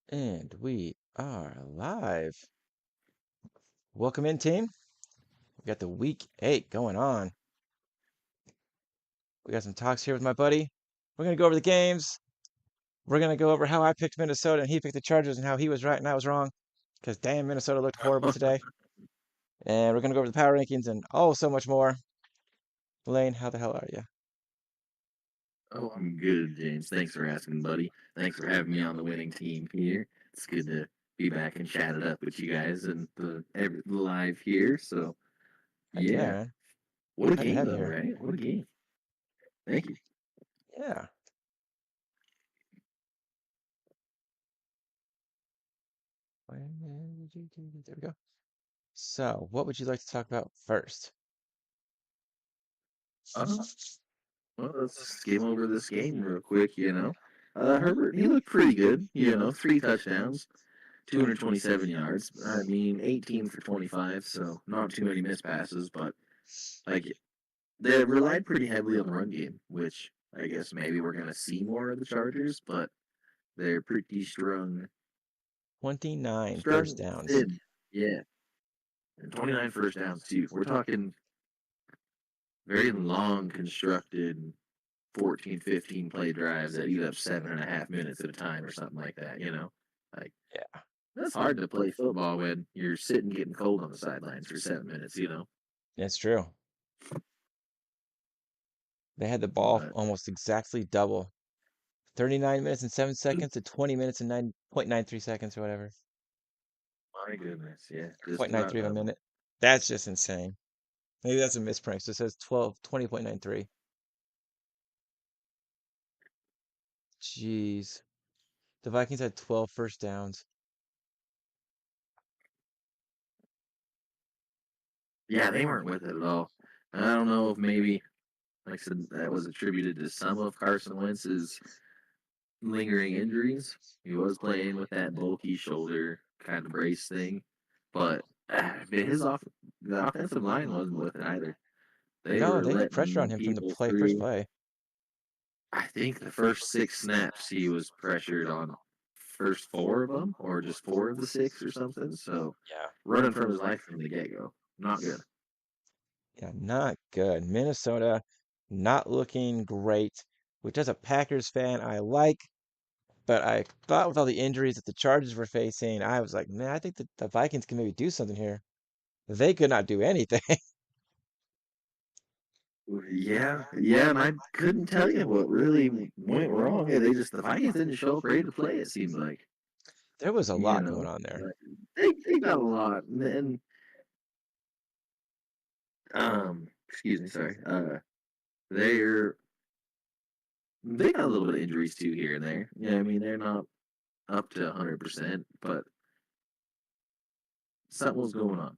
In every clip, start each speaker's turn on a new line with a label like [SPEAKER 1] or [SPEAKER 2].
[SPEAKER 1] And we are live. Welcome in, team. We got the week 8 going on. We got some talks here with my buddy. We're going to go over the games. We're going to go over how I picked Minnesota and he picked the Chargers and how he was right and I was wrong. Because damn, Minnesota looked horrible today. And we're going to go over the power rankings and so much more. Lane, how the hell are you?
[SPEAKER 2] Oh, I'm good, James. Thanks for asking, buddy. Thanks for having me on the winning team here. It's good to be back and chat it up with you guys and the live here. So,
[SPEAKER 1] Heck yeah,
[SPEAKER 2] yeah.
[SPEAKER 1] man.
[SPEAKER 2] What a
[SPEAKER 1] Happy to
[SPEAKER 2] game,
[SPEAKER 1] have you
[SPEAKER 2] though,
[SPEAKER 1] here.
[SPEAKER 2] right? What a game. Thank you.
[SPEAKER 1] Yeah. There we go. So, what would you like to talk about first?
[SPEAKER 2] Uh, well, let's skim over this game real quick. Herbert, he looked pretty good, 3 touchdowns, 227 yards. I mean, 18 for 25, so not too many missed passes, but like they relied pretty heavily on the run game, which I guess maybe we're gonna see more of the Chargers, but they're pretty strong,
[SPEAKER 1] 29 first
[SPEAKER 2] strong
[SPEAKER 1] downs.
[SPEAKER 2] thin. Yeah, and 29 first downs too. We're talking very long, constructed 14, 15 play drives that eat up 7.5 minutes at a time or something like that. Like
[SPEAKER 1] Yeah,
[SPEAKER 2] that's hard to play football when you're sitting getting cold on the sidelines for 7 minutes.
[SPEAKER 1] that's true. They had the ball
[SPEAKER 2] But
[SPEAKER 1] almost exactly double. 39 minutes and 7 seconds to 20 minutes and 9.93 seconds or whatever.
[SPEAKER 2] my goodness, yeah,
[SPEAKER 1] Or
[SPEAKER 2] just about
[SPEAKER 1] 0.93 of a
[SPEAKER 2] double.
[SPEAKER 1] minute. That's just insane. Maybe that's a misprint. So it says 20.93. Jeez. The Vikings had 12 first downs.
[SPEAKER 2] Yeah, they weren't with it at all. I don't know if maybe, like I said, that was attributed to some of Carson Wentz's lingering injuries. He was playing with that bulky shoulder kind of brace thing, but the offensive line wasn't with it either. They
[SPEAKER 1] No,
[SPEAKER 2] were
[SPEAKER 1] they had pressure on
[SPEAKER 2] letting
[SPEAKER 1] him from the
[SPEAKER 2] people
[SPEAKER 1] first
[SPEAKER 2] through.
[SPEAKER 1] play.
[SPEAKER 2] I think the first 6 snaps he was pressured on first 4 of them, or just 4 of the 6 or something. So
[SPEAKER 1] Yeah.
[SPEAKER 2] running from his life from the get go, not good.
[SPEAKER 1] Yeah, not good. Minnesota not looking great, which as a Packers fan, I like. But I thought with all the injuries that the Chargers were facing, I was like, man, I think that the Vikings can maybe do something here. They could not do anything.
[SPEAKER 2] Yeah, and I couldn't tell you what really went wrong. Yeah, the Vikings didn't show up ready to play. It seemed like
[SPEAKER 1] There was a
[SPEAKER 2] you
[SPEAKER 1] lot going
[SPEAKER 2] know
[SPEAKER 1] on there.
[SPEAKER 2] but they got a lot, and excuse me, sorry. They're they got a little bit of injuries too here and there. Yeah, I mean they're not up to 100%, but something was going on.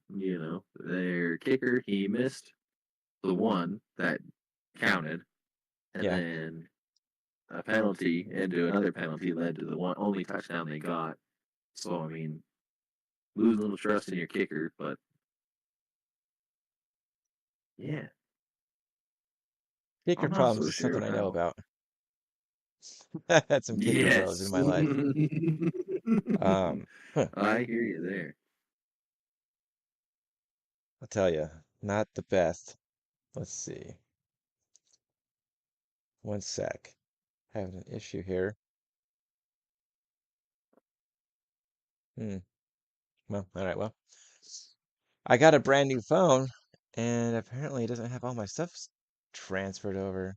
[SPEAKER 2] Their kicker he missed the one that counted, and
[SPEAKER 1] Yeah.
[SPEAKER 2] then a penalty into another penalty led to the one only touchdown they got. So I mean, lose a little trust in your kicker, but yeah,
[SPEAKER 1] Kicker
[SPEAKER 2] I'm not
[SPEAKER 1] problems
[SPEAKER 2] so
[SPEAKER 1] is something
[SPEAKER 2] sure
[SPEAKER 1] I know
[SPEAKER 2] how.
[SPEAKER 1] about. I had some kicker bros in
[SPEAKER 2] Yes,
[SPEAKER 1] my life. Um, huh,
[SPEAKER 2] I hear you there.
[SPEAKER 1] I'll tell you, not the best. Let's see. One sec. Having an issue here. Hmm. Well, all right. Well, I got a brand new phone, and apparently it doesn't have all my stuff transferred over.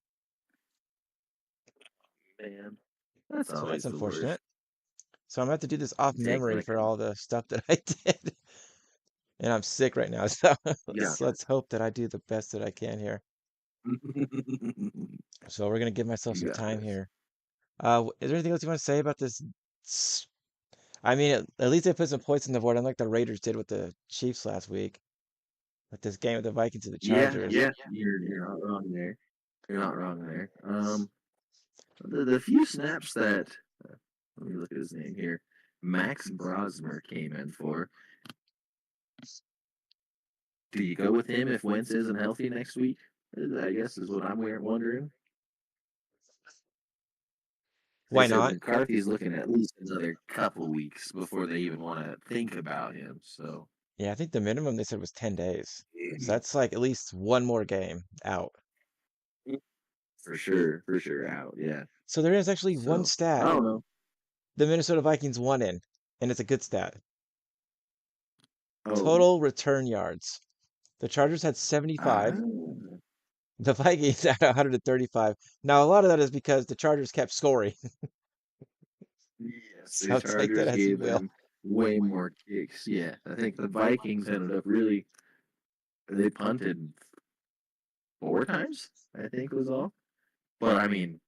[SPEAKER 2] Man, that's
[SPEAKER 1] So that's
[SPEAKER 2] always the worst.
[SPEAKER 1] unfortunate. So I'm gonna have to do this off
[SPEAKER 2] Take
[SPEAKER 1] memory
[SPEAKER 2] like
[SPEAKER 1] for all the stuff that I did. And I'm sick right now, so
[SPEAKER 2] yeah.
[SPEAKER 1] let's hope that I do the best that I can here. So we're gonna give myself
[SPEAKER 2] You
[SPEAKER 1] some
[SPEAKER 2] got
[SPEAKER 1] time
[SPEAKER 2] this.
[SPEAKER 1] here. Is there anything else you want to say about this? I mean, at least they put some points on the board, unlike the Raiders did with the Chiefs last week. With this game with the Vikings and the
[SPEAKER 2] Yeah,
[SPEAKER 1] Chargers.
[SPEAKER 2] yeah, you're not wrong there. You're not wrong there. The few snaps that let me look at his name here. Max Brosmer came in for. Do you go with him if Wentz isn't healthy next week? I guess is what I'm wondering. They
[SPEAKER 1] Why
[SPEAKER 2] said
[SPEAKER 1] not?
[SPEAKER 2] McCarthy's looking at least another couple weeks before they even want to think about him. So
[SPEAKER 1] Yeah, I think the minimum they said was 10 days. So
[SPEAKER 2] yeah,
[SPEAKER 1] that's like at least one more game out.
[SPEAKER 2] for sure out. Yeah.
[SPEAKER 1] So there is actually one
[SPEAKER 2] So I
[SPEAKER 1] stat
[SPEAKER 2] don't know.
[SPEAKER 1] the Minnesota Vikings won in, and it's a good stat.
[SPEAKER 2] Oh,
[SPEAKER 1] Total return yards. The Chargers had 75.
[SPEAKER 2] ah,
[SPEAKER 1] The Vikings had 135. Now, a lot of that is because the Chargers kept scoring.
[SPEAKER 2] yes, the
[SPEAKER 1] So take that
[SPEAKER 2] Chargers
[SPEAKER 1] as you
[SPEAKER 2] gave
[SPEAKER 1] will.
[SPEAKER 2] them way more kicks. Yeah, I think the Vikings ended up really they punted 4 times. I think was all. But I mean,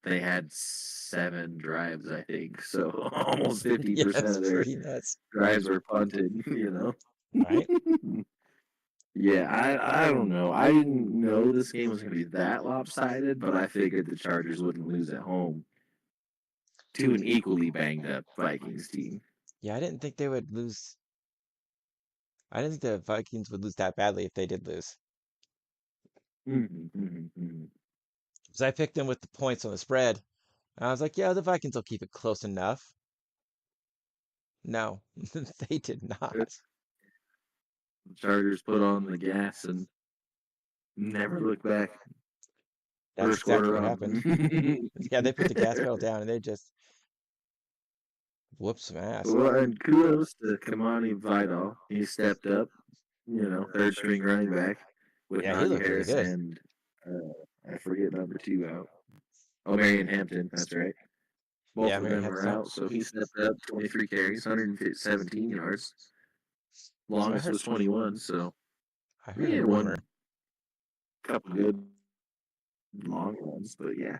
[SPEAKER 2] they had 7 drives. I think so. Almost fifty
[SPEAKER 1] Yeah,
[SPEAKER 2] percent
[SPEAKER 1] it's
[SPEAKER 2] of their
[SPEAKER 1] pretty nuts.
[SPEAKER 2] drives were punted. You
[SPEAKER 1] Right?
[SPEAKER 2] know. Yeah, I don't know. I didn't know this game was going to be that lopsided, but I figured the Chargers wouldn't lose at home to an equally banged up Vikings team.
[SPEAKER 1] Yeah, I didn't think they would lose. I didn't think the Vikings would lose that badly if they did lose.
[SPEAKER 2] Mm-hmm.
[SPEAKER 1] Because I picked them with the points on the spread. And I was like, yeah, the Vikings will keep it close enough. No, they did not.
[SPEAKER 2] The Chargers put on the gas and never looked back.
[SPEAKER 1] That's
[SPEAKER 2] First
[SPEAKER 1] exactly
[SPEAKER 2] quarter
[SPEAKER 1] what
[SPEAKER 2] on.
[SPEAKER 1] happened. Yeah, they put the gas pedal down and they just whooped some ass.
[SPEAKER 2] Well, and kudos to Kamani Vidal. He stepped up, third string running back with
[SPEAKER 1] Yeah, he
[SPEAKER 2] Najee
[SPEAKER 1] looked really
[SPEAKER 2] Harris
[SPEAKER 1] good.
[SPEAKER 2] and I forget number 2 out. Oh, Marion Hampton, that's right. Both
[SPEAKER 1] Yeah,
[SPEAKER 2] of
[SPEAKER 1] Mary
[SPEAKER 2] them
[SPEAKER 1] had
[SPEAKER 2] were
[SPEAKER 1] some.
[SPEAKER 2] out, so he stepped up 23 carries, 117 yards.
[SPEAKER 1] So
[SPEAKER 2] Longest was 21, so
[SPEAKER 1] I
[SPEAKER 2] he
[SPEAKER 1] heard a
[SPEAKER 2] had one
[SPEAKER 1] rumor.
[SPEAKER 2] couple good long ones, but yeah.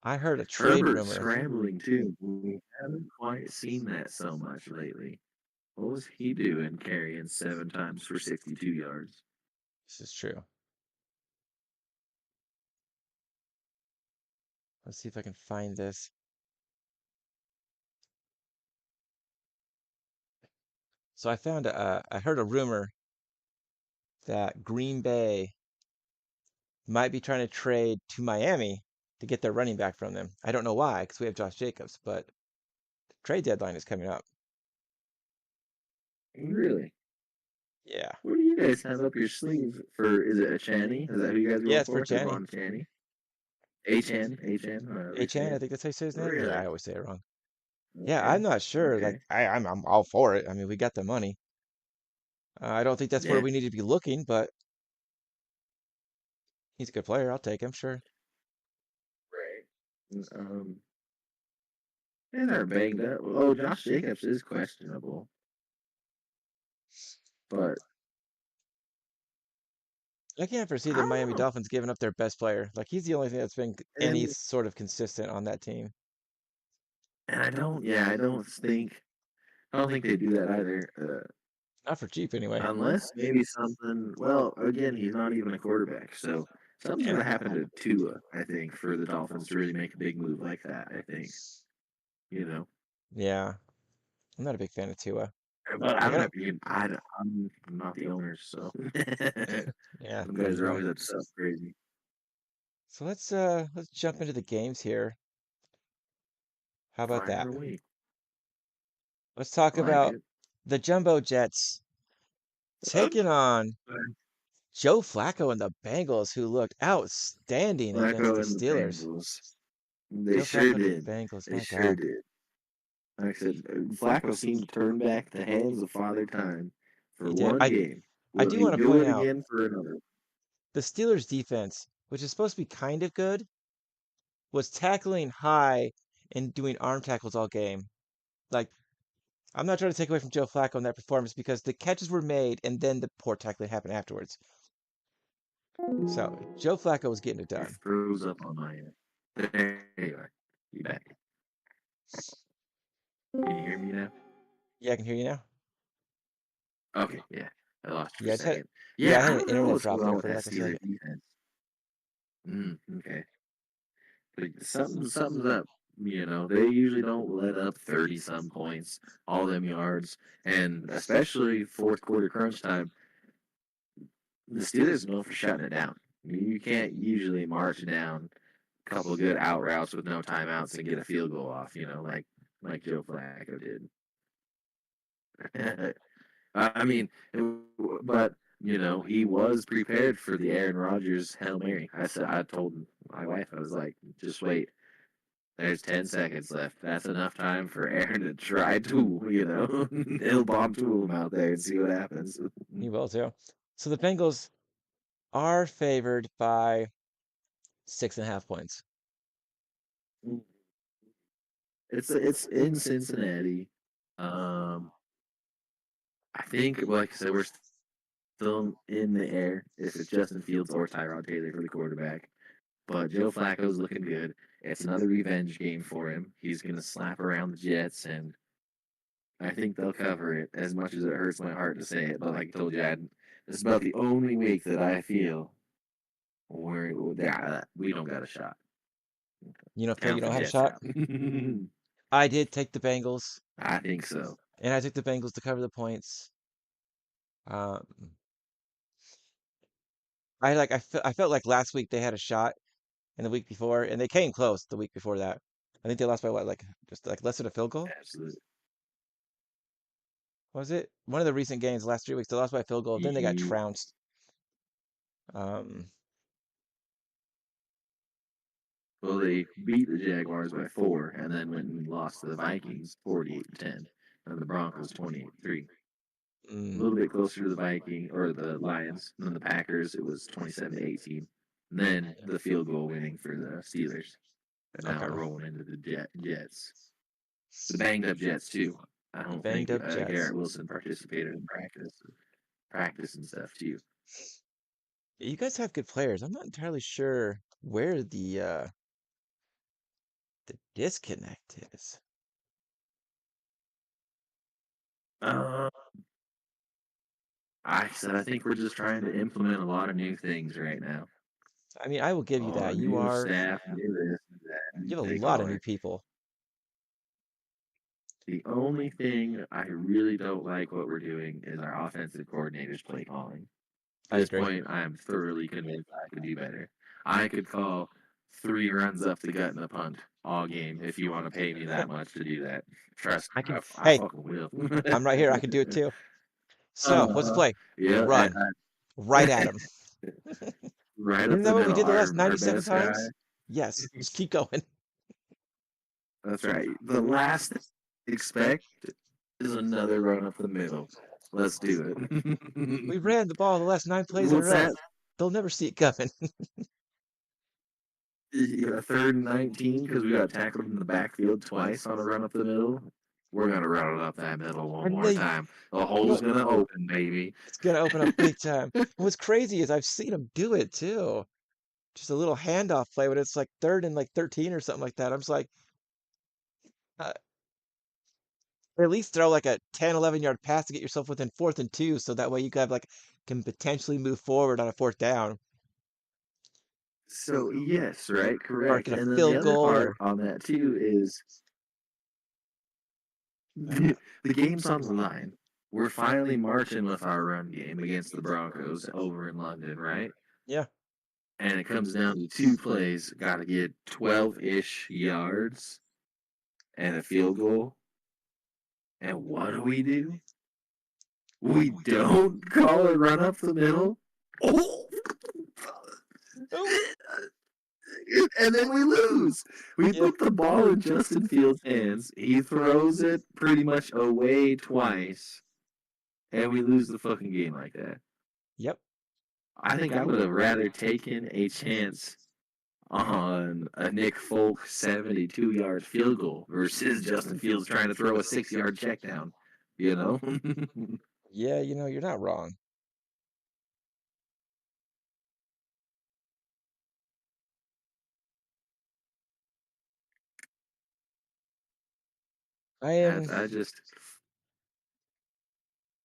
[SPEAKER 1] I heard a trade
[SPEAKER 2] Herbert
[SPEAKER 1] rumor.
[SPEAKER 2] scrambling too. We haven't quite seen that so much lately. What was he doing carrying 7 times for 62 yards?
[SPEAKER 1] This is true. Let's see if I can find this. So I heard a rumor that Green Bay might be trying to trade to Miami to get their running back from them. I don't know why, because we have Josh Jacobs, but the trade deadline is coming up.
[SPEAKER 2] Really?
[SPEAKER 1] Yeah.
[SPEAKER 2] What do you guys have up your sleeve for? Is it a Channy? Is that who you guys are
[SPEAKER 1] Yeah,
[SPEAKER 2] going
[SPEAKER 1] it's for
[SPEAKER 2] for?
[SPEAKER 1] Channy.
[SPEAKER 2] Devon Channy? H-N, however you say
[SPEAKER 1] Achan, I
[SPEAKER 2] it.
[SPEAKER 1] think that's how you say his name. Yeah, I
[SPEAKER 2] Really?
[SPEAKER 1] always say it wrong. Yeah,
[SPEAKER 2] Okay.
[SPEAKER 1] I'm not sure. Like,
[SPEAKER 2] Okay.
[SPEAKER 1] I'm all for it. I mean, we got the money. I don't think that's where
[SPEAKER 2] Yeah.
[SPEAKER 1] we need to be looking, but he's a good player. I'll take him, sure.
[SPEAKER 2] Right. They are banged up. Oh, Josh Jacobs is questionable, but
[SPEAKER 1] I can't foresee
[SPEAKER 2] I
[SPEAKER 1] the
[SPEAKER 2] don't
[SPEAKER 1] Miami
[SPEAKER 2] know.
[SPEAKER 1] Dolphins giving up their best player. Like, he's the only thing that's been any
[SPEAKER 2] And
[SPEAKER 1] sort of consistent on that team.
[SPEAKER 2] and I don't. Yeah, I don't think they do that either.
[SPEAKER 1] Not for cheap, anyway.
[SPEAKER 2] Unless maybe something. Well, again, he's not even a quarterback, so something's
[SPEAKER 1] Yeah.
[SPEAKER 2] gonna happen to Tua. I think for the Dolphins to really make a big move like that. I think you know.
[SPEAKER 1] Yeah. I'm not a big fan of Tua.
[SPEAKER 2] But
[SPEAKER 1] Like, I don't.
[SPEAKER 2] I'm not the owner, so
[SPEAKER 1] Yeah,
[SPEAKER 2] some
[SPEAKER 1] neither
[SPEAKER 2] guys
[SPEAKER 1] am
[SPEAKER 2] are
[SPEAKER 1] I.
[SPEAKER 2] always up to something crazy.
[SPEAKER 1] So let's jump into the games here. How about
[SPEAKER 2] Fire
[SPEAKER 1] that?
[SPEAKER 2] away.
[SPEAKER 1] Let's talk
[SPEAKER 2] I like
[SPEAKER 1] about
[SPEAKER 2] it.
[SPEAKER 1] the Jumbo Jets taking on Joe Flacco and the Bengals, who looked outstanding against the
[SPEAKER 2] Flacco and the
[SPEAKER 1] Steelers.
[SPEAKER 2] Bengals. They
[SPEAKER 1] Joe
[SPEAKER 2] sure
[SPEAKER 1] Flacco and the
[SPEAKER 2] did.
[SPEAKER 1] Bengals,
[SPEAKER 2] They
[SPEAKER 1] my
[SPEAKER 2] sure
[SPEAKER 1] God.
[SPEAKER 2] did. Like I said, Flacco seemed to turn back the hands of Father Time for
[SPEAKER 1] He did.
[SPEAKER 2] one game.
[SPEAKER 1] I
[SPEAKER 2] Will
[SPEAKER 1] do
[SPEAKER 2] he
[SPEAKER 1] want to
[SPEAKER 2] do
[SPEAKER 1] point
[SPEAKER 2] it
[SPEAKER 1] out
[SPEAKER 2] again for another?
[SPEAKER 1] the Steelers defense, which is supposed to be kind of good, was tackling high and doing arm tackles all game. Like, I'm not trying to take away from Joe Flacco in that performance because the catches were made and then the poor tackling happened afterwards. So Joe Flacco was getting it
[SPEAKER 2] It
[SPEAKER 1] done.
[SPEAKER 2] froze up on my end. There you are. You back. Can you hear me now?
[SPEAKER 1] Yeah, I can hear you now.
[SPEAKER 2] Okay, yeah. I lost you for
[SPEAKER 1] Yeah,
[SPEAKER 2] a second.
[SPEAKER 1] I
[SPEAKER 2] Yeah, I
[SPEAKER 1] had an
[SPEAKER 2] don't know
[SPEAKER 1] internet
[SPEAKER 2] what's
[SPEAKER 1] drop
[SPEAKER 2] going on
[SPEAKER 1] there
[SPEAKER 2] with
[SPEAKER 1] for
[SPEAKER 2] that
[SPEAKER 1] like a
[SPEAKER 2] Steelers
[SPEAKER 1] second.
[SPEAKER 2] defense. Okay. But something's up. They usually don't let up 30 some points, all them yards, and especially fourth quarter crunch time. The Steelers are known for shutting it down. You can't usually march down couple of good out routes with no timeouts and get a field goal off, like Joe Flacco did. I mean, but he was prepared for the Aaron Rodgers Hail Mary. I told my wife, I was like, just wait. There's 10 seconds left. That's enough time for Aaron to try two. He'll bomb two of them out there and see what happens.
[SPEAKER 1] He will too. So the Bengals are favored by 6.5 points.
[SPEAKER 2] It's in Cincinnati. I think, like I said, we're still in the air if it's Justin Fields or Tyrod Taylor for the quarterback. But Joe Flacco's looking good. It's another revenge game for him. He's going to slap around the Jets, and I think they'll cover it as much as it hurts my heart to say it. But like I told you, this is about the only week that I feel where we don't got a shot.
[SPEAKER 1] You don't feel you
[SPEAKER 2] Count the
[SPEAKER 1] don't have a
[SPEAKER 2] Jets
[SPEAKER 1] shot?
[SPEAKER 2] out.
[SPEAKER 1] I did take the Bengals,
[SPEAKER 2] I think so.
[SPEAKER 1] and I took the Bengals to cover the points. Um, I felt like last week they had a shot, and the week before, and they came close the week before that. I think they lost by what, like just like less than a field goal?
[SPEAKER 2] Absolutely.
[SPEAKER 1] Was it one of the recent games, the last 3 weeks? They lost by a field goal, then they got
[SPEAKER 2] Ye-
[SPEAKER 1] trounced. Um,
[SPEAKER 2] Well, they beat the Jaguars by 4, and then went and lost to the Vikings 48-10, and the Broncos 28-3. A
[SPEAKER 1] mm,
[SPEAKER 2] little bit closer to the Viking or the Lions than the Packers. It was 27-18. And then the field goal winning for the Steelers. And now we're
[SPEAKER 1] okay.
[SPEAKER 2] rolling into the Jets. The banged up Jets too. I
[SPEAKER 1] The
[SPEAKER 2] don't
[SPEAKER 1] banged
[SPEAKER 2] think
[SPEAKER 1] up Jets.
[SPEAKER 2] Garrett Wilson participated in practice and stuff too.
[SPEAKER 1] You guys have good players. I'm not entirely sure where the disconnect is.
[SPEAKER 2] Uh, I think we're just trying to implement a lot of new things right now.
[SPEAKER 1] I mean, I will give you that.
[SPEAKER 2] New staff, new this, new that, new
[SPEAKER 1] You have a
[SPEAKER 2] play
[SPEAKER 1] lot of new
[SPEAKER 2] caller.
[SPEAKER 1] people.
[SPEAKER 2] The only thing I really don't like what we're doing is our offensive coordinator's play calling. At
[SPEAKER 1] I
[SPEAKER 2] this
[SPEAKER 1] agree.
[SPEAKER 2] point, I am thoroughly convinced I could do better. I could call 3 runs up the gut and a punt all game if you want to pay me that much to do that. Trust
[SPEAKER 1] I
[SPEAKER 2] me,
[SPEAKER 1] can.
[SPEAKER 2] I
[SPEAKER 1] Hey,
[SPEAKER 2] fucking will.
[SPEAKER 1] I'm right here. I can do it too. So, what's the
[SPEAKER 2] uh,
[SPEAKER 1] play?
[SPEAKER 2] yeah,
[SPEAKER 1] Run right at him.
[SPEAKER 2] right up
[SPEAKER 1] Isn't that
[SPEAKER 2] the
[SPEAKER 1] what we
[SPEAKER 2] middle.
[SPEAKER 1] did the
[SPEAKER 2] Our
[SPEAKER 1] last
[SPEAKER 2] our
[SPEAKER 1] 97
[SPEAKER 2] best guy.
[SPEAKER 1] times? Yes. Just keep going.
[SPEAKER 2] That's right. The last expect is another run up the middle. Let's do
[SPEAKER 1] We
[SPEAKER 2] it.
[SPEAKER 1] ran the ball the last 9 plays in a
[SPEAKER 2] What's
[SPEAKER 1] row.
[SPEAKER 2] that?
[SPEAKER 1] They'll never see it coming.
[SPEAKER 2] You got 3rd and 19 because we got tackled in the backfield twice on a run up the middle. We're gonna run it up that middle one
[SPEAKER 1] And
[SPEAKER 2] more
[SPEAKER 1] they,
[SPEAKER 2] time. The
[SPEAKER 1] you
[SPEAKER 2] hole's
[SPEAKER 1] know,
[SPEAKER 2] gonna open, baby.
[SPEAKER 1] it's gonna open up big time. And what's crazy is I've seen them do it too. Just a little handoff play when it's like third and like 13 or something like that. I'm just like, uh, at least throw like a 10, 11 yard pass to get yourself within 4th and 2, so that way you can potentially move forward on a 4th down
[SPEAKER 2] So yes, right,
[SPEAKER 1] or
[SPEAKER 2] correct.
[SPEAKER 1] get a
[SPEAKER 2] And then the
[SPEAKER 1] field
[SPEAKER 2] other
[SPEAKER 1] goal
[SPEAKER 2] part
[SPEAKER 1] or
[SPEAKER 2] on that too is the game's on the line. We're finally marching with our run game against the Broncos over in London, right?
[SPEAKER 1] yeah,
[SPEAKER 2] And it comes down to 2 plays. Got to get 12-ish yards and a field goal. And what do? We don't call a run up the middle. Oh!
[SPEAKER 1] oh,
[SPEAKER 2] And then we lose. We
[SPEAKER 1] yeah,
[SPEAKER 2] put the ball in Justin Fields' hands. He throws it pretty much away twice, and we lose the fucking game like that.
[SPEAKER 1] yep.
[SPEAKER 2] I think I would have rather taken a chance on a Nick Folk 72-yard field goal versus Justin Fields trying to throw a 6-yard check down. You know?
[SPEAKER 1] Yeah, you're not wrong. I
[SPEAKER 2] I,
[SPEAKER 1] am,
[SPEAKER 2] I just,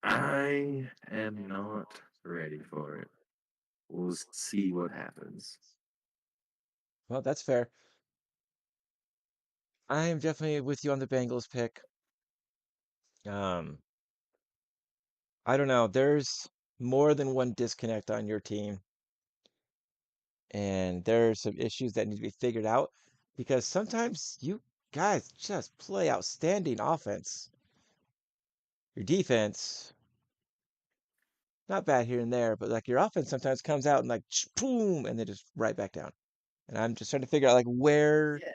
[SPEAKER 2] I am not ready for it. We'll see what happens.
[SPEAKER 1] well, that's fair. I am definitely with you on the Bengals pick. Um, I don't know. There's more than one disconnect on your team. and there's some issues that need to be figured out because sometimes you guys just play outstanding offense. Your defense, not bad here and there, but like your offense sometimes comes out and like boom, and then just right back down. And I'm just trying to figure out like where
[SPEAKER 2] Yeah.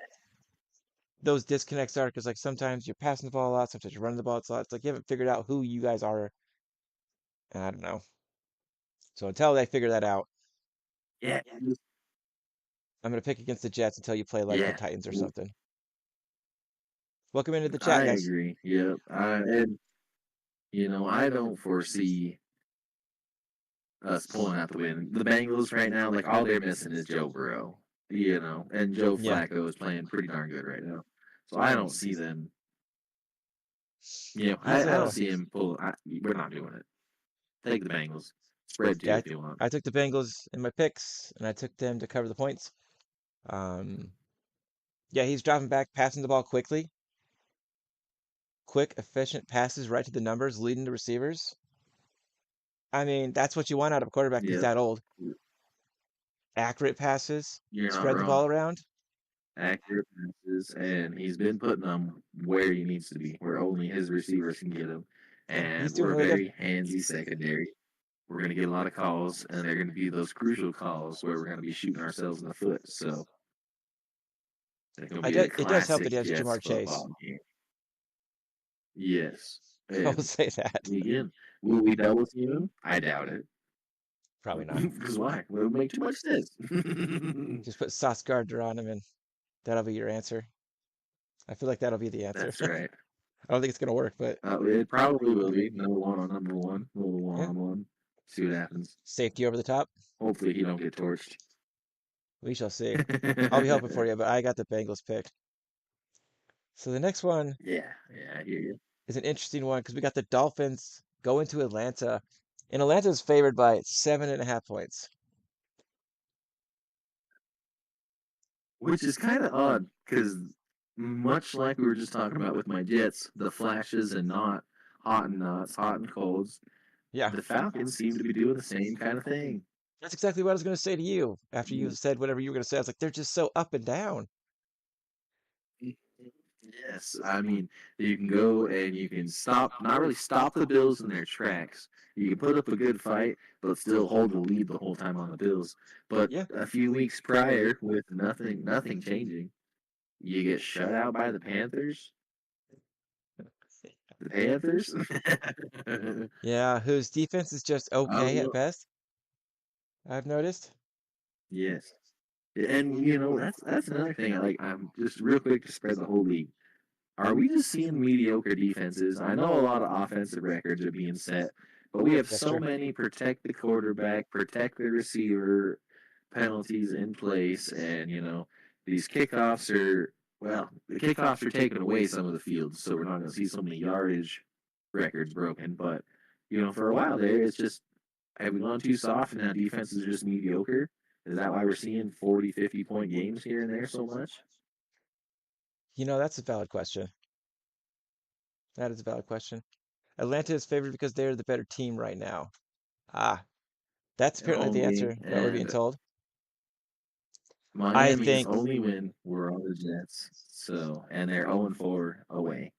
[SPEAKER 1] those disconnects are because like sometimes you're passing the ball a lot, sometimes you're running the ball a lot. It's like you haven't figured out who you guys are, and I don't know. So until they figure that out,
[SPEAKER 2] Yeah.
[SPEAKER 1] I'm gonna pick against the Jets until you play like the
[SPEAKER 2] Yeah.
[SPEAKER 1] Titans or something. Welcome into the
[SPEAKER 2] I
[SPEAKER 1] chat, guys.
[SPEAKER 2] agree. Yep. And I don't foresee us pulling out the win. The Bengals right now, like all they're missing is Joe Burrow. And Joe
[SPEAKER 1] Yeah,
[SPEAKER 2] Flacco is playing pretty darn good right now. So I don't see them.
[SPEAKER 1] he's
[SPEAKER 2] I don't see him pull. We're not doing it. Take the Bengals. Spread two
[SPEAKER 1] yeah.
[SPEAKER 2] if you want.
[SPEAKER 1] I took the Bengals in my picks, and I took them to cover the points. Um, yeah, he's dropping back, passing the ball quickly, quick, efficient passes right to the numbers, leading to receivers. I mean, that's what you want out of a quarterback. He's
[SPEAKER 2] Yep.
[SPEAKER 1] that old. Accurate passes,
[SPEAKER 2] You're not
[SPEAKER 1] spread the
[SPEAKER 2] wrong.
[SPEAKER 1] ball around.
[SPEAKER 2] Accurate passes, and he's been putting them where he needs to be, where only his receivers can get him.
[SPEAKER 1] Yeah, he's
[SPEAKER 2] And
[SPEAKER 1] doing
[SPEAKER 2] we're a
[SPEAKER 1] really good.
[SPEAKER 2] very handsy secondary. We're going to get a lot of calls, and they're going to be those crucial calls where we're going to be shooting ourselves in the foot. So it's going to be a
[SPEAKER 1] It does help that
[SPEAKER 2] classic
[SPEAKER 1] he has
[SPEAKER 2] Jets
[SPEAKER 1] Jamar Chase.
[SPEAKER 2] football game. Yes.
[SPEAKER 1] I will
[SPEAKER 2] And
[SPEAKER 1] say that.
[SPEAKER 2] again, will we double team him? I doubt it.
[SPEAKER 1] Probably not.
[SPEAKER 2] Because why? It would make too much sense.
[SPEAKER 1] Just put Sauce Gardner on him, and that'll be your answer. I feel like that'll be the answer.
[SPEAKER 2] That's right.
[SPEAKER 1] I don't think it's gonna work, but
[SPEAKER 2] It probably will be number one on number one, little one
[SPEAKER 1] yeah,
[SPEAKER 2] on one. See what happens.
[SPEAKER 1] safety over the top.
[SPEAKER 2] Hopefully he don't get torched.
[SPEAKER 1] We shall see. I'll be hoping for you, but I got the Bengals picked. So the next one
[SPEAKER 2] Yeah, I hear you.
[SPEAKER 1] is an interesting one because we got the Dolphins going to Atlanta, and Atlanta is favored by 7.5 points.
[SPEAKER 2] Which is kind of odd because much like we were just talking about with my Jets, the flashes and not hot and nuts, hot and colds,
[SPEAKER 1] Yeah,
[SPEAKER 2] the Falcons seem to be doing the same kind of thing.
[SPEAKER 1] that's exactly what I was gonna say to you after you said whatever you were gonna say. I was like, they're just so up and down.
[SPEAKER 2] Yes, I mean, you can go and you can stop, not really stop the Bills in their tracks. You can put up a good fight, but still hold the lead the whole time on the Bills. But
[SPEAKER 1] Yeah,
[SPEAKER 2] a few weeks prior, with nothing changing, you get shut out by the Panthers. The Panthers?
[SPEAKER 1] yeah, whose defense is just
[SPEAKER 2] I don't
[SPEAKER 1] okay at
[SPEAKER 2] know.
[SPEAKER 1] best. I've noticed.
[SPEAKER 2] Yes. And that's another thing. I'm just real quick to spread the whole league. Are we just seeing mediocre defenses? I know a lot of offensive records are being set, but we have
[SPEAKER 1] That's
[SPEAKER 2] so
[SPEAKER 1] true.
[SPEAKER 2] many protect the quarterback, protect the receiver penalties in place, and these kickoffs are the kickoffs are taking away some of the fields, so we're not going to see so many yardage records broken. But for a while there, it's just have we gone too soft and now defenses are just mediocre? Is that why we're seeing 40, 50-point games here and there so much?
[SPEAKER 1] That's a valid question. That is a valid question. Atlanta is favored because they're the better team right now. Ah, that's apparently the
[SPEAKER 2] Home
[SPEAKER 1] answer
[SPEAKER 2] game
[SPEAKER 1] that we're being
[SPEAKER 2] and
[SPEAKER 1] told. I
[SPEAKER 2] Miami's
[SPEAKER 1] think,
[SPEAKER 2] only win were on the Jets. And they're 0-4 away.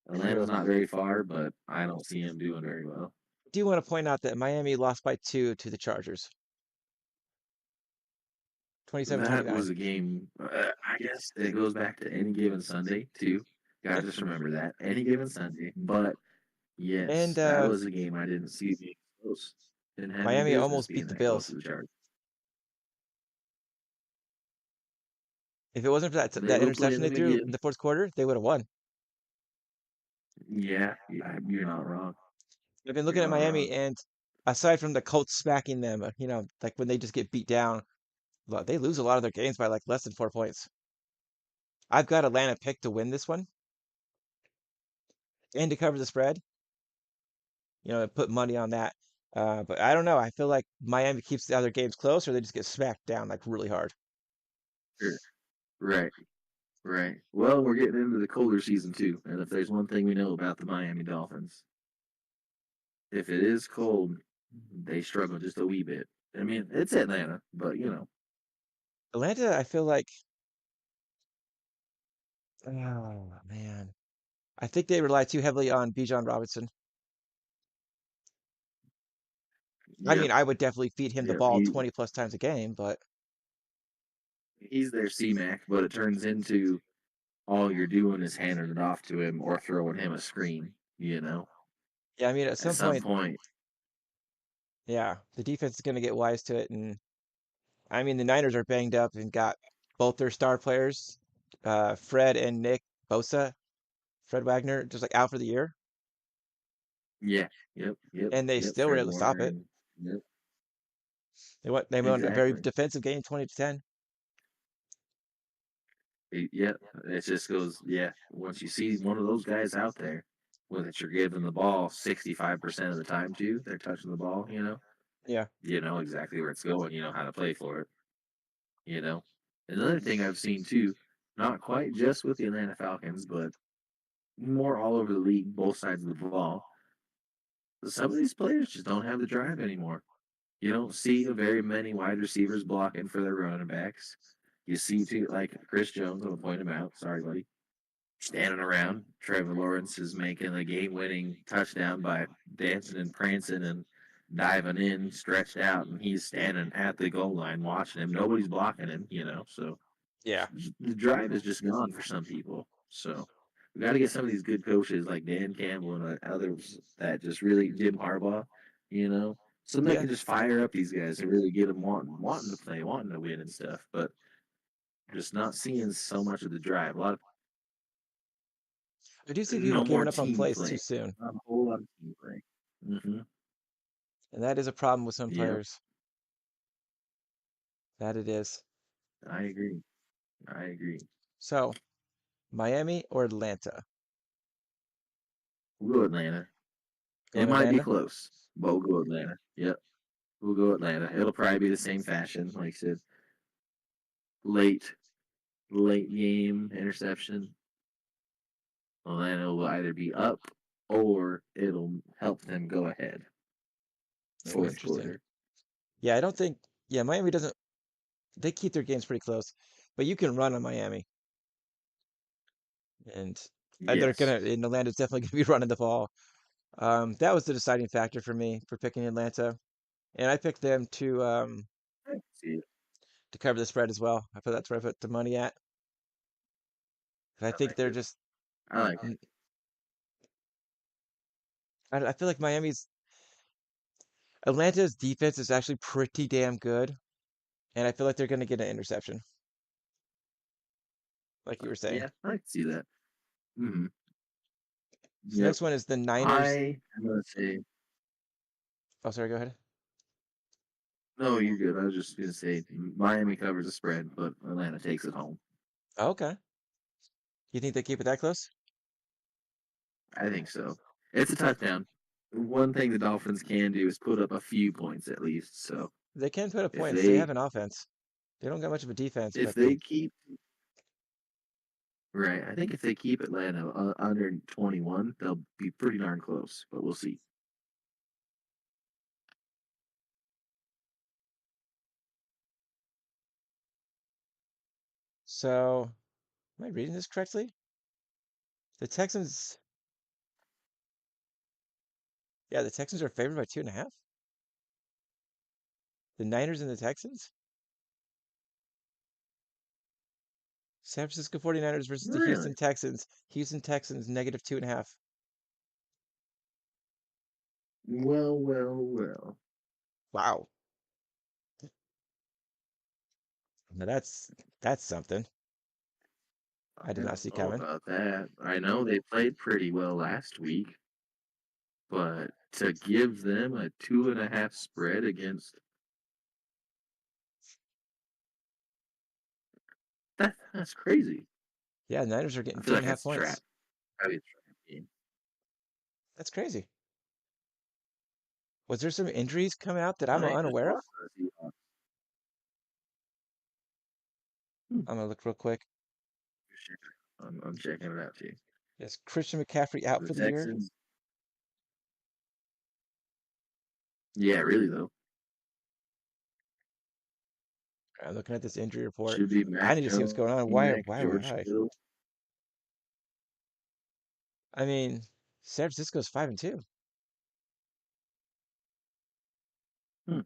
[SPEAKER 2] Atlanta's
[SPEAKER 1] true.
[SPEAKER 2] not very far, but I don't see them doing very well.
[SPEAKER 1] I do want to point out that Miami lost by 2 to the Chargers,
[SPEAKER 2] That
[SPEAKER 1] 27-29.
[SPEAKER 2] was a game. I guess it goes back to any given Sunday too. Gotta
[SPEAKER 1] Yep.
[SPEAKER 2] just remember that any given Sunday. But
[SPEAKER 1] And
[SPEAKER 2] yes, that was a game I didn't see being close. Didn't have any
[SPEAKER 1] Miami
[SPEAKER 2] business
[SPEAKER 1] almost
[SPEAKER 2] being
[SPEAKER 1] beat the
[SPEAKER 2] that close to
[SPEAKER 1] Bills.
[SPEAKER 2] the Chargers.
[SPEAKER 1] If it wasn't for
[SPEAKER 2] They
[SPEAKER 1] that
[SPEAKER 2] will play
[SPEAKER 1] interception they
[SPEAKER 2] them
[SPEAKER 1] threw in
[SPEAKER 2] again.
[SPEAKER 1] the fourth quarter, they would have won.
[SPEAKER 2] Yeah, you're not wrong.
[SPEAKER 1] I've been
[SPEAKER 2] You're
[SPEAKER 1] looking at
[SPEAKER 2] not
[SPEAKER 1] Miami,
[SPEAKER 2] wrong.
[SPEAKER 1] and aside from the Colts smacking them, like when they just get beat down, they lose a lot of their games by like less than 4 points. I've got Atlanta picked to win this one and to cover the spread. Put money on that. But I don't know. I feel like Miami keeps the other games close, or they just get smacked down like really hard.
[SPEAKER 2] Sure. Right. Right. Well, we're getting into the colder season too, and if there's one thing we know about the Miami Dolphins, if it is cold, they struggle just a wee bit. I mean, it's Atlanta, but
[SPEAKER 1] Atlanta, I feel like, oh man, I think they rely too heavily on Bijan Robinson. I mean,
[SPEAKER 2] Yep,
[SPEAKER 1] I would definitely feed him the
[SPEAKER 2] yep.
[SPEAKER 1] ball 20 plus times a game, but
[SPEAKER 2] He's their C-Mac, but it turns into all you're doing is handing it off to him or throwing him a screen.
[SPEAKER 1] yeah, I mean, at
[SPEAKER 2] At
[SPEAKER 1] some
[SPEAKER 2] some
[SPEAKER 1] point,
[SPEAKER 2] point,
[SPEAKER 1] yeah, the defense is going to get wise to it. And I mean, the Niners are banged up and got both their star players, Fred and Nick Bosa, Fred Wagner, just like out for the year,
[SPEAKER 2] yeah, yep, yep,
[SPEAKER 1] and they
[SPEAKER 2] yep.
[SPEAKER 1] still were
[SPEAKER 2] Fred
[SPEAKER 1] able to stop
[SPEAKER 2] Warner
[SPEAKER 1] it.
[SPEAKER 2] and yep,
[SPEAKER 1] They won a very
[SPEAKER 2] exactly.
[SPEAKER 1] defensive game, 20-10.
[SPEAKER 2] Yeah, it just goes. Yeah, once you see one of those guys out there, whether you're giving the ball 65% of the time to, they're touching the ball.
[SPEAKER 1] Yeah,
[SPEAKER 2] You know exactly where it's going. You know how to play for it. You know. Another thing I've seen too, not quite just with the Atlanta Falcons, but more all over the league, both sides of the ball. Some of these players just don't have the drive anymore. You don't see very many wide receivers blocking for their running backs. You see, too, like Chris Jones, I'm going to point him out. Sorry, buddy. Standing around. Trevor Lawrence is making a game winning touchdown by dancing and prancing and diving in, stretched out, and he's standing at the goal line watching him. Nobody's blocking him. So
[SPEAKER 1] yeah,
[SPEAKER 2] the drive is just gone for some people. So we got to get some of these good coaches like Dan Campbell and others that just really Jim Harbaugh, you know, some that
[SPEAKER 1] yeah.
[SPEAKER 2] can just fire up these guys and really get them wanting to play, wanting to win and stuff. But just not seeing so much of the drive. A lot of
[SPEAKER 1] I do see people
[SPEAKER 2] no more
[SPEAKER 1] giving up on
[SPEAKER 2] team
[SPEAKER 1] plays too
[SPEAKER 2] play.
[SPEAKER 1] soon,
[SPEAKER 2] Not a whole lot of team play.
[SPEAKER 1] and that is a problem with some
[SPEAKER 2] Yep,
[SPEAKER 1] players. That it is.
[SPEAKER 2] I agree. I agree.
[SPEAKER 1] So, Miami or Atlanta?
[SPEAKER 2] We'll go Atlanta. It
[SPEAKER 1] Going
[SPEAKER 2] might be
[SPEAKER 1] Atlanta?
[SPEAKER 2] close, but we'll go Atlanta. Yep, we'll go Atlanta. It'll probably be the same fashion, like I said, late late game interception. Atlanta will either be up or it'll help them go ahead.
[SPEAKER 1] Oh,
[SPEAKER 2] Fourth
[SPEAKER 1] interesting.
[SPEAKER 2] quarter.
[SPEAKER 1] Yeah, I don't think. Yeah, Miami doesn't. They keep their games pretty close, but you can run on Miami, and they're
[SPEAKER 2] Yes.
[SPEAKER 1] gonna. And Atlanta's definitely gonna be running the ball. That was the deciding factor for me for picking Atlanta, and I picked them
[SPEAKER 2] I can see it.
[SPEAKER 1] to cover the spread as well. I put that's where I put the money at. 'Cause I
[SPEAKER 2] I
[SPEAKER 1] think
[SPEAKER 2] like
[SPEAKER 1] they're
[SPEAKER 2] it.
[SPEAKER 1] just.
[SPEAKER 2] I like it.
[SPEAKER 1] n- I feel like Atlanta's defense is actually pretty damn good, and I feel like they're gonna get an interception, like you were saying.
[SPEAKER 2] Yeah, I can see that. hmm
[SPEAKER 1] So
[SPEAKER 2] Yep.
[SPEAKER 1] next one is the Niners.
[SPEAKER 2] I am gonna say
[SPEAKER 1] Oh, sorry. Go ahead.
[SPEAKER 2] no. You're good. I was just gonna say Miami covers the spread, but Atlanta takes it home.
[SPEAKER 1] Oh, okay. You think they keep it that close?
[SPEAKER 2] I think so. It's a touchdown. One thing the Dolphins can do is put up a few points at least. So
[SPEAKER 1] They can put up
[SPEAKER 2] if
[SPEAKER 1] points. They
[SPEAKER 2] they
[SPEAKER 1] have an offense. They don't got much of a defense,
[SPEAKER 2] if
[SPEAKER 1] but they
[SPEAKER 2] they keep right, I think if they keep Atlanta under 21, they'll be pretty darn close. But we'll see.
[SPEAKER 1] so am I reading this correctly? The Texans, yeah, the Texans are favored by 2.5. The Niners and the Texans? San Francisco 49ers versus the
[SPEAKER 2] Really?
[SPEAKER 1] Houston Texans. Houston Texans negative 2.5.
[SPEAKER 2] Well, well, well.
[SPEAKER 1] Wow. Now that's something.
[SPEAKER 2] I
[SPEAKER 1] I did not
[SPEAKER 2] don't
[SPEAKER 1] see
[SPEAKER 2] know
[SPEAKER 1] coming.
[SPEAKER 2] about that. I know they played pretty well last week, but to give them a 2.5 spread against that's crazy.
[SPEAKER 1] Yeah, the Niners are
[SPEAKER 2] I
[SPEAKER 1] getting
[SPEAKER 2] feel
[SPEAKER 1] two
[SPEAKER 2] like
[SPEAKER 1] and a half
[SPEAKER 2] that's a trap.
[SPEAKER 1] points.
[SPEAKER 2] Probably a trap game.
[SPEAKER 1] That's crazy. Was there some injuries coming out that I'm
[SPEAKER 2] I just
[SPEAKER 1] unaware of?
[SPEAKER 2] lost the Seahawks. Hmm.
[SPEAKER 1] I'm gonna look real quick.
[SPEAKER 2] Sure. I'm checking it out too.
[SPEAKER 1] Is Christian McCaffrey out
[SPEAKER 2] The
[SPEAKER 1] for the year?
[SPEAKER 2] Texans. Yeah, really though.
[SPEAKER 1] I'm looking at this injury report.
[SPEAKER 2] Should be
[SPEAKER 1] I
[SPEAKER 2] Mac
[SPEAKER 1] need to see what's
[SPEAKER 2] Jones,
[SPEAKER 1] going on. Why?
[SPEAKER 2] Mac,
[SPEAKER 1] Why?
[SPEAKER 2] George
[SPEAKER 1] Why?
[SPEAKER 2] Kittle.
[SPEAKER 1] I mean, San Francisco's 5-2.
[SPEAKER 2] Hmm,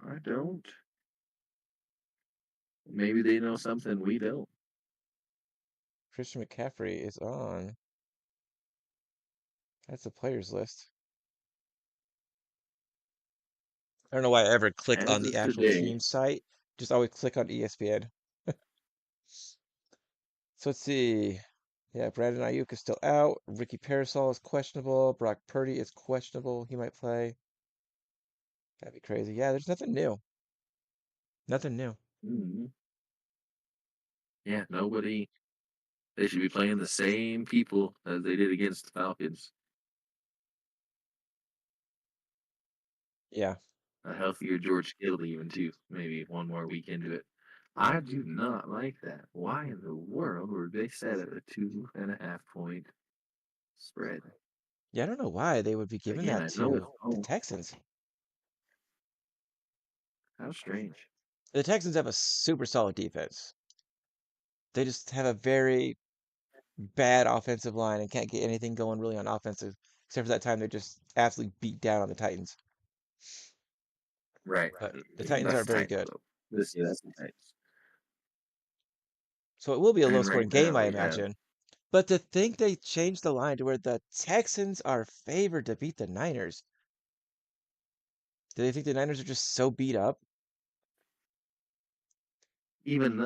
[SPEAKER 2] I don't. Maybe they know something we don't.
[SPEAKER 1] Christian McCaffrey is on. That's the players list. I don't know why I ever click on
[SPEAKER 2] As
[SPEAKER 1] the
[SPEAKER 2] of
[SPEAKER 1] actual
[SPEAKER 2] today,
[SPEAKER 1] team site. Just always click on ESPN. So let's see. Yeah, Brandon Ayuk is still out. Ricky Parasol is questionable. Brock Purdy is questionable. He might play. That'd be crazy. Yeah, there's nothing new. Nothing new.
[SPEAKER 2] mm, yeah, nobody. They should be playing the same people as they did against the Falcons.
[SPEAKER 1] Yeah.
[SPEAKER 2] A healthier George Kittle, even too. Maybe one more week into it. I do not like that. Why in the world were they set at a 2.5 point spread?
[SPEAKER 1] Yeah, I don't know why they would be giving
[SPEAKER 2] Again,
[SPEAKER 1] that
[SPEAKER 2] I know
[SPEAKER 1] to
[SPEAKER 2] it's
[SPEAKER 1] the
[SPEAKER 2] home.
[SPEAKER 1] Texans.
[SPEAKER 2] How strange.
[SPEAKER 1] The Texans have a super solid defense. They just have a very bad offensive line and can't get anything going really on offensive, except for that time they just absolutely beat down on the Titans.
[SPEAKER 2] Right.
[SPEAKER 1] But the Titans
[SPEAKER 2] That's
[SPEAKER 1] aren't
[SPEAKER 2] the
[SPEAKER 1] very
[SPEAKER 2] Titans,
[SPEAKER 1] good.
[SPEAKER 2] though. That's the Titans.
[SPEAKER 1] So it will be a low
[SPEAKER 2] And right
[SPEAKER 1] scoring game,
[SPEAKER 2] now
[SPEAKER 1] I
[SPEAKER 2] we have.
[SPEAKER 1] imagine. But to think they changed the line to where the Texans are favored to beat the Niners. Do they think the Niners are just so beat up?
[SPEAKER 2] Even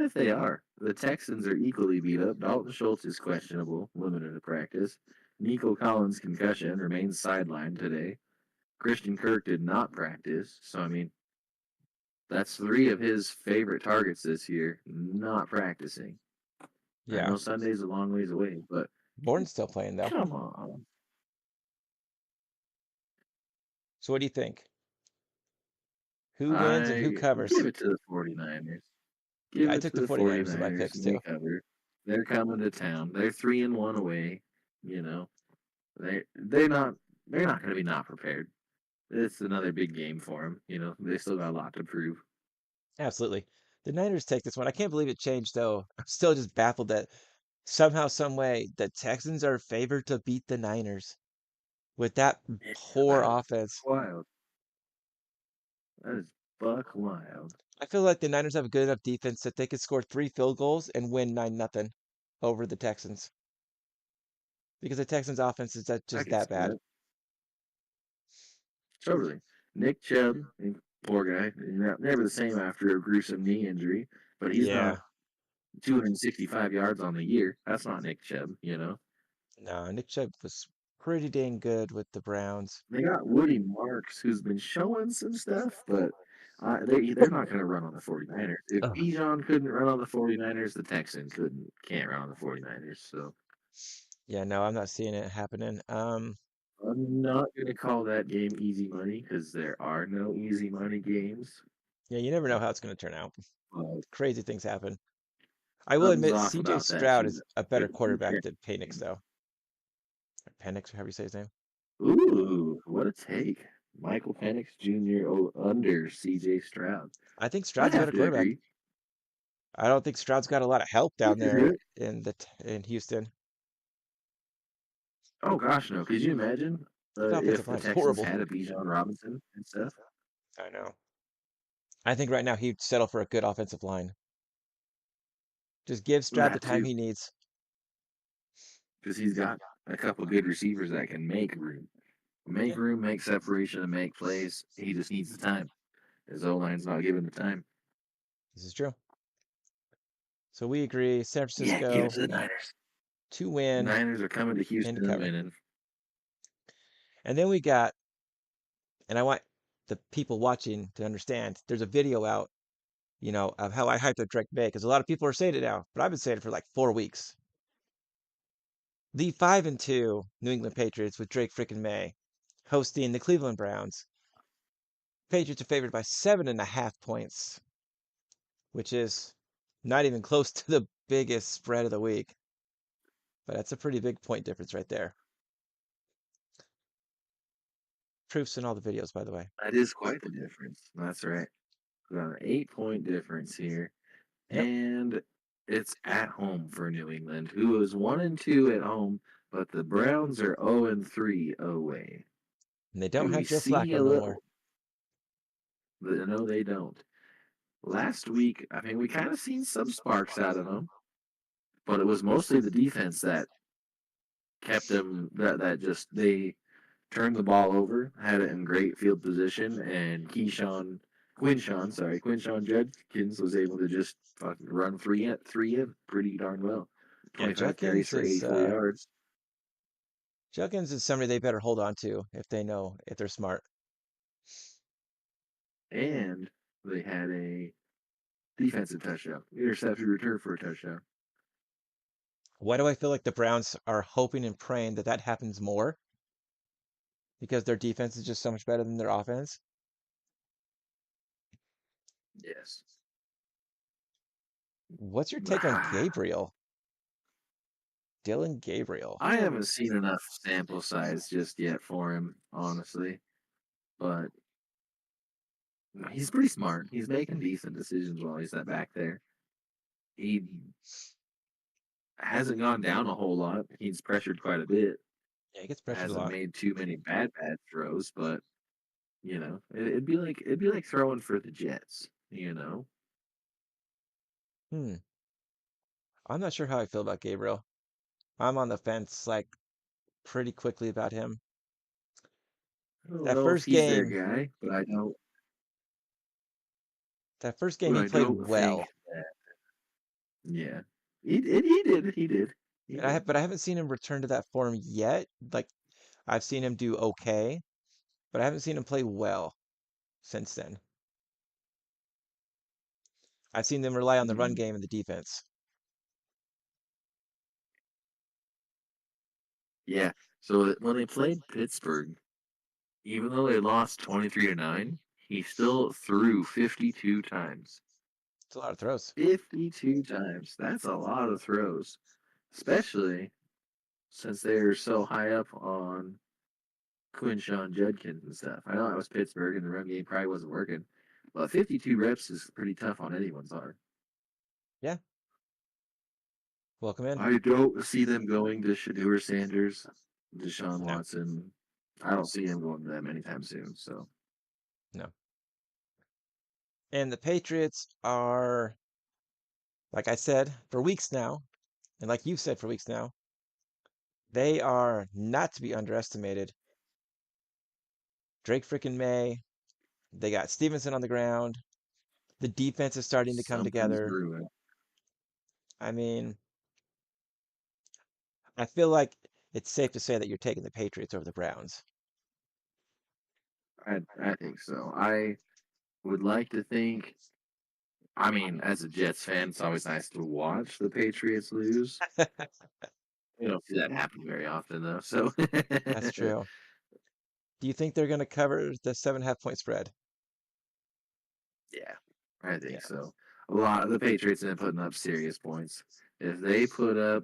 [SPEAKER 2] if they are, the Texans are equally beat up. Dalton Schultz is questionable, limited to practice. Nico Collins' concussion remains sidelined today. Christian Kirk did not practice, so I mean, that's three of his favorite targets this year not practicing. I
[SPEAKER 1] Yeah.
[SPEAKER 2] know Sunday's a long ways away, but
[SPEAKER 1] Borden's still playing though.
[SPEAKER 2] come on.
[SPEAKER 1] So what do you think? Who wins and who
[SPEAKER 2] I give
[SPEAKER 1] covers?
[SPEAKER 2] it to the 49ers.
[SPEAKER 1] Yeah,
[SPEAKER 2] Give
[SPEAKER 1] I
[SPEAKER 2] it
[SPEAKER 1] took
[SPEAKER 2] to
[SPEAKER 1] the
[SPEAKER 2] the
[SPEAKER 1] 49ers in my
[SPEAKER 2] 49ers,
[SPEAKER 1] picks
[SPEAKER 2] and
[SPEAKER 1] too.
[SPEAKER 2] they cover. They're coming to town. They're 3-1 away. You know, they're not going to be not prepared. It's another big game for them. You know, they still got a lot to prove.
[SPEAKER 1] Absolutely. The Niners take this one. I can't believe it changed though. I'm still just baffled that somehow, some way, the Texans are favored to beat the Niners with that
[SPEAKER 2] Yeah,
[SPEAKER 1] poor
[SPEAKER 2] that is
[SPEAKER 1] offense.
[SPEAKER 2] wild. That is buck wild.
[SPEAKER 1] I feel like the Niners have a good enough defense that they could score 3 field goals and win 9-0 over the Texans because the Texans' offense is
[SPEAKER 2] I
[SPEAKER 1] just
[SPEAKER 2] can
[SPEAKER 1] that
[SPEAKER 2] see
[SPEAKER 1] bad.
[SPEAKER 2] that. Totally. Nick Chubb, poor guy, never the same after a gruesome knee injury, but he's
[SPEAKER 1] Yeah.
[SPEAKER 2] not 265 yards on the year. That's not Nick Chubb, you know.
[SPEAKER 1] No, Nick Chubb was pretty dang good with the Browns.
[SPEAKER 2] They got Woody Marks, who's been showing some stuff, but they're not going to run on the 49ers. If
[SPEAKER 1] Ugh.
[SPEAKER 2] Bijan couldn't run on the 49ers, the Texans can't run on the 49ers. So
[SPEAKER 1] Yeah, no, I'm not seeing it happening.
[SPEAKER 2] I'm not going to call that game easy money because there are no easy money games.
[SPEAKER 1] Yeah, you never know how it's going to turn out.
[SPEAKER 2] But
[SPEAKER 1] Crazy things happen. I will
[SPEAKER 2] something's
[SPEAKER 1] admit,
[SPEAKER 2] off
[SPEAKER 1] CJ
[SPEAKER 2] about that
[SPEAKER 1] Stroud
[SPEAKER 2] too.
[SPEAKER 1] is a
[SPEAKER 2] With
[SPEAKER 1] better
[SPEAKER 2] the
[SPEAKER 1] quarterback
[SPEAKER 2] Trent
[SPEAKER 1] than Penix,
[SPEAKER 2] game.
[SPEAKER 1] though. Or Penix, however you say his name.
[SPEAKER 2] Ooh, what a take. Michael Penix Jr. Under CJ Stroud.
[SPEAKER 1] I think
[SPEAKER 2] I'd
[SPEAKER 1] Stroud's a
[SPEAKER 2] have
[SPEAKER 1] better
[SPEAKER 2] to
[SPEAKER 1] quarterback.
[SPEAKER 2] agree.
[SPEAKER 1] I don't think Stroud's got a lot of help
[SPEAKER 2] You
[SPEAKER 1] down
[SPEAKER 2] could do
[SPEAKER 1] there
[SPEAKER 2] it.
[SPEAKER 1] in Houston.
[SPEAKER 2] Oh gosh, no. Could you imagine
[SPEAKER 1] The offensive
[SPEAKER 2] if the
[SPEAKER 1] line's
[SPEAKER 2] Texans
[SPEAKER 1] horrible.
[SPEAKER 2] had a Bijan Robinson and stuff?
[SPEAKER 1] I know. I think right now he'd settle for a good offensive line. Just give Stroud the
[SPEAKER 2] That
[SPEAKER 1] time
[SPEAKER 2] too,
[SPEAKER 1] he needs.
[SPEAKER 2] because he's got a couple good receivers that can
[SPEAKER 1] Yeah,
[SPEAKER 2] make room, make separation, and make plays. He just needs the time. His O line's not giving the time.
[SPEAKER 1] this is true. So we agree. San
[SPEAKER 2] Yeah, give it
[SPEAKER 1] Francisco
[SPEAKER 2] to the Niners.
[SPEAKER 1] to win
[SPEAKER 2] Niners are coming to
[SPEAKER 1] and to
[SPEAKER 2] Houston and
[SPEAKER 1] cover.
[SPEAKER 2] winning.
[SPEAKER 1] And then we got, and I want the people watching to understand, there's a video out, of how I hyped up Drake May, because a lot of people are saying it now, but I've been saying it for like 4 weeks. The 5-2 New England Patriots with Drake freaking May hosting the Cleveland Browns. Patriots are favored by 7.5 points, which is not even close to the biggest spread of the week. But that's a pretty big point difference right there. proofs in all the videos, by the way.
[SPEAKER 2] That is quite the difference. That's right. We got an 8-point difference here.
[SPEAKER 1] Yep.
[SPEAKER 2] And it's at home for New England, who is 1-2 at home, but the Browns are 0-3 away.
[SPEAKER 1] And they
[SPEAKER 2] Do
[SPEAKER 1] don't
[SPEAKER 2] we
[SPEAKER 1] have Joe
[SPEAKER 2] see
[SPEAKER 1] Flacco
[SPEAKER 2] a
[SPEAKER 1] no more.
[SPEAKER 2] little? No, they don't. Last week, I mean, we kind of seen some sparks out of them, but it was mostly the defense that kept them. That just they turned the ball over, had it in great field position, and Quinshawn Judkins was able to just fucking run three in pretty darn well.
[SPEAKER 1] Yeah,
[SPEAKER 2] 25 carries for 84 yards.
[SPEAKER 1] Judkins is somebody they better hold on to if they're smart.
[SPEAKER 2] And they had a defensive touchdown, interception return for a touchdown.
[SPEAKER 1] Why do I feel like the Browns are hoping and praying that that happens more? Because their defense is just so much better than their offense.
[SPEAKER 2] Yes.
[SPEAKER 1] What's your take on Gabriel? Dylan Gabriel.
[SPEAKER 2] I haven't seen enough sample size just yet for him, honestly. But he's pretty smart. He's making decent decisions while he's back there. He hasn't gone down a whole lot. He's pressured quite a bit.
[SPEAKER 1] Yeah, he gets pressured a
[SPEAKER 2] Hasn't
[SPEAKER 1] lot.
[SPEAKER 2] made too many bad throws, but it'd be like throwing for the Jets.
[SPEAKER 1] Hmm. I'm not sure how I feel about Gabriel. I'm on the fence like pretty quickly about him.
[SPEAKER 2] I don't
[SPEAKER 1] That
[SPEAKER 2] know if
[SPEAKER 1] first
[SPEAKER 2] he's their
[SPEAKER 1] game,
[SPEAKER 2] guy,
[SPEAKER 1] that first game
[SPEAKER 2] but
[SPEAKER 1] he
[SPEAKER 2] I
[SPEAKER 1] played
[SPEAKER 2] don't think
[SPEAKER 1] well.
[SPEAKER 2] that. Yeah, he did. He did.
[SPEAKER 1] But I haven't seen him return to that form yet. Like I've seen him do okay, but I haven't seen him play well since then. I've seen them rely on the run
[SPEAKER 2] Mm.
[SPEAKER 1] game and the defense.
[SPEAKER 2] Yeah. So when they played Pittsburgh, even though they lost 23-9, he still threw 52 times.
[SPEAKER 1] It's a lot of throws.
[SPEAKER 2] 52 times. That's a lot of throws, especially since they're so high up on Quinshawn Judkins and stuff. I know it was Pittsburgh and the run game probably wasn't working, but 52 reps is pretty tough on anyone's arm.
[SPEAKER 1] Yeah. Welcome in.
[SPEAKER 2] I don't see them going to Shedeur Sanders, Deshaun
[SPEAKER 1] No,
[SPEAKER 2] Watson. I don't see him going to them anytime soon. So
[SPEAKER 1] no. And the Patriots are, like I said, for weeks now, and like you've said for weeks now, they are not to be underestimated. Drake freaking May. They got Stevenson on the ground. The defense is starting to come
[SPEAKER 2] something's
[SPEAKER 1] together.
[SPEAKER 2] brewing.
[SPEAKER 1] I mean, I feel like it's safe to say that you're taking the Patriots over the Browns.
[SPEAKER 2] I think so. I would like to think. I mean, as a Jets fan, it's always nice to watch the Patriots lose. You don't see that happen very often, though. So
[SPEAKER 1] That's true. Do you think they're going to cover the 7.5 point spread?
[SPEAKER 2] yeah, I
[SPEAKER 1] Yeah.
[SPEAKER 2] think so. A lot of the Patriots have been putting up serious points. If they put up,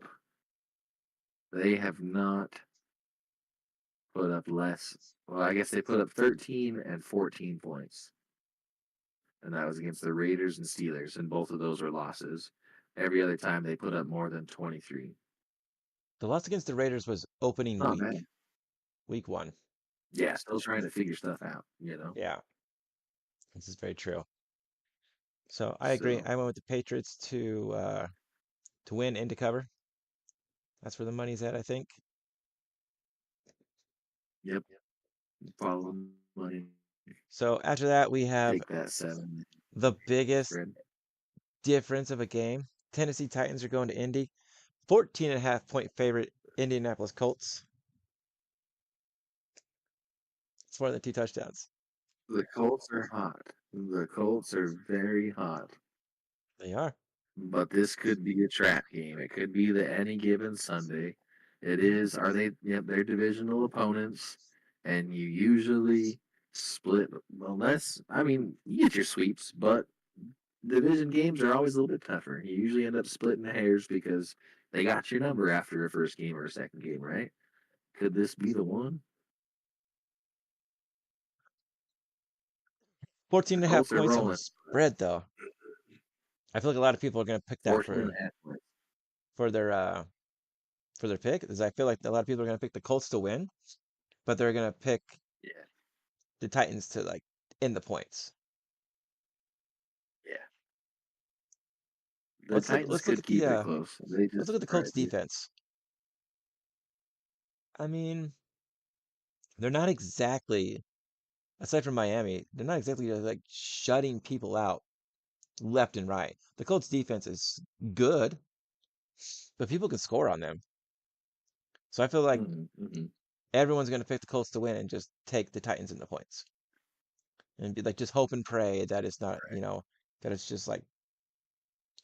[SPEAKER 2] they have not put up less. Well, I guess they put up 13 and 14 points. And that was against the Raiders and Steelers, and both of those were losses. Every other time they put up more than 23.
[SPEAKER 1] The loss against the Raiders was opening
[SPEAKER 2] Not bad.
[SPEAKER 1] week 1.
[SPEAKER 2] Yeah, still trying to figure stuff out.
[SPEAKER 1] Yeah, this is very true. So I agree.
[SPEAKER 2] So,
[SPEAKER 1] I went with the Patriots to win and to cover. That's where the money's at, I think.
[SPEAKER 2] yep, follow the money.
[SPEAKER 1] So after that, we have
[SPEAKER 2] Take that 7
[SPEAKER 1] the biggest
[SPEAKER 2] spread.
[SPEAKER 1] difference of a game. Tennessee Titans are going to Indy. 14.5 point favorite, Indianapolis Colts. It's more than 2 touchdowns.
[SPEAKER 2] The Colts are hot. The Colts are very hot.
[SPEAKER 1] They are.
[SPEAKER 2] But this could be a trap game. It could be the any given Sunday. It is. Are they? Yep, they're divisional opponents, and you usually split. Unless, I mean, you get your sweeps, but division games are always a little bit tougher. You usually end up splitting hairs because they got your number after a first game or a second game, right? Could this be the one?
[SPEAKER 1] 14 and a half
[SPEAKER 2] Colts are
[SPEAKER 1] points on the
[SPEAKER 2] rolling.
[SPEAKER 1] spread, though. I feel like a lot of people are going to pick that
[SPEAKER 2] 14 and a half points.
[SPEAKER 1] for their uh for their pick. Is I feel like a lot of people are going to pick the Colts to win, but they're going to pick
[SPEAKER 2] Yeah,
[SPEAKER 1] the Titans to like in the points.
[SPEAKER 2] yeah. The Titans could keep it close. They
[SPEAKER 1] let's
[SPEAKER 2] just
[SPEAKER 1] look at the Colts
[SPEAKER 2] surprised you.
[SPEAKER 1] defense. I mean, they're not exactly aside from Miami, they're not exactly like shutting people out left and right. The Colts defense is good, but people can score on them. So I feel like
[SPEAKER 2] Mm-hmm.
[SPEAKER 1] everyone's going to pick the Colts to win and just take the Titans in the points and be like just hope and pray that it's not, that it's just like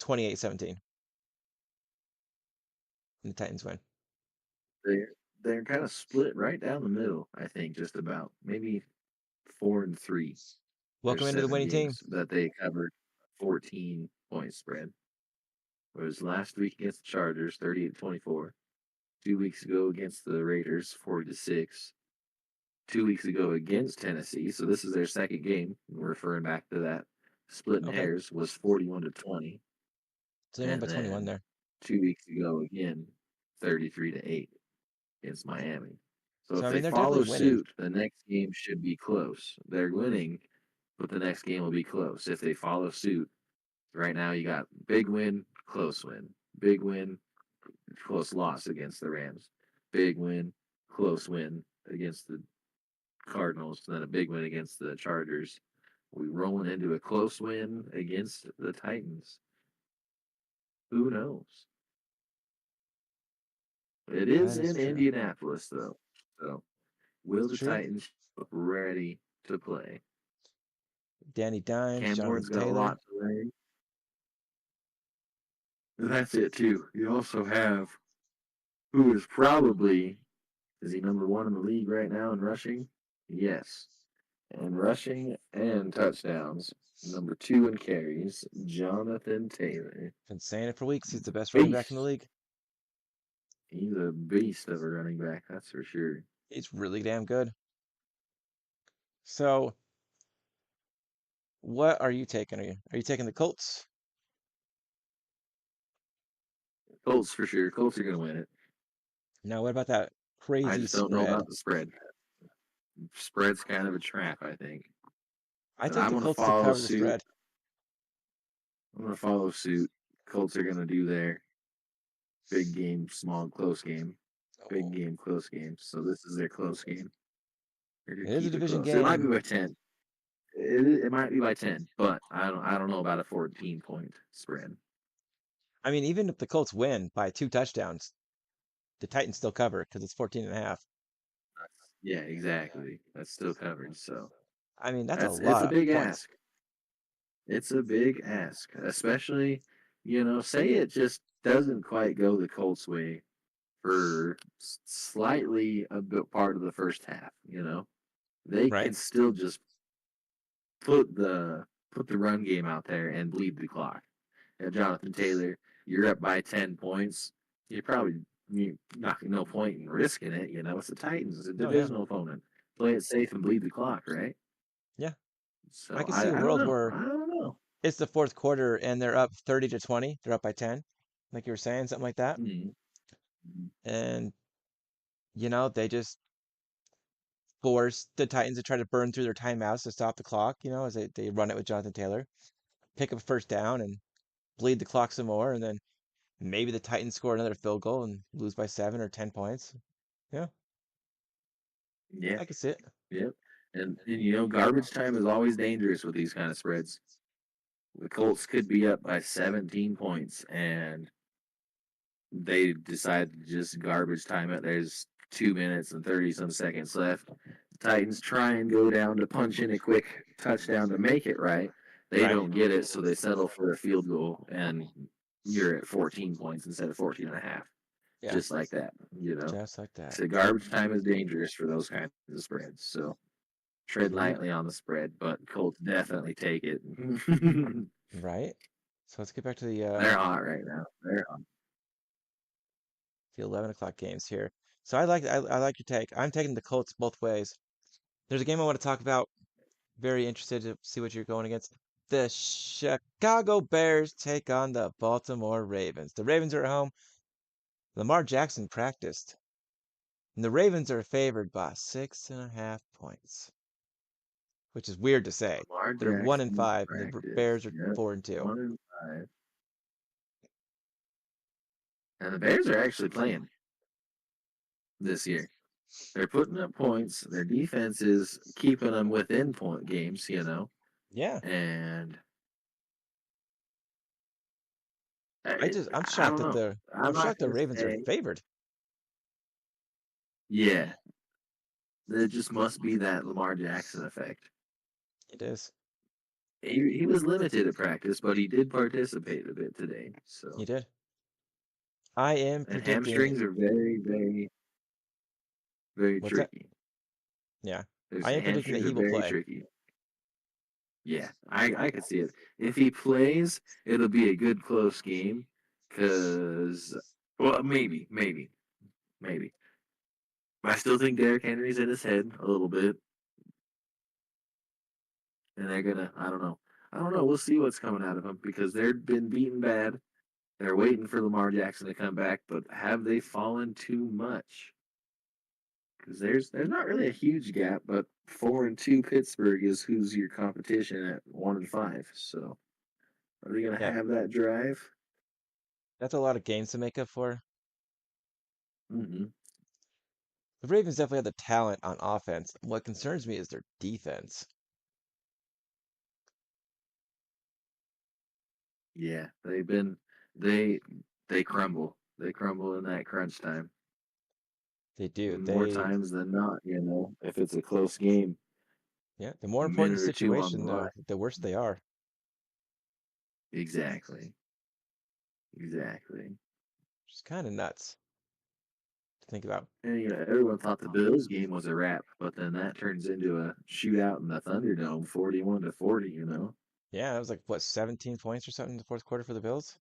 [SPEAKER 1] 28-17 and the Titans win.
[SPEAKER 2] They're kind of split right down the middle. I think just about maybe 4-3.
[SPEAKER 1] Welcome
[SPEAKER 2] There's
[SPEAKER 1] into the
[SPEAKER 2] 7
[SPEAKER 1] winning team.
[SPEAKER 2] games that they covered 14-point spread. It was last week against the Chargers, 38-24. 2 weeks ago against the Raiders, 40-6. 2 weeks ago against Tennessee, so this is their second game. Referring back to that, splitting
[SPEAKER 1] Okay.
[SPEAKER 2] hairs was 41-20,
[SPEAKER 1] So they won
[SPEAKER 2] and
[SPEAKER 1] by 21
[SPEAKER 2] then
[SPEAKER 1] there.
[SPEAKER 2] 2 weeks ago again, 33-8 against Miami. So
[SPEAKER 1] So
[SPEAKER 2] if
[SPEAKER 1] I
[SPEAKER 2] they
[SPEAKER 1] mean they're
[SPEAKER 2] follow
[SPEAKER 1] definitely winning.
[SPEAKER 2] suit, the next game should be close. They're winning, but the next game will be close. If they follow suit, right now you got big win, big win, close loss against the Rams, big win, close win against the Cardinals, and then a big win against the Chargers. We rolling into a close win against the Titans. Who knows? It
[SPEAKER 1] That
[SPEAKER 2] is
[SPEAKER 1] is
[SPEAKER 2] in
[SPEAKER 1] true.
[SPEAKER 2] Indianapolis, though. So, will
[SPEAKER 1] It's
[SPEAKER 2] the
[SPEAKER 1] true.
[SPEAKER 2] Titans look ready to play?
[SPEAKER 1] Danny Dimes,
[SPEAKER 2] Cam
[SPEAKER 1] Jonathan
[SPEAKER 2] Ward's got a
[SPEAKER 1] Taylor.
[SPEAKER 2] lot to learn. That's it, too. You also have who is he number one in the league right now in rushing? Yes. And rushing and touchdowns. Number two in carries, Jonathan Taylor.
[SPEAKER 1] Been saying it for weeks. He's the best running back in the
[SPEAKER 2] Beast.
[SPEAKER 1] league.
[SPEAKER 2] He's a beast of a running back, that's for sure.
[SPEAKER 1] He's really damn good. So what are you taking? Are you taking the Colts?
[SPEAKER 2] Colts for sure. Colts are going to win it.
[SPEAKER 1] Now, what about that
[SPEAKER 2] I
[SPEAKER 1] crazy
[SPEAKER 2] just don't know
[SPEAKER 1] spread?
[SPEAKER 2] about the spread. Spread's kind of a trap, I think.
[SPEAKER 1] I
[SPEAKER 2] But
[SPEAKER 1] take
[SPEAKER 2] I'm
[SPEAKER 1] the
[SPEAKER 2] going to
[SPEAKER 1] Colts to
[SPEAKER 2] follow
[SPEAKER 1] cover the
[SPEAKER 2] suit.
[SPEAKER 1] spread.
[SPEAKER 2] I'm going to follow suit. Colts are going to do their big game, small, close game. Big
[SPEAKER 1] Oh,
[SPEAKER 2] game, close game. So this is their close game. They're going
[SPEAKER 1] it
[SPEAKER 2] to
[SPEAKER 1] is a
[SPEAKER 2] keep it
[SPEAKER 1] division
[SPEAKER 2] close. It might be
[SPEAKER 1] game.
[SPEAKER 2] by 10. It might be by 10, but I don't know about a 14-point spread.
[SPEAKER 1] I mean, even if the Colts win by 2 touchdowns, the Titans still cover because it's 14 and a half.
[SPEAKER 2] Yeah, exactly. That's still covered. So
[SPEAKER 1] I mean, that's a
[SPEAKER 2] it's
[SPEAKER 1] lot
[SPEAKER 2] a
[SPEAKER 1] of
[SPEAKER 2] big
[SPEAKER 1] points.
[SPEAKER 2] ask. It's a big ask, especially, say it just doesn't quite go the Colts' way for slightly a bit part of the first half. They
[SPEAKER 1] Right?
[SPEAKER 2] can still just put the run game out there and bleed the clock. And Jonathan Taylor, you're up by 10 points. You not no point in risking it. It's the Titans, it's a
[SPEAKER 1] Oh, yeah.
[SPEAKER 2] divisional opponent. Play it safe and bleed the clock, right?
[SPEAKER 1] Yeah. I
[SPEAKER 2] So
[SPEAKER 1] can see a
[SPEAKER 2] I don't
[SPEAKER 1] world
[SPEAKER 2] know.
[SPEAKER 1] where
[SPEAKER 2] I don't know.
[SPEAKER 1] it's the fourth quarter and they're up 30-20. They're up by 10, like you were saying, something like that.
[SPEAKER 2] Hmm.
[SPEAKER 1] And, they just force the Titans to try to burn through their timeouts to stop the clock, as they run it with Jonathan Taylor, pick up a first down and bleed the clock some more. And then maybe the Titans score another field goal and lose by 7 or 10 points. Yeah,
[SPEAKER 2] Yeah.
[SPEAKER 1] I can see it.
[SPEAKER 2] Yep. And garbage time is always dangerous with these kind of spreads. The Colts could be up by 17 points and they decide to just garbage time it. There's 2 minutes and 30 some seconds left. The Titans try and go down to punch in a quick touchdown to make it right. They
[SPEAKER 1] Right.
[SPEAKER 2] don't get it, so they settle for a field goal, and you're at 14 points instead of 14 and a half.
[SPEAKER 1] Yeah,
[SPEAKER 2] Just like that.
[SPEAKER 1] just like that.
[SPEAKER 2] So garbage time is dangerous for those kinds of spreads. So tread
[SPEAKER 1] Yep.
[SPEAKER 2] lightly on the spread, but Colts definitely take it.
[SPEAKER 1] Right. So let's get back to
[SPEAKER 2] They're hot right now. They're hot.
[SPEAKER 1] the 11 o'clock games here. So I like your take. I'm taking the Colts both ways. There's a game I want to talk about Very interested to see what you're going against. The Chicago Bears take on the Baltimore Ravens. The Ravens are at home. Lamar Jackson practiced, and the Ravens are favored by 6.5 points, which is weird to say.
[SPEAKER 2] Lamar
[SPEAKER 1] They're one and
[SPEAKER 2] Jackson
[SPEAKER 1] five, and the
[SPEAKER 2] practice.
[SPEAKER 1] Bears are
[SPEAKER 2] Yep.
[SPEAKER 1] 4-2.
[SPEAKER 2] 1-5. And the Bears are actually playing this year. They're putting up points. Their defense is keeping them within point games,
[SPEAKER 1] Yeah,
[SPEAKER 2] And
[SPEAKER 1] I'm
[SPEAKER 2] I
[SPEAKER 1] shocked
[SPEAKER 2] don't
[SPEAKER 1] that
[SPEAKER 2] know.
[SPEAKER 1] I'm
[SPEAKER 2] I'm not
[SPEAKER 1] shocked the
[SPEAKER 2] gonna
[SPEAKER 1] Ravens are
[SPEAKER 2] say.
[SPEAKER 1] favored.
[SPEAKER 2] Yeah, it just must be that Lamar Jackson effect.
[SPEAKER 1] It is.
[SPEAKER 2] He was limited at practice, but he did participate a bit today.
[SPEAKER 1] He
[SPEAKER 2] So,
[SPEAKER 1] did. I am
[SPEAKER 2] and
[SPEAKER 1] predicting.
[SPEAKER 2] hamstrings are very, very, very
[SPEAKER 1] What's that?
[SPEAKER 2] tricky.
[SPEAKER 1] Yeah,
[SPEAKER 2] There's
[SPEAKER 1] I am predicting that
[SPEAKER 2] hamstrings are
[SPEAKER 1] he will
[SPEAKER 2] very
[SPEAKER 1] play.
[SPEAKER 2] tricky. Yeah, I could see it. If he plays, it'll be a good close game. Cause, well, maybe. I still think Derrick Henry's in his head a little bit, and they're gonna. I don't know. We'll see what's coming out of him because they've been beaten bad. They're waiting for Lamar Jackson to come back, but have they fallen too much? Because there's not really a huge gap, but 4-2 Pittsburgh is who's your competition at 1-5. So are they gonna
[SPEAKER 1] Yeah,
[SPEAKER 2] have that drive?
[SPEAKER 1] that's a lot of games to make up for.
[SPEAKER 2] Mm-hmm.
[SPEAKER 1] The Ravens definitely have the talent on offense. What concerns me is their defense.
[SPEAKER 2] Yeah, they they crumble. They crumble in that crunch time
[SPEAKER 1] They do.
[SPEAKER 2] more
[SPEAKER 1] They,
[SPEAKER 2] times than not. If it's a close game,
[SPEAKER 1] yeah, the more important the
[SPEAKER 2] minute or two on the
[SPEAKER 1] situation,
[SPEAKER 2] line.
[SPEAKER 1] the worse they are.
[SPEAKER 2] Exactly. Exactly.
[SPEAKER 1] Which is kind of nuts to think about.
[SPEAKER 2] And everyone thought the Bills game was a wrap, but then that turns into a shootout in the Thunderdome, 41-40.
[SPEAKER 1] Yeah, that was like what, 17 points or something in the fourth quarter for the Bills?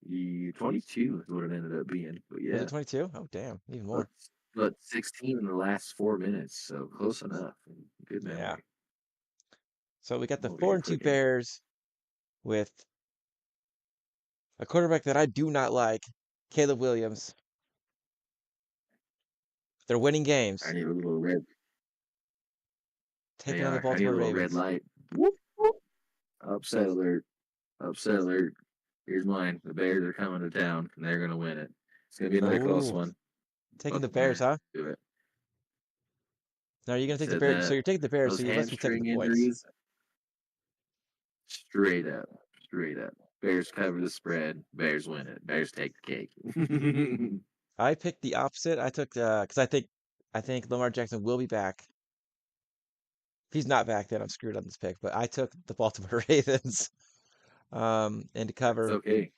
[SPEAKER 2] 22 is what it ended up being, but
[SPEAKER 1] Was it
[SPEAKER 2] yeah,
[SPEAKER 1] 22? Oh, damn, even
[SPEAKER 2] but
[SPEAKER 1] more.
[SPEAKER 2] 16 in the last 4 minutes, so close enough. Good
[SPEAKER 1] Yeah.
[SPEAKER 2] memory.
[SPEAKER 1] So we got the
[SPEAKER 2] Won't be
[SPEAKER 1] 4-2
[SPEAKER 2] clicking.
[SPEAKER 1] Bears with a quarterback that I do not like, Caleb Williams. They're winning
[SPEAKER 2] I
[SPEAKER 1] games,
[SPEAKER 2] need a little red. They
[SPEAKER 1] taking on the
[SPEAKER 2] are. I need a
[SPEAKER 1] Baltimore
[SPEAKER 2] little red
[SPEAKER 1] Ravens.
[SPEAKER 2] light. Whoop, whoop. Upset alert. Upset alert. Here's mine. The Bears are coming to town, and they're gonna win it. It's gonna be another close
[SPEAKER 1] Oh,
[SPEAKER 2] one.
[SPEAKER 1] taking
[SPEAKER 2] But
[SPEAKER 1] the Bears,
[SPEAKER 2] they're
[SPEAKER 1] huh?
[SPEAKER 2] gonna do it.
[SPEAKER 1] Now you're gonna
[SPEAKER 2] He
[SPEAKER 1] take the
[SPEAKER 2] said
[SPEAKER 1] Bears. So
[SPEAKER 2] that
[SPEAKER 1] you're taking the Bears, so
[SPEAKER 2] those
[SPEAKER 1] you must be taking the
[SPEAKER 2] hamstring
[SPEAKER 1] points.
[SPEAKER 2] injuries, straight up, straight up. Bears cover the spread. Bears win it. Bears take the cake.
[SPEAKER 1] I picked the opposite. I took because I think Lamar Jackson will be back. If he's not back, then I'm screwed on this pick. But I took the Baltimore Ravens and to
[SPEAKER 2] That's
[SPEAKER 1] cover.
[SPEAKER 2] okay.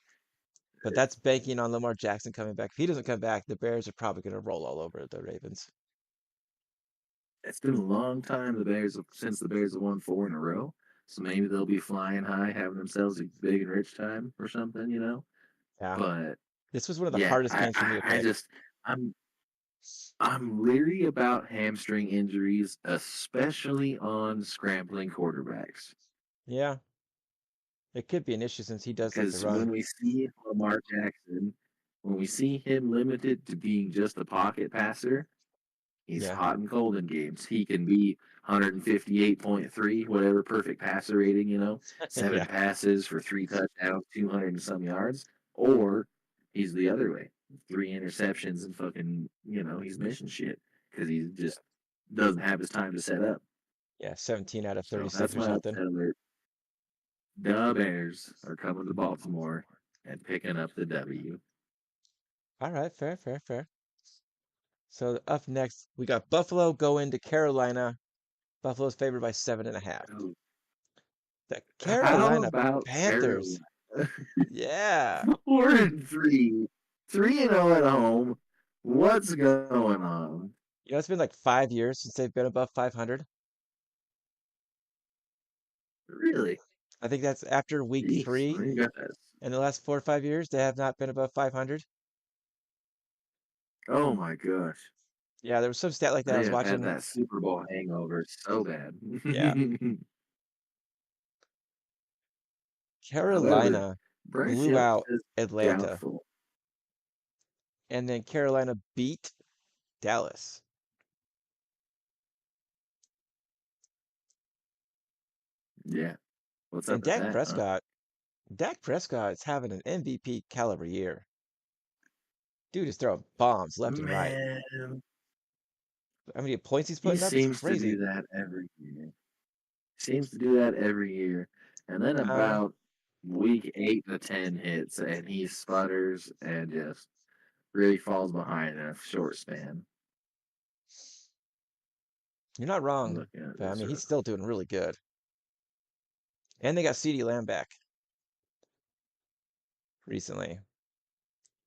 [SPEAKER 1] But that's banking on Lamar Jackson coming back. If he doesn't come back, the Bears are probably going to roll all over the Ravens.
[SPEAKER 2] It's been a long time since the Bears have won 4 in a row. So maybe they'll be flying high, having themselves a big and rich time or something.
[SPEAKER 1] Yeah,
[SPEAKER 2] But
[SPEAKER 1] this was one of the
[SPEAKER 2] yeah,
[SPEAKER 1] hardest games for me to
[SPEAKER 2] I
[SPEAKER 1] pick.
[SPEAKER 2] just I'm I'm leery about hamstring injuries, especially on scrambling quarterbacks.
[SPEAKER 1] Yeah, it could be an issue since he does like to
[SPEAKER 2] Because
[SPEAKER 1] run.
[SPEAKER 2] when we see Lamar Jackson, when we see him limited to being just a pocket passer, he's
[SPEAKER 1] Yeah,
[SPEAKER 2] hot and cold in games. He can be 158.3, whatever perfect passer rating, seven
[SPEAKER 1] yeah,
[SPEAKER 2] passes for 3 touchdowns, 200 and some yards, or he's the other way, 3 interceptions and fucking, he's missing shit because he just doesn't have his time to set up.
[SPEAKER 1] yeah. 17 out of
[SPEAKER 2] So
[SPEAKER 1] 36
[SPEAKER 2] that's
[SPEAKER 1] or
[SPEAKER 2] my
[SPEAKER 1] something.
[SPEAKER 2] upset alert. The Bears are coming to Baltimore and picking up the W.
[SPEAKER 1] All right, fair, fair, fair. So up next, we got Buffalo go into Carolina. Buffalo's favored by 7.5. The
[SPEAKER 2] How
[SPEAKER 1] Carolina
[SPEAKER 2] about
[SPEAKER 1] Panthers.
[SPEAKER 2] Carolina?
[SPEAKER 1] Yeah.
[SPEAKER 2] 4-3, 3-0 at home. What's going on?
[SPEAKER 1] You know, it's been like 5 years since they've been above 500.
[SPEAKER 2] Really?
[SPEAKER 1] I think that's after week
[SPEAKER 2] Jeez,
[SPEAKER 1] three.
[SPEAKER 2] well, you got this.
[SPEAKER 1] In the last 4 or 5 years, they have not been above 500.
[SPEAKER 2] Oh my gosh.
[SPEAKER 1] Yeah, there was some stat like that I
[SPEAKER 2] They
[SPEAKER 1] was
[SPEAKER 2] have had
[SPEAKER 1] watching.
[SPEAKER 2] that Super Bowl hangover so bad.
[SPEAKER 1] Yeah,
[SPEAKER 2] However,
[SPEAKER 1] Carolina
[SPEAKER 2] Bryce
[SPEAKER 1] blew
[SPEAKER 2] Young
[SPEAKER 1] out
[SPEAKER 2] is
[SPEAKER 1] Atlanta,
[SPEAKER 2] doubtful.
[SPEAKER 1] and then Carolina beat Dallas.
[SPEAKER 2] Yeah. What's
[SPEAKER 1] And
[SPEAKER 2] up with that, huh?
[SPEAKER 1] Dak Prescott is having an MVP caliber year. Dude is throwing bombs left and right.
[SPEAKER 2] Man,
[SPEAKER 1] How many points he's
[SPEAKER 2] he
[SPEAKER 1] putting up? It's
[SPEAKER 2] seems to
[SPEAKER 1] crazy.
[SPEAKER 2] do that every year. Seems to do that every year. And then
[SPEAKER 1] Uh,
[SPEAKER 2] about week 8 to 10 hits, and he sputters and just really falls behind in a short span.
[SPEAKER 1] you're not
[SPEAKER 2] I'm
[SPEAKER 1] wrong,
[SPEAKER 2] looking at
[SPEAKER 1] but I
[SPEAKER 2] this
[SPEAKER 1] mean
[SPEAKER 2] real
[SPEAKER 1] he's still doing really good. And they got CeeDee Lamb back recently.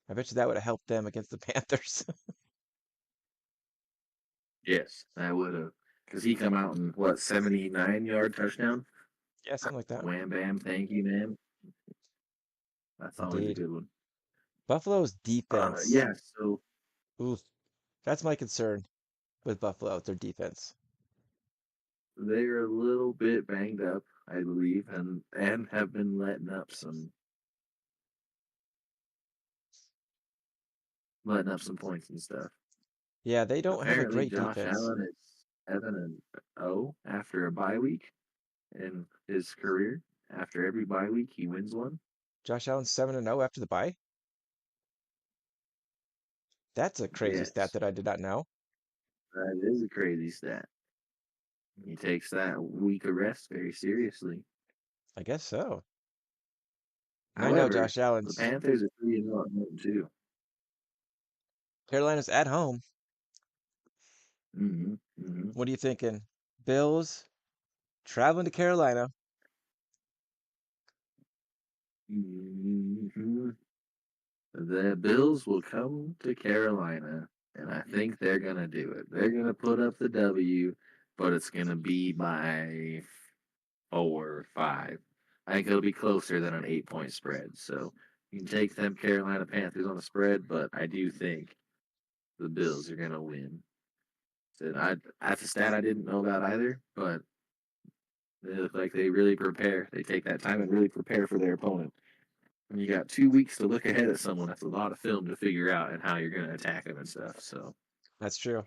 [SPEAKER 1] I bet you that would have helped them against the Panthers.
[SPEAKER 2] Yes, I would have. Because he come out and, what, 79-yard touchdown?
[SPEAKER 1] Yeah, something like that.
[SPEAKER 2] Wham bam, thank you, man. That's always a
[SPEAKER 1] Indeed.
[SPEAKER 2] good one.
[SPEAKER 1] Buffalo's defense.
[SPEAKER 2] Yeah, so
[SPEAKER 1] Ooh, that's my concern with Buffalo, their defense.
[SPEAKER 2] they're a little bit banged up, I believe, and have been letting up some points and stuff.
[SPEAKER 1] Yeah, they don't have a
[SPEAKER 2] Apparently,
[SPEAKER 1] great
[SPEAKER 2] Josh
[SPEAKER 1] defense.
[SPEAKER 2] Allen is 7-0 after a bye week in his career. After every bye week, he wins one.
[SPEAKER 1] Josh Allen 7-0 after the bye. That's a crazy stat
[SPEAKER 2] Yes,
[SPEAKER 1] that I did not know.
[SPEAKER 2] that is a crazy stat. He takes that week of rest very seriously.
[SPEAKER 1] I guess so. And I know
[SPEAKER 2] However,
[SPEAKER 1] Josh
[SPEAKER 2] the
[SPEAKER 1] Allen's
[SPEAKER 2] Panthers are 3-0 at home too.
[SPEAKER 1] Carolina's at home.
[SPEAKER 2] Hmm. Hmm.
[SPEAKER 1] What are you thinking? Bills traveling to Carolina.
[SPEAKER 2] Hmm. The Bills will come to Carolina, and I think they're gonna do it. They're gonna put up the W, but it's gonna be by 4 or 5. I think it'll be closer than an 8-point spread. So you can take them Carolina Panthers on the spread, but I do think the Bills are gonna win. So that's a stat I didn't know about either, but they look like they really prepare. They take that time and really prepare for their opponent. When you got 2 weeks to look ahead at someone, that's a lot of film to figure out and how you're going to attack them and stuff. So,
[SPEAKER 1] That's true.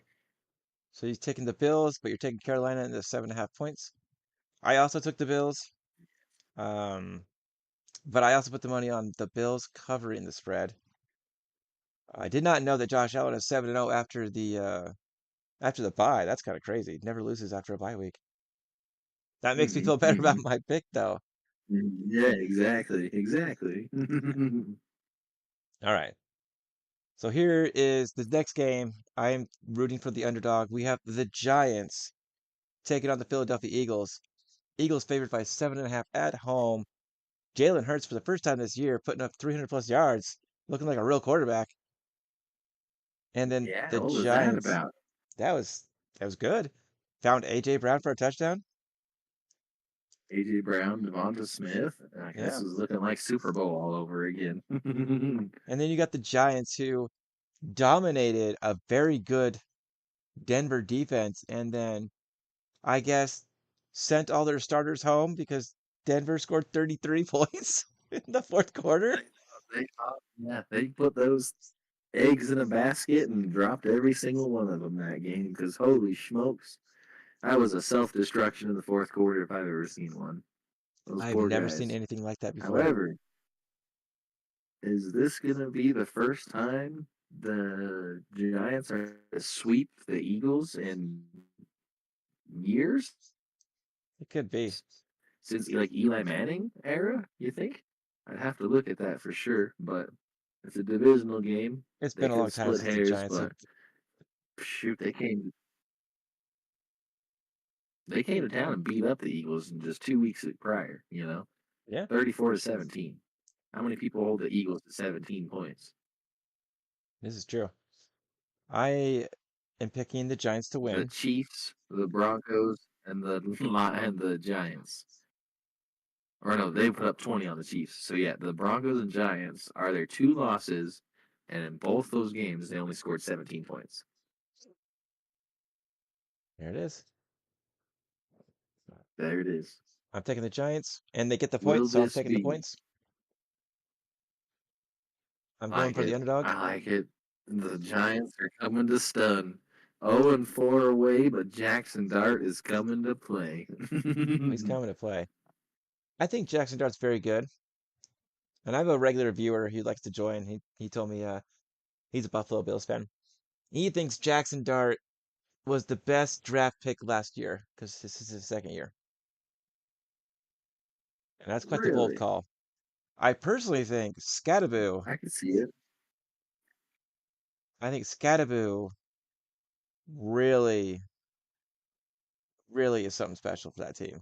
[SPEAKER 1] So you're taking the Bills, but you're taking Carolina in the 7.5 points. I also took the Bills. Um, but I also put the money on the Bills covering the spread. I did not know that Josh Allen is 7-0 after the bye. That's kind of crazy. Never loses after a bye week. That makes me
[SPEAKER 2] hmm
[SPEAKER 1] feel better about
[SPEAKER 2] hmm
[SPEAKER 1] my pick though.
[SPEAKER 2] yeah, exactly, exactly.
[SPEAKER 1] All right. So here is the next game. I am rooting for the underdog. We have the Giants taking on the Philadelphia Eagles. Eagles favored by 7.5 at home. Jalen Hurts for the first time this year putting up 300 plus yards, looking like a real quarterback. And then
[SPEAKER 2] Yeah,
[SPEAKER 1] the
[SPEAKER 2] what was that
[SPEAKER 1] Giants,
[SPEAKER 2] about?
[SPEAKER 1] that was good. Found AJ Brown for a touchdown.
[SPEAKER 2] AJ Brown, Devonta Smith. This
[SPEAKER 1] Yeah.
[SPEAKER 2] is looking like Super Bowl all over again.
[SPEAKER 1] And then you got the Giants who dominated a very good Denver defense and then I guess sent all their starters home because Denver scored 33 points in the fourth quarter.
[SPEAKER 2] Yeah, they put those eggs in a basket and dropped every single one of them that game because holy smokes. That was a self destruction in the fourth quarter if I've ever seen one. Those
[SPEAKER 1] I've
[SPEAKER 2] poor
[SPEAKER 1] never seen
[SPEAKER 2] guys.
[SPEAKER 1] anything like that before.
[SPEAKER 2] However, is this going to be the first time the Giants are to sweep the Eagles in years?
[SPEAKER 1] It could be.
[SPEAKER 2] Since like Eli Manning era, you think? I'd have to look at that for sure, but it's a divisional game.
[SPEAKER 1] It's
[SPEAKER 2] They
[SPEAKER 1] been a long
[SPEAKER 2] could
[SPEAKER 1] time
[SPEAKER 2] split
[SPEAKER 1] since the
[SPEAKER 2] hairs,
[SPEAKER 1] Giants
[SPEAKER 2] but
[SPEAKER 1] have.
[SPEAKER 2] shoot, they came to town and beat up the Eagles in just 2 weeks prior,
[SPEAKER 1] Yeah,
[SPEAKER 2] 34-17. How many people hold the Eagles to 17 points?
[SPEAKER 1] this is true. I am picking the Giants to
[SPEAKER 2] The
[SPEAKER 1] win.
[SPEAKER 2] Chiefs, the Broncos, and the Giants. Or no, they put up 20 on the Chiefs. So yeah, the Broncos and Giants are their two losses, and in both those games they only scored 17 points.
[SPEAKER 1] There it is.
[SPEAKER 2] There it is.
[SPEAKER 1] I'm taking the Giants, and they get the
[SPEAKER 2] Will
[SPEAKER 1] points, so I'm
[SPEAKER 2] this
[SPEAKER 1] taking the
[SPEAKER 2] be?
[SPEAKER 1] points. I'm going
[SPEAKER 2] Like
[SPEAKER 1] for the
[SPEAKER 2] it.
[SPEAKER 1] underdog.
[SPEAKER 2] I like it. The Giants are coming to stun. 0-4 away, but Jackson Dart is coming to play.
[SPEAKER 1] He's coming to play. I think Jackson Dart's very good, and I have a regular viewer who likes to join. He told me he's a Buffalo Bills fan. He thinks Jackson Dart was the best draft pick last year because this is his second year, and that's quite the bold
[SPEAKER 2] Really?
[SPEAKER 1] call. I personally think Scadaboo.
[SPEAKER 2] I can see it.
[SPEAKER 1] I think Scadaboo really, really is something special for that team,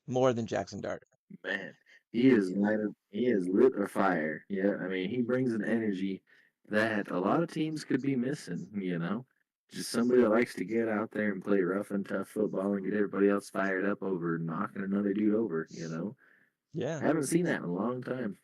[SPEAKER 1] more than Jackson Dart.
[SPEAKER 2] Man, he is lit a fire. Yeah, I mean, he brings an energy that a lot of teams could be missing, you know? Just somebody that likes to get out there and play rough and tough football and get everybody else fired up over knocking another dude over, you know?
[SPEAKER 1] Yeah,
[SPEAKER 2] Haven't seen that in a long time.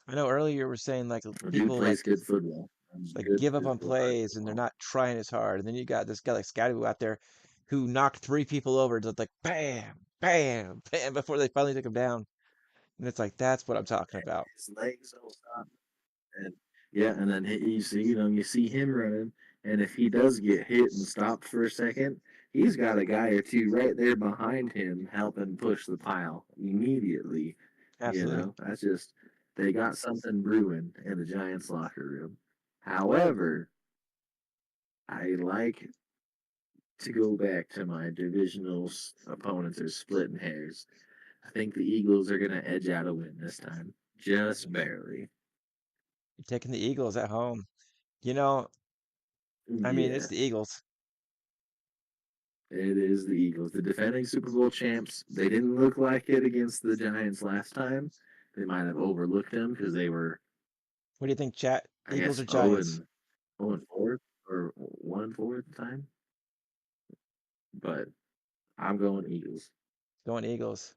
[SPEAKER 1] I know earlier you were saying like
[SPEAKER 2] A dude
[SPEAKER 1] people
[SPEAKER 2] plays good football. Runs good
[SPEAKER 1] give up on
[SPEAKER 2] physical hard
[SPEAKER 1] plays and they're
[SPEAKER 2] football.
[SPEAKER 1] not trying as hard, and then you got this guy like Scadaboo out there who knocked three people over just like bam, bam, bam before they finally took him down, and it's like that's what I'm talking about.
[SPEAKER 2] His legs don't stop. And yeah, and then you see, you see him running, and if he does get hit and stopped for a second, he's got a guy or two right there behind him helping push the pile immediately.
[SPEAKER 1] Absolutely.
[SPEAKER 2] That's just they got something brewing in the Giants locker room. However, I like to go back to my divisional opponents are splitting hairs. I think the Eagles are going to edge out a win this time, just barely.
[SPEAKER 1] You're taking the Eagles at home. You know, I mean, it's
[SPEAKER 2] Yeah.
[SPEAKER 1] the Eagles.
[SPEAKER 2] It is the Eagles, the defending Super Bowl champs. They didn't look like it against the Giants last time. They might have overlooked them because they were,
[SPEAKER 1] What do you think, chat?
[SPEAKER 2] I
[SPEAKER 1] Eagles
[SPEAKER 2] guess,
[SPEAKER 1] or Giants?
[SPEAKER 2] 0 and 4 or 1 and 4 at the time. But I'm going Eagles.
[SPEAKER 1] Going Eagles.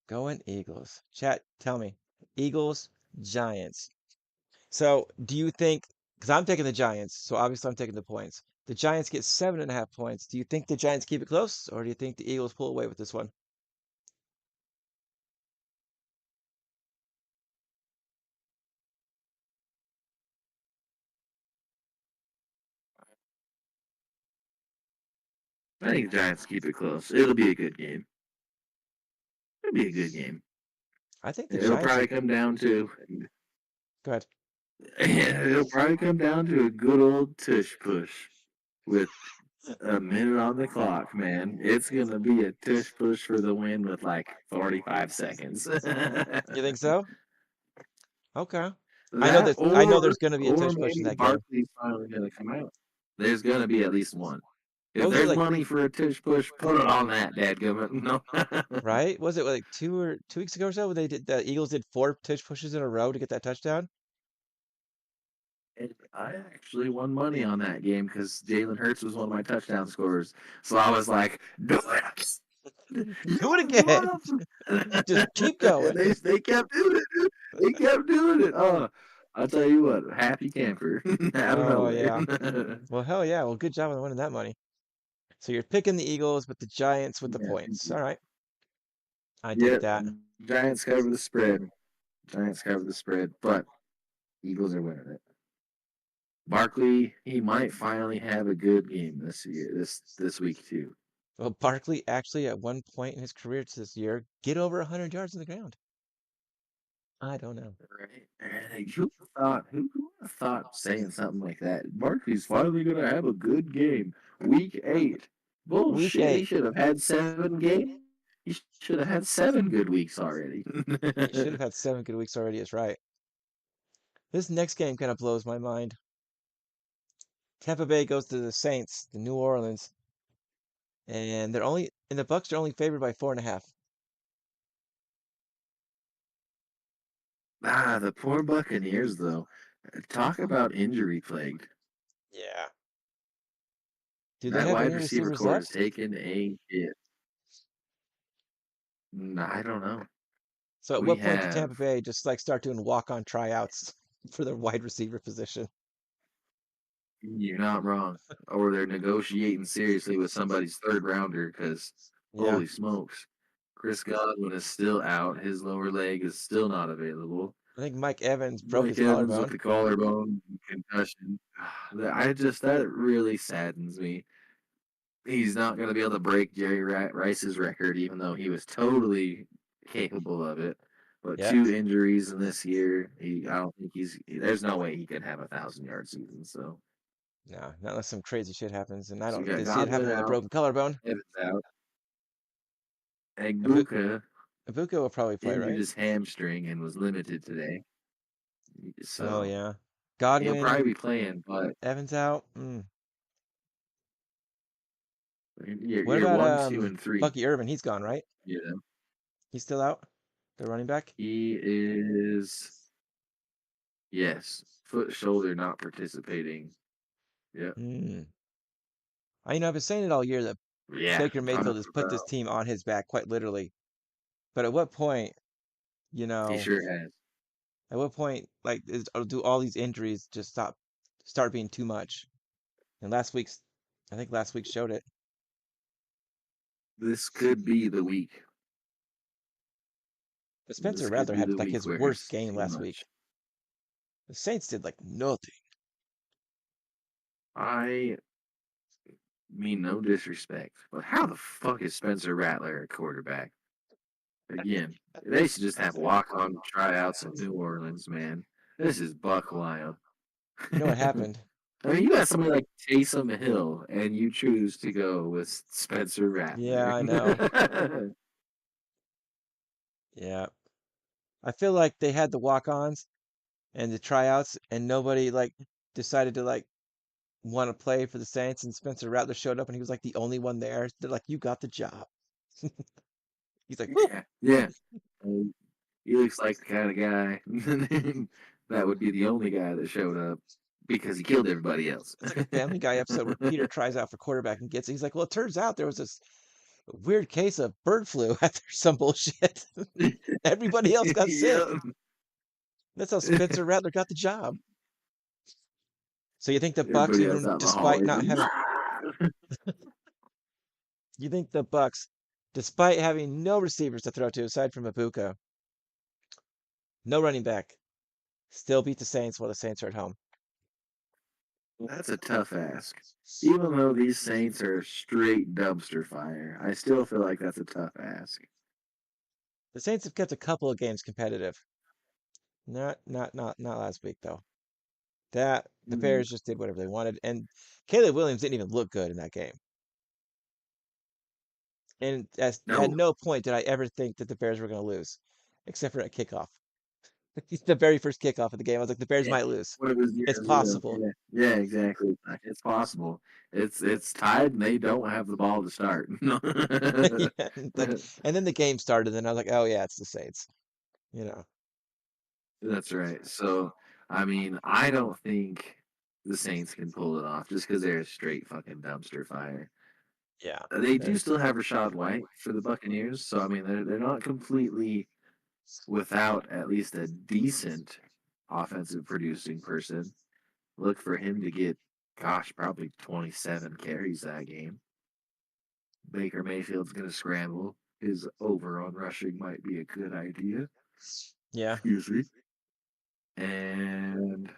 [SPEAKER 1] Going Eagles. Chat, tell me. Eagles, Giants. So, do you think, because I'm taking the Giants, so obviously I'm taking the points. The Giants get 7.5 points. Do you think the Giants keep it close, or do you think the Eagles pull away with this one?
[SPEAKER 2] I think the Giants keep it close. It'll be a good game. It'll be a good game.
[SPEAKER 1] I think the
[SPEAKER 2] It'll
[SPEAKER 1] Giants are.
[SPEAKER 2] probably come down to,
[SPEAKER 1] Go ahead.
[SPEAKER 2] it'll probably come down to a good old tush push with a minute on the clock, man. It's gonna be a tush push for the win with like 45 seconds.
[SPEAKER 1] You think so? Okay.
[SPEAKER 2] That
[SPEAKER 1] I know there's going to be a tush push in
[SPEAKER 2] maybe
[SPEAKER 1] that game.
[SPEAKER 2] Barkley's finally gonna come out. There's gonna be at least one.
[SPEAKER 1] What
[SPEAKER 2] If
[SPEAKER 1] was it
[SPEAKER 2] there's
[SPEAKER 1] like,
[SPEAKER 2] money for a tush push, put it on that, dadgummit. No.
[SPEAKER 1] right? Was it like 2 weeks ago or so when the Eagles did four tush pushes in a row to get that touchdown?
[SPEAKER 2] And I actually won money on that game because Jalen Hurts was one of my touchdown scorers. So I was like, do it.
[SPEAKER 1] Do it
[SPEAKER 2] You
[SPEAKER 1] again.
[SPEAKER 2] love.
[SPEAKER 1] Just keep
[SPEAKER 2] And
[SPEAKER 1] going.
[SPEAKER 2] they kept doing it, dude. They kept doing it. Oh, I'll tell you what, happy camper out of
[SPEAKER 1] Oh yeah.
[SPEAKER 2] nowhere.
[SPEAKER 1] Well, hell yeah. Well, good job on winning that money. So you're picking the Eagles, but the Giants with the
[SPEAKER 2] Yeah,
[SPEAKER 1] points. All right. I dig
[SPEAKER 2] yeah.
[SPEAKER 1] that.
[SPEAKER 2] Giants cover the spread. Giants cover the spread, but Eagles are winning it. Barkley, he might finally have a good game this year, this week too.
[SPEAKER 1] Well, Barkley actually at one point in his career this year get over 100 yards on the ground. I don't know.
[SPEAKER 2] Right? And who would have thought saying something like that? Barkley's finally gonna have a good game. Week 8.
[SPEAKER 1] Week
[SPEAKER 2] Bullshit. He
[SPEAKER 1] 8.
[SPEAKER 2] should have had 7 games. He should have had 7 good weeks already.
[SPEAKER 1] He should have had 7 good weeks already. Is right. This next game kind of blows my mind. Tampa Bay goes to the Saints, the New Orleans, and the Bucks are only favored by 4.5.
[SPEAKER 2] The poor Buccaneers though. Talk about injury plagued.
[SPEAKER 1] Yeah. Do they
[SPEAKER 2] That
[SPEAKER 1] have
[SPEAKER 2] wide
[SPEAKER 1] any
[SPEAKER 2] receiver
[SPEAKER 1] receivers
[SPEAKER 2] core has
[SPEAKER 1] left?
[SPEAKER 2] taken a hit. I don't know.
[SPEAKER 1] So at
[SPEAKER 2] We
[SPEAKER 1] what point do
[SPEAKER 2] have
[SPEAKER 1] Tampa Bay just like start doing walk-on tryouts for their wide receiver position?
[SPEAKER 2] You're not wrong. Or they're negotiating seriously with somebody's third rounder because
[SPEAKER 1] Yeah,
[SPEAKER 2] holy smokes. Chris Godwin is still out. His lower leg is still not available.
[SPEAKER 1] I think Mike Evans broke
[SPEAKER 2] Mike
[SPEAKER 1] his
[SPEAKER 2] Evans with
[SPEAKER 1] collarbone.
[SPEAKER 2] the collarbone concussion. That really saddens me. He's not going to be able to break Jerry Rice's record, even though he was totally capable of it. But
[SPEAKER 1] Yep.
[SPEAKER 2] 2 injuries in this year, I don't think there's no way he can have 1,000 yard season. So,
[SPEAKER 1] No, not unless some crazy shit happens, and I
[SPEAKER 2] so we
[SPEAKER 1] don't
[SPEAKER 2] got
[SPEAKER 1] see it
[SPEAKER 2] Godwin
[SPEAKER 1] happening with a
[SPEAKER 2] out,
[SPEAKER 1] broken collarbone.
[SPEAKER 2] Evans out,
[SPEAKER 1] Ibu-
[SPEAKER 2] Egbuka
[SPEAKER 1] Ibuka will probably play,
[SPEAKER 2] injured
[SPEAKER 1] right?
[SPEAKER 2] his hamstring and was limited today.
[SPEAKER 1] Oh
[SPEAKER 2] So
[SPEAKER 1] yeah.
[SPEAKER 2] he'll probably
[SPEAKER 1] Godwin,
[SPEAKER 2] be playing, but
[SPEAKER 1] Evans out.
[SPEAKER 2] you're,
[SPEAKER 1] What
[SPEAKER 2] you're
[SPEAKER 1] about
[SPEAKER 2] 1, 2, and 3.
[SPEAKER 1] Bucky Irvin? He's gone, right?
[SPEAKER 2] You know,
[SPEAKER 1] He's still out. The running back.
[SPEAKER 2] he is, yes, foot, shoulder not participating. Yeah.
[SPEAKER 1] Hmm. I've been saying it all year that
[SPEAKER 2] Yeah,
[SPEAKER 1] Baker
[SPEAKER 2] talk
[SPEAKER 1] Mayfield has put this
[SPEAKER 2] about.
[SPEAKER 1] team on his back quite literally. But at what point,
[SPEAKER 2] He sure has.
[SPEAKER 1] at what point, do all these injuries just start being too much? And I think last week showed it.
[SPEAKER 2] This could be the week.
[SPEAKER 1] But Spencer
[SPEAKER 2] This could
[SPEAKER 1] Rattler
[SPEAKER 2] be
[SPEAKER 1] had
[SPEAKER 2] the
[SPEAKER 1] like
[SPEAKER 2] week
[SPEAKER 1] his
[SPEAKER 2] where
[SPEAKER 1] worst
[SPEAKER 2] it's
[SPEAKER 1] game
[SPEAKER 2] too
[SPEAKER 1] last week.
[SPEAKER 2] much.
[SPEAKER 1] The Saints did like nothing.
[SPEAKER 2] I mean, no disrespect, but how the fuck is Spencer Rattler a quarterback? Again, they should just have walk-on tryouts in New Orleans, man. This is buck wild.
[SPEAKER 1] You know what happened?
[SPEAKER 2] I mean, you got somebody like Taysom Hill, and you choose to go with Spencer
[SPEAKER 1] Yeah,
[SPEAKER 2] Rattler.
[SPEAKER 1] I know. Yeah. I feel like they had the walk-ons and the tryouts, and nobody decided to want to play for the Saints. And Spencer Rattler showed up, and he was like the only one there. They're like, "You got the job." He's like, "Woo!"
[SPEAKER 2] Yeah, yeah. He looks like the kind of guy that would be the only guy that showed up because he killed everybody else.
[SPEAKER 1] It's like a Family Guy episode where Peter tries out for quarterback and gets it. He's like, "Well, it turns out there was this weird case of bird flu after some bullshit. Everybody else got sick.
[SPEAKER 2] Yep.
[SPEAKER 1] That's how Spencer Rattler got the job." So you think the Bucks,
[SPEAKER 2] Everybody else
[SPEAKER 1] even
[SPEAKER 2] out in the
[SPEAKER 1] despite
[SPEAKER 2] hallway.
[SPEAKER 1] not having, you think the Bucks, despite having no receivers to throw to aside from Ibuka, no running back, still beat the Saints while the Saints are at home?
[SPEAKER 2] That's a tough ask. Even though these Saints are straight dumpster fire, I still feel like that's a tough ask.
[SPEAKER 1] The Saints have kept a couple of games competitive. Not last week though. That the
[SPEAKER 2] Mm,
[SPEAKER 1] Bears just did whatever they wanted, and Caleb Williams didn't even look good in that game. And at
[SPEAKER 2] no.
[SPEAKER 1] no point did I ever think that the Bears were going to lose, except for at kickoff. The very first kickoff of the game, I was like, the Bears
[SPEAKER 2] Yeah.
[SPEAKER 1] might lose.
[SPEAKER 2] One of his
[SPEAKER 1] It's
[SPEAKER 2] years ago.
[SPEAKER 1] possible.
[SPEAKER 2] Yeah. Yeah, exactly. It's possible. It's tied and they don't have the ball to start. No.
[SPEAKER 1] Yeah, and then the game started, and I was like, oh yeah, it's the Saints. You know,
[SPEAKER 2] That's right. So, I mean, I don't think the Saints can pull it off just because they're a straight fucking dumpster fire.
[SPEAKER 1] yeah.
[SPEAKER 2] They do
[SPEAKER 1] There's,
[SPEAKER 2] still have Rashad White for the Buccaneers, so I mean, they're not completely without at least a decent offensive producing person. Look for him to get, gosh, probably 27 carries that game. Baker Mayfield's going to scramble. His over on rushing might be a good idea.
[SPEAKER 1] yeah,
[SPEAKER 2] Excuse me. And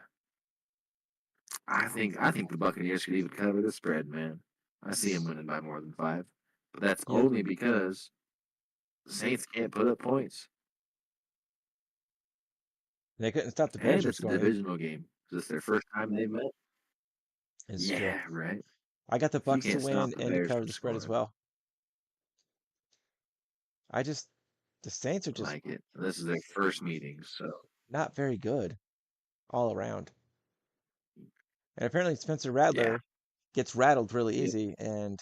[SPEAKER 2] I think the Buccaneers could even cover the spread, man. I see him winning by more than 5, but that's
[SPEAKER 1] yeah.
[SPEAKER 2] only because the Saints can't put up points,
[SPEAKER 1] They couldn't stop the Bears
[SPEAKER 2] and
[SPEAKER 1] from
[SPEAKER 2] it's a
[SPEAKER 1] scoring.
[SPEAKER 2] divisional game. This is their first time they've met.
[SPEAKER 1] It's true.
[SPEAKER 2] Yeah, right.
[SPEAKER 1] I got the
[SPEAKER 2] If you
[SPEAKER 1] Bucks to
[SPEAKER 2] can't stop
[SPEAKER 1] win
[SPEAKER 2] the
[SPEAKER 1] and to
[SPEAKER 2] Bears
[SPEAKER 1] cover
[SPEAKER 2] from
[SPEAKER 1] the spread as
[SPEAKER 2] scoring,
[SPEAKER 1] well. I just the Saints are
[SPEAKER 2] I
[SPEAKER 1] just
[SPEAKER 2] like it. This is their first meeting, so
[SPEAKER 1] not very good all around. And apparently Spencer
[SPEAKER 2] yeah,
[SPEAKER 1] Rattler gets rattled really
[SPEAKER 2] yeah,
[SPEAKER 1] easy and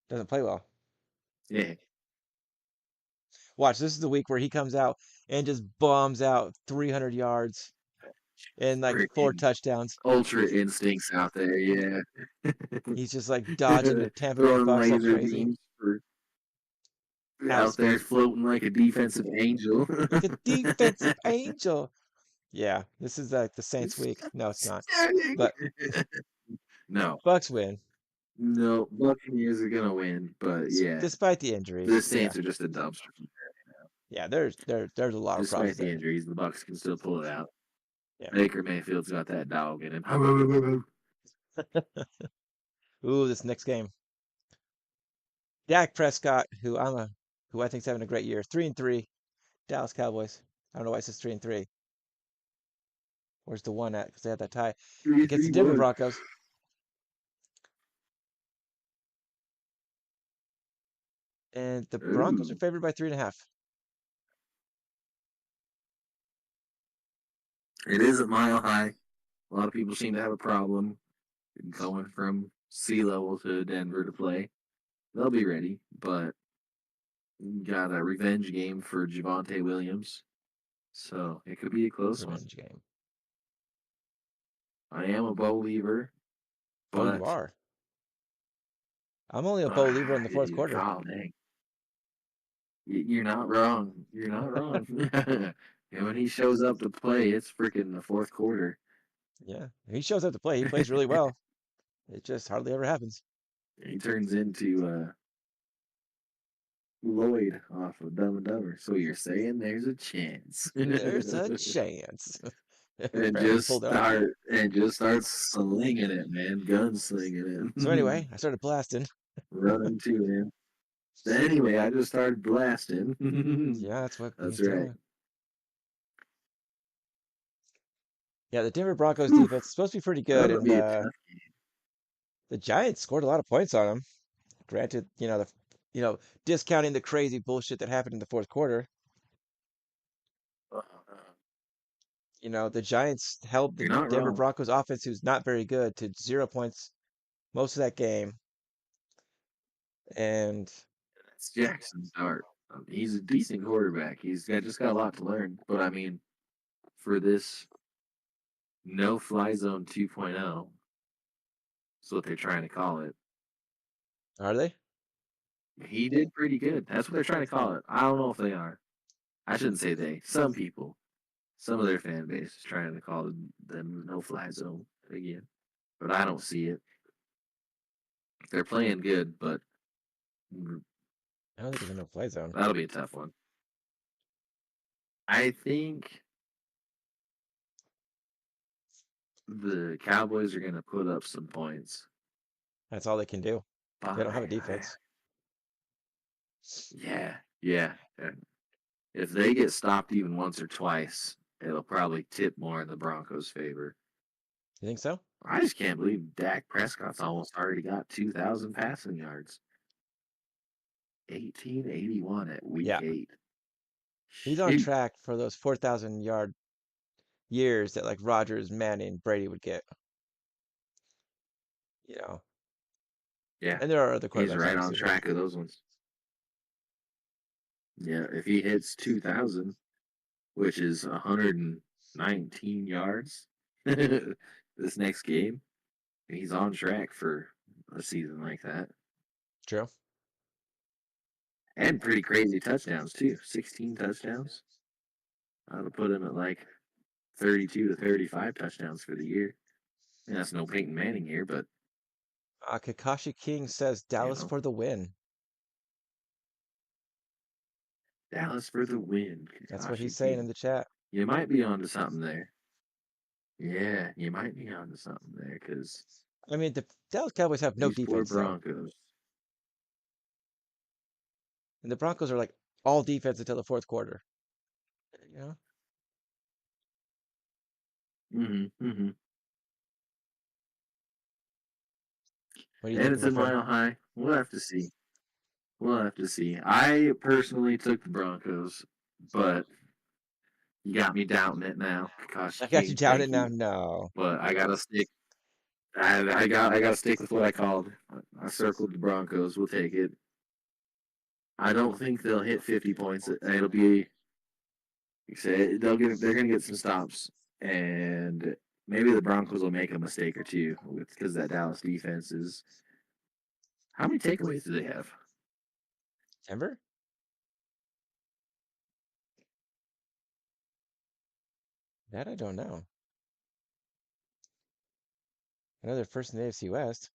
[SPEAKER 1] doesn't play well.
[SPEAKER 2] yeah.
[SPEAKER 1] Watch, this is the week where he comes out and just bombs out 300 yards and like 4
[SPEAKER 2] Freaking
[SPEAKER 1] touchdowns.
[SPEAKER 2] ultra instincts out there, yeah.
[SPEAKER 1] He's just like dodging the Tampa Bay
[SPEAKER 2] Throwing
[SPEAKER 1] Bucks all
[SPEAKER 2] laser
[SPEAKER 1] crazy.
[SPEAKER 2] beams for out there
[SPEAKER 1] Outspeed
[SPEAKER 2] floating like a defensive angel.
[SPEAKER 1] like a defensive angel. Yeah, this is like the Saints
[SPEAKER 2] It's
[SPEAKER 1] week. No, it's not.
[SPEAKER 2] pathetic.
[SPEAKER 1] But
[SPEAKER 2] No,
[SPEAKER 1] Bucks win,
[SPEAKER 2] no, Buccaneers are gonna win, but yeah,
[SPEAKER 1] despite the
[SPEAKER 2] the
[SPEAKER 1] injuries. Yeah,
[SPEAKER 2] Saints are just a dumpster.
[SPEAKER 1] yeah. There's a lot of problems
[SPEAKER 2] Despite the
[SPEAKER 1] there.
[SPEAKER 2] injuries, the Bucks can still pull it out.
[SPEAKER 1] Yeah.
[SPEAKER 2] Baker Mayfield's got that dog in him.
[SPEAKER 1] Ooh, this next game. Dak Prescott, who I think's having a great year. 3-3. Dallas Cowboys. I don't know why it says 3-3. Where's the one at? Because they had that tie
[SPEAKER 2] Three,
[SPEAKER 1] against
[SPEAKER 2] three,
[SPEAKER 1] the Denver
[SPEAKER 2] one.
[SPEAKER 1] Broncos. And the Broncos are
[SPEAKER 2] Ooh,
[SPEAKER 1] favored by 3.5.
[SPEAKER 2] it is a mile high. A lot of people seem to have a problem going from sea level to Denver to play. They'll be ready, but got a revenge game for Javonte Williams, so it could be a close one.
[SPEAKER 1] Revenge game.
[SPEAKER 2] I am a believer,
[SPEAKER 1] Oh, you
[SPEAKER 2] but
[SPEAKER 1] are. I'm only a Bo Lever in the fourth quarter.
[SPEAKER 2] oh, dang. You're not wrong. You're not wrong. And when he shows up to play, it's freaking the fourth quarter.
[SPEAKER 1] Yeah, he shows up to play. He plays really well. It just hardly ever happens.
[SPEAKER 2] He turns into Lloyd off of Dumb and Dumber. So you're saying there's a chance.
[SPEAKER 1] There's a chance.
[SPEAKER 2] and
[SPEAKER 1] Apparently, he pulled it off.
[SPEAKER 2] just start slinging it, man, gunslinging
[SPEAKER 1] So
[SPEAKER 2] it,
[SPEAKER 1] anyway, I started blasting.
[SPEAKER 2] running to him. Anyway, I just started blasting.
[SPEAKER 1] Yeah, that's what
[SPEAKER 2] That's
[SPEAKER 1] he's
[SPEAKER 2] right.
[SPEAKER 1] doing. Yeah, the Denver Broncos
[SPEAKER 2] Whew,
[SPEAKER 1] defense is supposed to be pretty good,
[SPEAKER 2] that'll
[SPEAKER 1] and
[SPEAKER 2] be a tough.
[SPEAKER 1] the Giants scored a lot of points on them. Granted, discounting the crazy bullshit that happened in the fourth quarter. The Giants held the
[SPEAKER 2] You're not
[SPEAKER 1] Denver
[SPEAKER 2] wrong.
[SPEAKER 1] Broncos offense, who's not very good, to 0 points most of that game. And
[SPEAKER 2] That's Jackson Dart. He's a decent quarterback. Just got a lot to learn. But I mean, for this no fly zone 2.0, is what they're trying to call it.
[SPEAKER 1] are they?
[SPEAKER 2] He did pretty good. That's what they're trying to call it. I don't know if they are. I shouldn't say they. Some people, some of their fan base is trying to call them no fly zone again, but I don't see it. They're playing good, but
[SPEAKER 1] I don't think it's a no-play zone.
[SPEAKER 2] that'll be a tough one. I think the Cowboys are going to put up some points.
[SPEAKER 1] That's all they can do. They don't have a
[SPEAKER 2] But
[SPEAKER 1] defense.
[SPEAKER 2] yeah. If they get stopped even once or twice, it'll probably tip more in the Broncos' favor.
[SPEAKER 1] You think so?
[SPEAKER 2] I just can't believe Dak Prescott's almost already got 2,000 passing yards. 1881 at week
[SPEAKER 1] Yeah.
[SPEAKER 2] 8.
[SPEAKER 1] He's on
[SPEAKER 2] Shoot.
[SPEAKER 1] track for those 4,000-yard years that like Rodgers, Manning, Brady would get.
[SPEAKER 2] Yeah,
[SPEAKER 1] And there are other
[SPEAKER 2] he's
[SPEAKER 1] quarterbacks,
[SPEAKER 2] right on
[SPEAKER 1] obviously, but
[SPEAKER 2] track of those ones. Yeah, if he hits 2,000, which is 119 yards this next game, he's on track for a season like that.
[SPEAKER 1] true.
[SPEAKER 2] And pretty crazy touchdowns, too. 16 touchdowns. That'll put him at like 32 to 35 touchdowns for the year. And that's no Peyton Manning here, but,
[SPEAKER 1] Kakashi King says Dallas
[SPEAKER 2] know,
[SPEAKER 1] for the win.
[SPEAKER 2] Dallas for the win.
[SPEAKER 1] That's what he's
[SPEAKER 2] Kakashi
[SPEAKER 1] saying in
[SPEAKER 2] King.
[SPEAKER 1] the chat.
[SPEAKER 2] You might be onto something there. Yeah, you might be onto something there because
[SPEAKER 1] I mean, the Dallas Cowboys have no
[SPEAKER 2] these poor
[SPEAKER 1] defense, though.
[SPEAKER 2] Broncos.
[SPEAKER 1] And the Broncos are like all defense until the fourth quarter. You know?
[SPEAKER 2] Mm-hmm.
[SPEAKER 1] What do you
[SPEAKER 2] And
[SPEAKER 1] think,
[SPEAKER 2] it's
[SPEAKER 1] my
[SPEAKER 2] a
[SPEAKER 1] friend?
[SPEAKER 2] mile high. We'll have to see. We'll have to see. I personally took the Broncos, but you got me doubting it now. Kakashi
[SPEAKER 1] I got you
[SPEAKER 2] King,
[SPEAKER 1] down it
[SPEAKER 2] thank
[SPEAKER 1] now.
[SPEAKER 2] you.
[SPEAKER 1] No.
[SPEAKER 2] But I gotta stick. I gotta stick with what I called. I circled the Broncos. We'll take it. I don't think they'll hit 50 points. It'll be. They're gonna get some stops, and maybe the Broncos will make a mistake or two because that Dallas defense is. How many takeaways do they have?
[SPEAKER 1] Denver? That I don't know. I know they're first in the AFC West.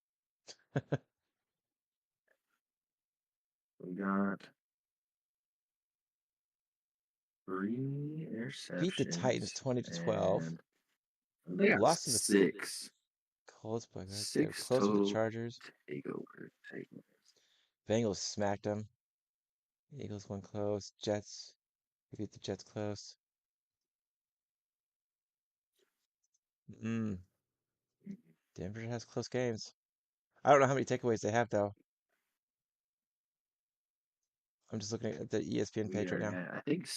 [SPEAKER 2] We got 3
[SPEAKER 1] Beat the Titans
[SPEAKER 2] interceptions
[SPEAKER 1] 20-12.
[SPEAKER 2] and they got
[SPEAKER 1] Lost to the
[SPEAKER 2] 6.
[SPEAKER 1] Colts, but they're
[SPEAKER 2] 6
[SPEAKER 1] close with the
[SPEAKER 2] total
[SPEAKER 1] Chargers.
[SPEAKER 2] takeovers.
[SPEAKER 1] Bengals smacked them. Eagles won close. Jets. We beat the Jets close. Mm. Denver has close games. I don't know how many takeaways they have though. I'm just looking at the ESPN
[SPEAKER 2] We
[SPEAKER 1] page right
[SPEAKER 2] are
[SPEAKER 1] now.
[SPEAKER 2] at, I think,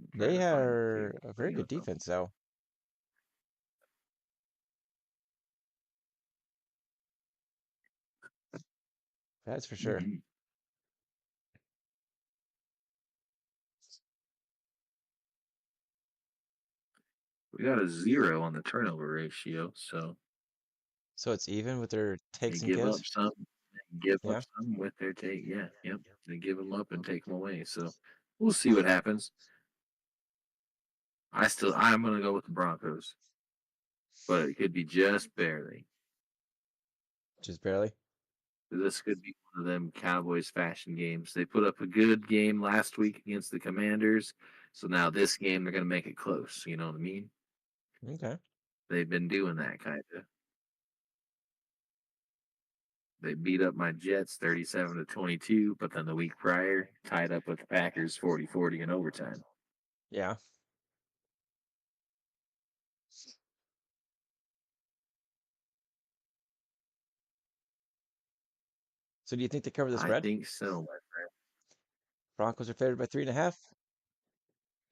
[SPEAKER 2] I'm trying
[SPEAKER 1] They
[SPEAKER 2] to find it
[SPEAKER 1] are
[SPEAKER 2] here.
[SPEAKER 1] a very
[SPEAKER 2] Bring it
[SPEAKER 1] good
[SPEAKER 2] up.
[SPEAKER 1] defense though. That's for sure.
[SPEAKER 2] Mhm. We got a 0 on the turnover ratio, so
[SPEAKER 1] So it's even with their
[SPEAKER 2] they
[SPEAKER 1] takes and
[SPEAKER 2] give up
[SPEAKER 1] gives.
[SPEAKER 2] some, give up
[SPEAKER 1] Yeah.
[SPEAKER 2] some with their take. Yeah, yep. They give them up and take them away. So we'll see what happens. I'm gonna go with the Broncos, but it could be just barely.
[SPEAKER 1] Just barely.
[SPEAKER 2] This could be one of them Cowboys fashion games. They put up a good game last week against the Commanders, so now this game they're gonna make it close. You know what I mean?
[SPEAKER 1] Okay.
[SPEAKER 2] They've been doing that kind of. They beat up my Jets 37-22, but then the week prior tied up with the Packers 40-40 in overtime.
[SPEAKER 1] Yeah. So do you think they cover the
[SPEAKER 2] I
[SPEAKER 1] spread?
[SPEAKER 2] think so, my friend.
[SPEAKER 1] Broncos are favored by 3.5.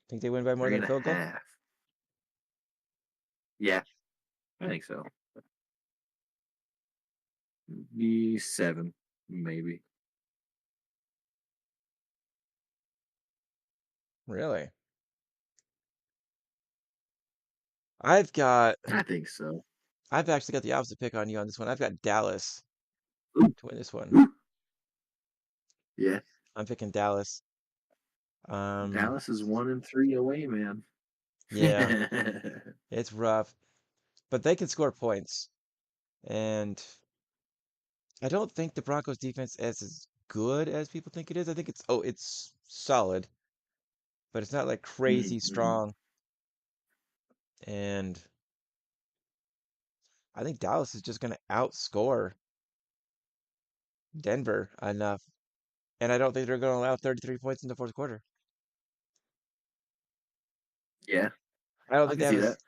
[SPEAKER 1] Think they win by more
[SPEAKER 2] Three
[SPEAKER 1] than a
[SPEAKER 2] and a
[SPEAKER 1] field goal?
[SPEAKER 2] half. Yeah, I think so. Be 7, maybe.
[SPEAKER 1] Really? I've got
[SPEAKER 2] I think so.
[SPEAKER 1] I've actually got the opposite pick on you on this one. I've got Dallas
[SPEAKER 2] Ooh,
[SPEAKER 1] to win this one.
[SPEAKER 2] ooh. Yeah,
[SPEAKER 1] I'm picking Dallas. Um,
[SPEAKER 2] Dallas is 1-3 away, man.
[SPEAKER 1] yeah, it's rough, but they can score points. And I don't think the Broncos defense is as good as people think it is. I think it's solid, but it's not like crazy
[SPEAKER 2] Mhm.
[SPEAKER 1] strong. And I think Dallas is just going to outscore Denver enough. And I don't think they're going to allow 33 points in the fourth quarter.
[SPEAKER 2] Yeah,
[SPEAKER 1] I don't
[SPEAKER 2] I
[SPEAKER 1] think
[SPEAKER 2] can
[SPEAKER 1] they have
[SPEAKER 2] see
[SPEAKER 1] a.
[SPEAKER 2] that.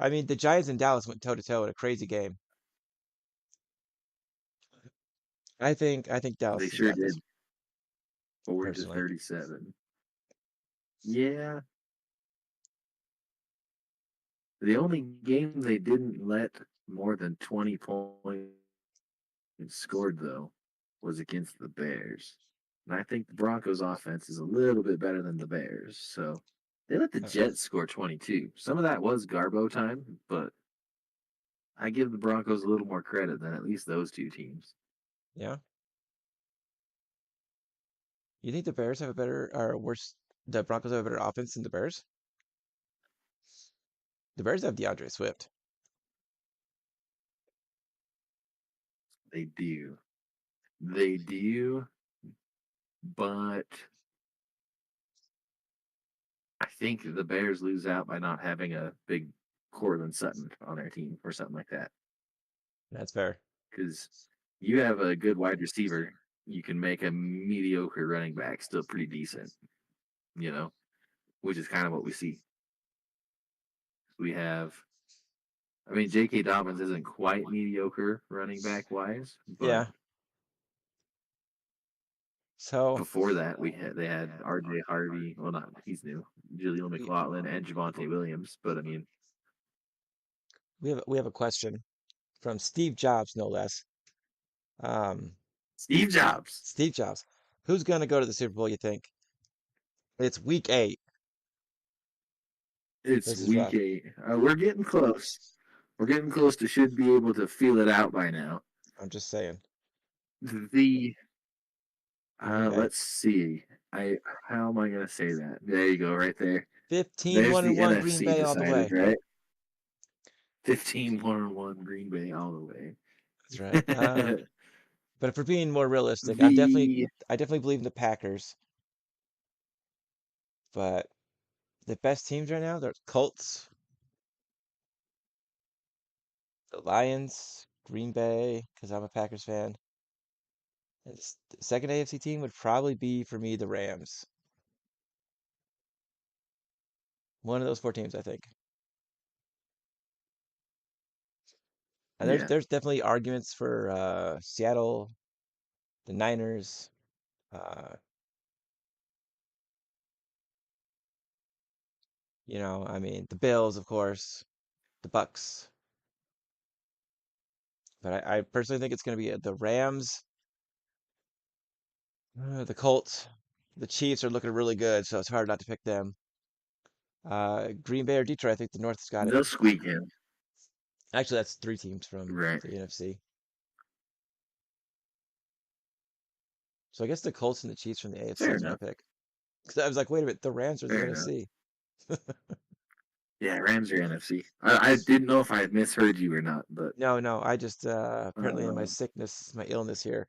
[SPEAKER 1] I mean, the Giants and Dallas went toe to toe in a crazy game. I think
[SPEAKER 2] They
[SPEAKER 1] Dallas has
[SPEAKER 2] sure
[SPEAKER 1] got this
[SPEAKER 2] did. 40 to
[SPEAKER 1] personally.
[SPEAKER 2] 37. Yeah, the only game they didn't let more than 20 points scored, though, was against the Bears. And I think the Broncos' offense is a little bit better than the Bears. So they let the
[SPEAKER 1] Uh,
[SPEAKER 2] Jets score 22. Some of that was Garbo time, but I give the Broncos a little more credit than at least those two teams.
[SPEAKER 1] yeah. You think the Bears have a better or worse? The Broncos have a better offense than the Bears? The Bears have DeAndre Swift.
[SPEAKER 2] They do. They do, but I think the Bears lose out by not having a big Cortland Sutton on their team or something like that.
[SPEAKER 1] That's fair.
[SPEAKER 2] Because you have a good wide receiver, you can make a mediocre running back still pretty decent, you know, which is kind of what we see. We have, I mean, J.K. Dobbins isn't quite mediocre running back wise, but
[SPEAKER 1] Yeah. So
[SPEAKER 2] before that, they had R.J. Harvey. Well, not he's new, Jaleel
[SPEAKER 1] we
[SPEAKER 2] McLaughlin and Javante Williams. But I mean,
[SPEAKER 1] we have a question from Steve Jobs, no less. Um,
[SPEAKER 2] Steve Jobs.
[SPEAKER 1] Steve Jobs. Who's gonna go to the Super Bowl, you think? It's week 8.
[SPEAKER 2] It's
[SPEAKER 1] This is
[SPEAKER 2] week
[SPEAKER 1] rough.
[SPEAKER 2] 8. We're getting close. We're getting close to should be able to feel it out by now.
[SPEAKER 1] I'm just saying.
[SPEAKER 2] The
[SPEAKER 1] Okay.
[SPEAKER 2] let's see. I how am I gonna say that? There you go, right there.
[SPEAKER 1] 15
[SPEAKER 2] There's
[SPEAKER 1] 1 and
[SPEAKER 2] the
[SPEAKER 1] 1 Green
[SPEAKER 2] NFC
[SPEAKER 1] Bay all the
[SPEAKER 2] decided,
[SPEAKER 1] way.
[SPEAKER 2] right? 15-1 Green Bay all the way.
[SPEAKER 1] That's right. But if we're being more realistic,
[SPEAKER 2] the
[SPEAKER 1] I definitely believe in the Packers. But the best teams right now, they're Colts, the Lions, Green Bay, because I'm a Packers fan. And the second AFC team would probably be for me the Rams. One of those four teams, I think. And
[SPEAKER 2] yeah,
[SPEAKER 1] there's definitely arguments for Seattle, the Niners, uh, I mean the Bills, of course, the Bucks. But I personally think it's going to be the Rams, the Colts, the Chiefs are looking really good, so it's hard not to pick them. Green Bay or Detroit, I think the North's got it.
[SPEAKER 2] they'll squeak in,
[SPEAKER 1] Actually, that's three teams from
[SPEAKER 2] right?
[SPEAKER 1] the NFC. So I guess the Colts and the Chiefs from the AFC
[SPEAKER 2] Fair
[SPEAKER 1] is my
[SPEAKER 2] enough.
[SPEAKER 1] pick. Because I was like, wait a minute, the Rams are the
[SPEAKER 2] Fair enough.
[SPEAKER 1] NFC.
[SPEAKER 2] Yeah, Rams are NFC. I didn't know if I had misheard you or not, but
[SPEAKER 1] No, no, I just apparently in my
[SPEAKER 2] uh,
[SPEAKER 1] sickness, my illness here,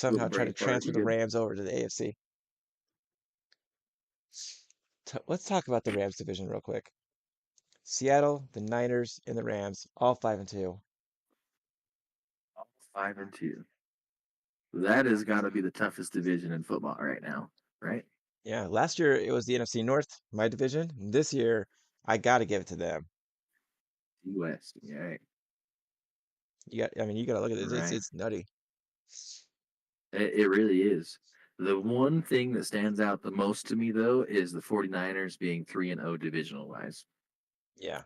[SPEAKER 2] little
[SPEAKER 1] somehow try to
[SPEAKER 2] brain fart,
[SPEAKER 1] transfer
[SPEAKER 2] you
[SPEAKER 1] the
[SPEAKER 2] good?
[SPEAKER 1] Rams over to the AFC. Let's talk about the Rams division real quick. Seattle, the Niners, and the Rams, all 5-2.
[SPEAKER 2] 5-2. That has got to be the toughest division in football right now, right?
[SPEAKER 1] Yeah, last year it was the NFC North, my division. This year, I got to give it to them.
[SPEAKER 2] West, yeah, right.
[SPEAKER 1] I mean, you got to look at this.
[SPEAKER 2] Right.
[SPEAKER 1] It's nutty.
[SPEAKER 2] It really is. The one thing that stands out the most to me, though, is the 49ers being 3-0 divisional wise.
[SPEAKER 1] Yeah,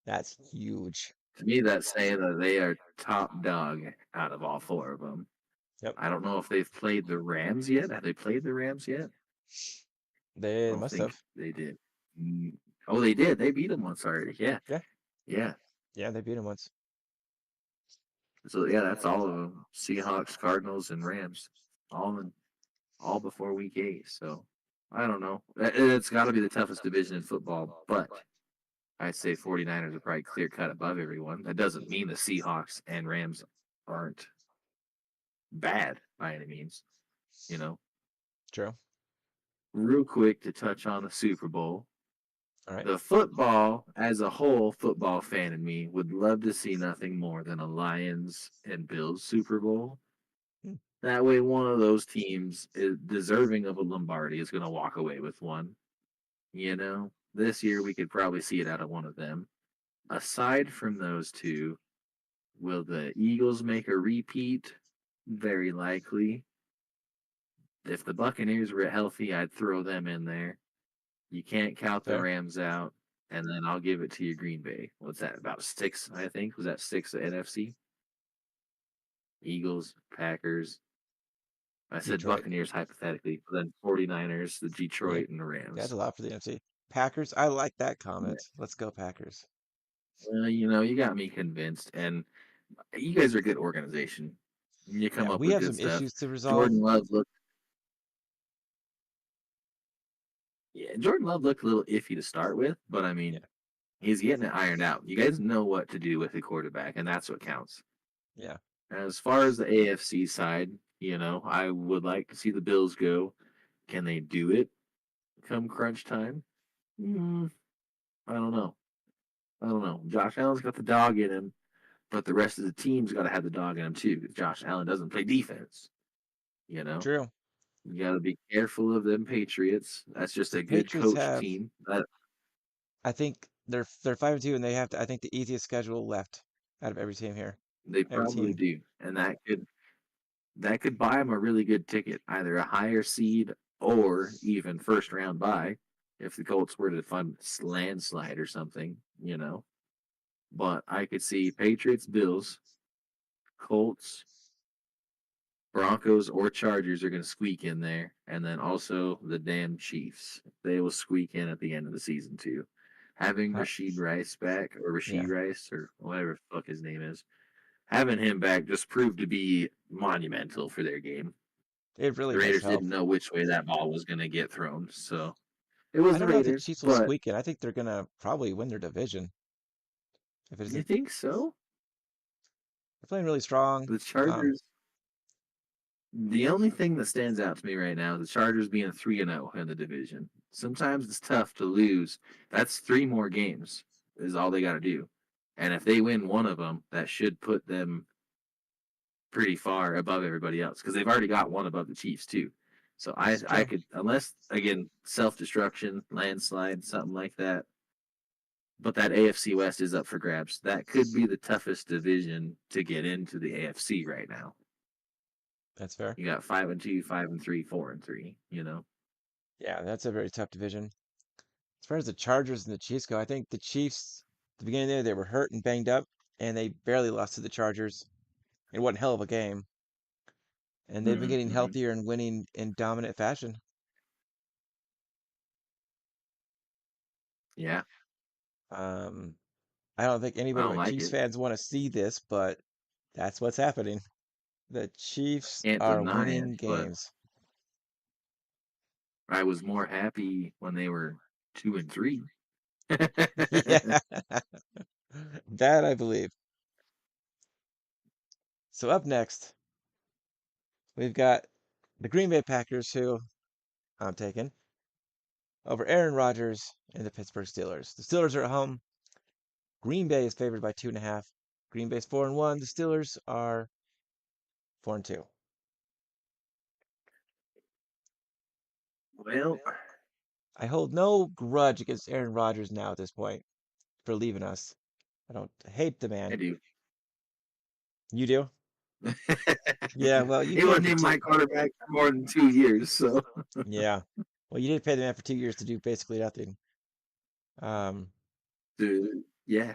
[SPEAKER 1] that's huge.
[SPEAKER 2] To me, that's saying that they are top dog out of all four of them.
[SPEAKER 1] Yep,
[SPEAKER 2] I don't know if they've played the Rams yet. Have they played the Rams yet? I
[SPEAKER 1] they
[SPEAKER 2] don't
[SPEAKER 1] must
[SPEAKER 2] think
[SPEAKER 1] have.
[SPEAKER 2] they did. Oh, they did. They beat them once already. Yeah,
[SPEAKER 1] Yeah,
[SPEAKER 2] yeah.
[SPEAKER 1] yeah, they beat him once.
[SPEAKER 2] So yeah, that's all of them: Seahawks, Cardinals, and Rams, all before week 8. So I don't know. It's got to be the toughest division in football, but I'd say 49ers are probably clear cut above everyone. That doesn't mean the Seahawks and Rams aren't bad by any means. You know,
[SPEAKER 1] True.
[SPEAKER 2] real quick to touch on the Super Bowl.
[SPEAKER 1] All right.
[SPEAKER 2] The football as a whole, football fan in me would love to see nothing more than a Lions and Bills Super Bowl.
[SPEAKER 1] Hmm,
[SPEAKER 2] That way, one of those teams is deserving of a Lombardi is going to walk away with one. This year we could probably see it out of one of them. Aside from those two, will the Eagles make a repeat? Very likely. If the Buccaneers were healthy, I'd throw them in there. You can't count the
[SPEAKER 1] fair.
[SPEAKER 2] Rams out, and then I'll give it to you, Green Bay. What's that? About six, I think. Was that six at NFC? Eagles, Packers. I said
[SPEAKER 1] Detroit.
[SPEAKER 2] Buccaneers hypothetically, but then 49ers, the
[SPEAKER 1] Yeah,
[SPEAKER 2] Detroit, and the
[SPEAKER 1] that's
[SPEAKER 2] Rams.
[SPEAKER 1] a lot for the NFC. Packers. I like that
[SPEAKER 2] Yeah.
[SPEAKER 1] comment. Let's go Packers.
[SPEAKER 2] You got me convinced, and you guys are a good organization. You come
[SPEAKER 1] Yeah,
[SPEAKER 2] up
[SPEAKER 1] we
[SPEAKER 2] with
[SPEAKER 1] have
[SPEAKER 2] good
[SPEAKER 1] some
[SPEAKER 2] stuff.
[SPEAKER 1] issues to resolve.
[SPEAKER 2] Jordan Love looked, yeah, Jordan Love looked a little iffy to start with, but I
[SPEAKER 1] Yeah,
[SPEAKER 2] mean, he's getting it ironed out. You guys know what to do with the quarterback, and that's what counts.
[SPEAKER 1] yeah,
[SPEAKER 2] As far as the AFC side, I would like to see the Bills go. Can they do it come crunch time? Mm, I don't know. I don't know. Josh Allen's got the dog in him, but the rest of the team's got to have the dog in him too. Because Josh Allen doesn't play defense. You know,
[SPEAKER 1] true.
[SPEAKER 2] you got to be careful of them Patriots. That's just
[SPEAKER 1] The
[SPEAKER 2] a good
[SPEAKER 1] Patriots
[SPEAKER 2] coach
[SPEAKER 1] have,
[SPEAKER 2] team.
[SPEAKER 1] I think they're 5-2, and they have I think the easiest schedule left out of every team here.
[SPEAKER 2] They
[SPEAKER 1] Every
[SPEAKER 2] probably
[SPEAKER 1] team.
[SPEAKER 2] do, and that could buy them a really good ticket, either a higher seed or even first round bye if the Colts were to fund landslide or something. But I could see Patriots, Bills, Colts, Broncos, or Chargers are going to squeak in there, and then also the damn Chiefs. They will squeak in at the end of the season too. Having
[SPEAKER 1] Huh?
[SPEAKER 2] Rasheed Rice back, or Rasheed
[SPEAKER 1] Yeah,
[SPEAKER 2] Rice, or whatever the fuck his name is, having him back just proved to be monumental for their game.
[SPEAKER 1] It really
[SPEAKER 2] The
[SPEAKER 1] does
[SPEAKER 2] Raiders
[SPEAKER 1] help.
[SPEAKER 2] didn't know which way that ball was going to get thrown, so it was
[SPEAKER 1] I
[SPEAKER 2] the
[SPEAKER 1] don't know if the
[SPEAKER 2] Raiders.
[SPEAKER 1] Chiefs will
[SPEAKER 2] But
[SPEAKER 1] squeak it. I think they're gonna probably win their division if it
[SPEAKER 2] you
[SPEAKER 1] isn't.
[SPEAKER 2] think so?
[SPEAKER 1] They're playing really strong.
[SPEAKER 2] The
[SPEAKER 1] Um,
[SPEAKER 2] Chargers. The only thing that stands out to me right now is the Chargers being 3-0 in the division. Sometimes it's tough to lose. That's three more games is all they got to do, and if they win one of them, that should put them pretty far above everybody else because they've already got one above the Chiefs too. So
[SPEAKER 1] this
[SPEAKER 2] I
[SPEAKER 1] is
[SPEAKER 2] I
[SPEAKER 1] true.
[SPEAKER 2] could, unless again self destruction, landslide, something like that. But that AFC West is up for grabs. That could be the toughest division to get into the AFC right now.
[SPEAKER 1] That's fair.
[SPEAKER 2] You got 5-2, 5-3, 4-3. You know.
[SPEAKER 1] Yeah, that's a very tough division. As far as the Chargers and the Chiefs go, I think the Chiefs, at the beginning there, they were hurt and banged up, and they barely lost to the Chargers. It wasn't hell of a game, and they've been getting
[SPEAKER 2] Mm-hmm.
[SPEAKER 1] healthier and winning in dominant fashion.
[SPEAKER 2] Yeah,
[SPEAKER 1] Um, I don't think
[SPEAKER 2] I
[SPEAKER 1] anybody
[SPEAKER 2] don't
[SPEAKER 1] but
[SPEAKER 2] like
[SPEAKER 1] Chiefs
[SPEAKER 2] it.
[SPEAKER 1] fans want to see this, but that's what's happening. The Chiefs
[SPEAKER 2] Can't
[SPEAKER 1] are
[SPEAKER 2] deny it.
[SPEAKER 1] winning
[SPEAKER 2] But
[SPEAKER 1] games.
[SPEAKER 2] I was more happy when they were 2-3.
[SPEAKER 1] Yeah, that I believe. So up next, we've got the Green Bay Packers, who I'm taking over Aaron Rodgers and the Pittsburgh Steelers. The Steelers are at home. Green Bay is favored by 2.5. Green Bay's 4-1. The Steelers are 4-2.
[SPEAKER 2] Well,
[SPEAKER 1] I hold no grudge against Aaron Rodgers now at this point for leaving us. I don't hate the
[SPEAKER 2] I
[SPEAKER 1] man.
[SPEAKER 2] do.
[SPEAKER 1] You do? Yeah, well, you
[SPEAKER 2] He
[SPEAKER 1] did it
[SPEAKER 2] wasn't
[SPEAKER 1] for
[SPEAKER 2] even
[SPEAKER 1] two.
[SPEAKER 2] my quarterback for more than 2 years, so
[SPEAKER 1] Yeah. Well, you did pay the man for 2 years to do basically nothing. Um,
[SPEAKER 2] dude, yeah.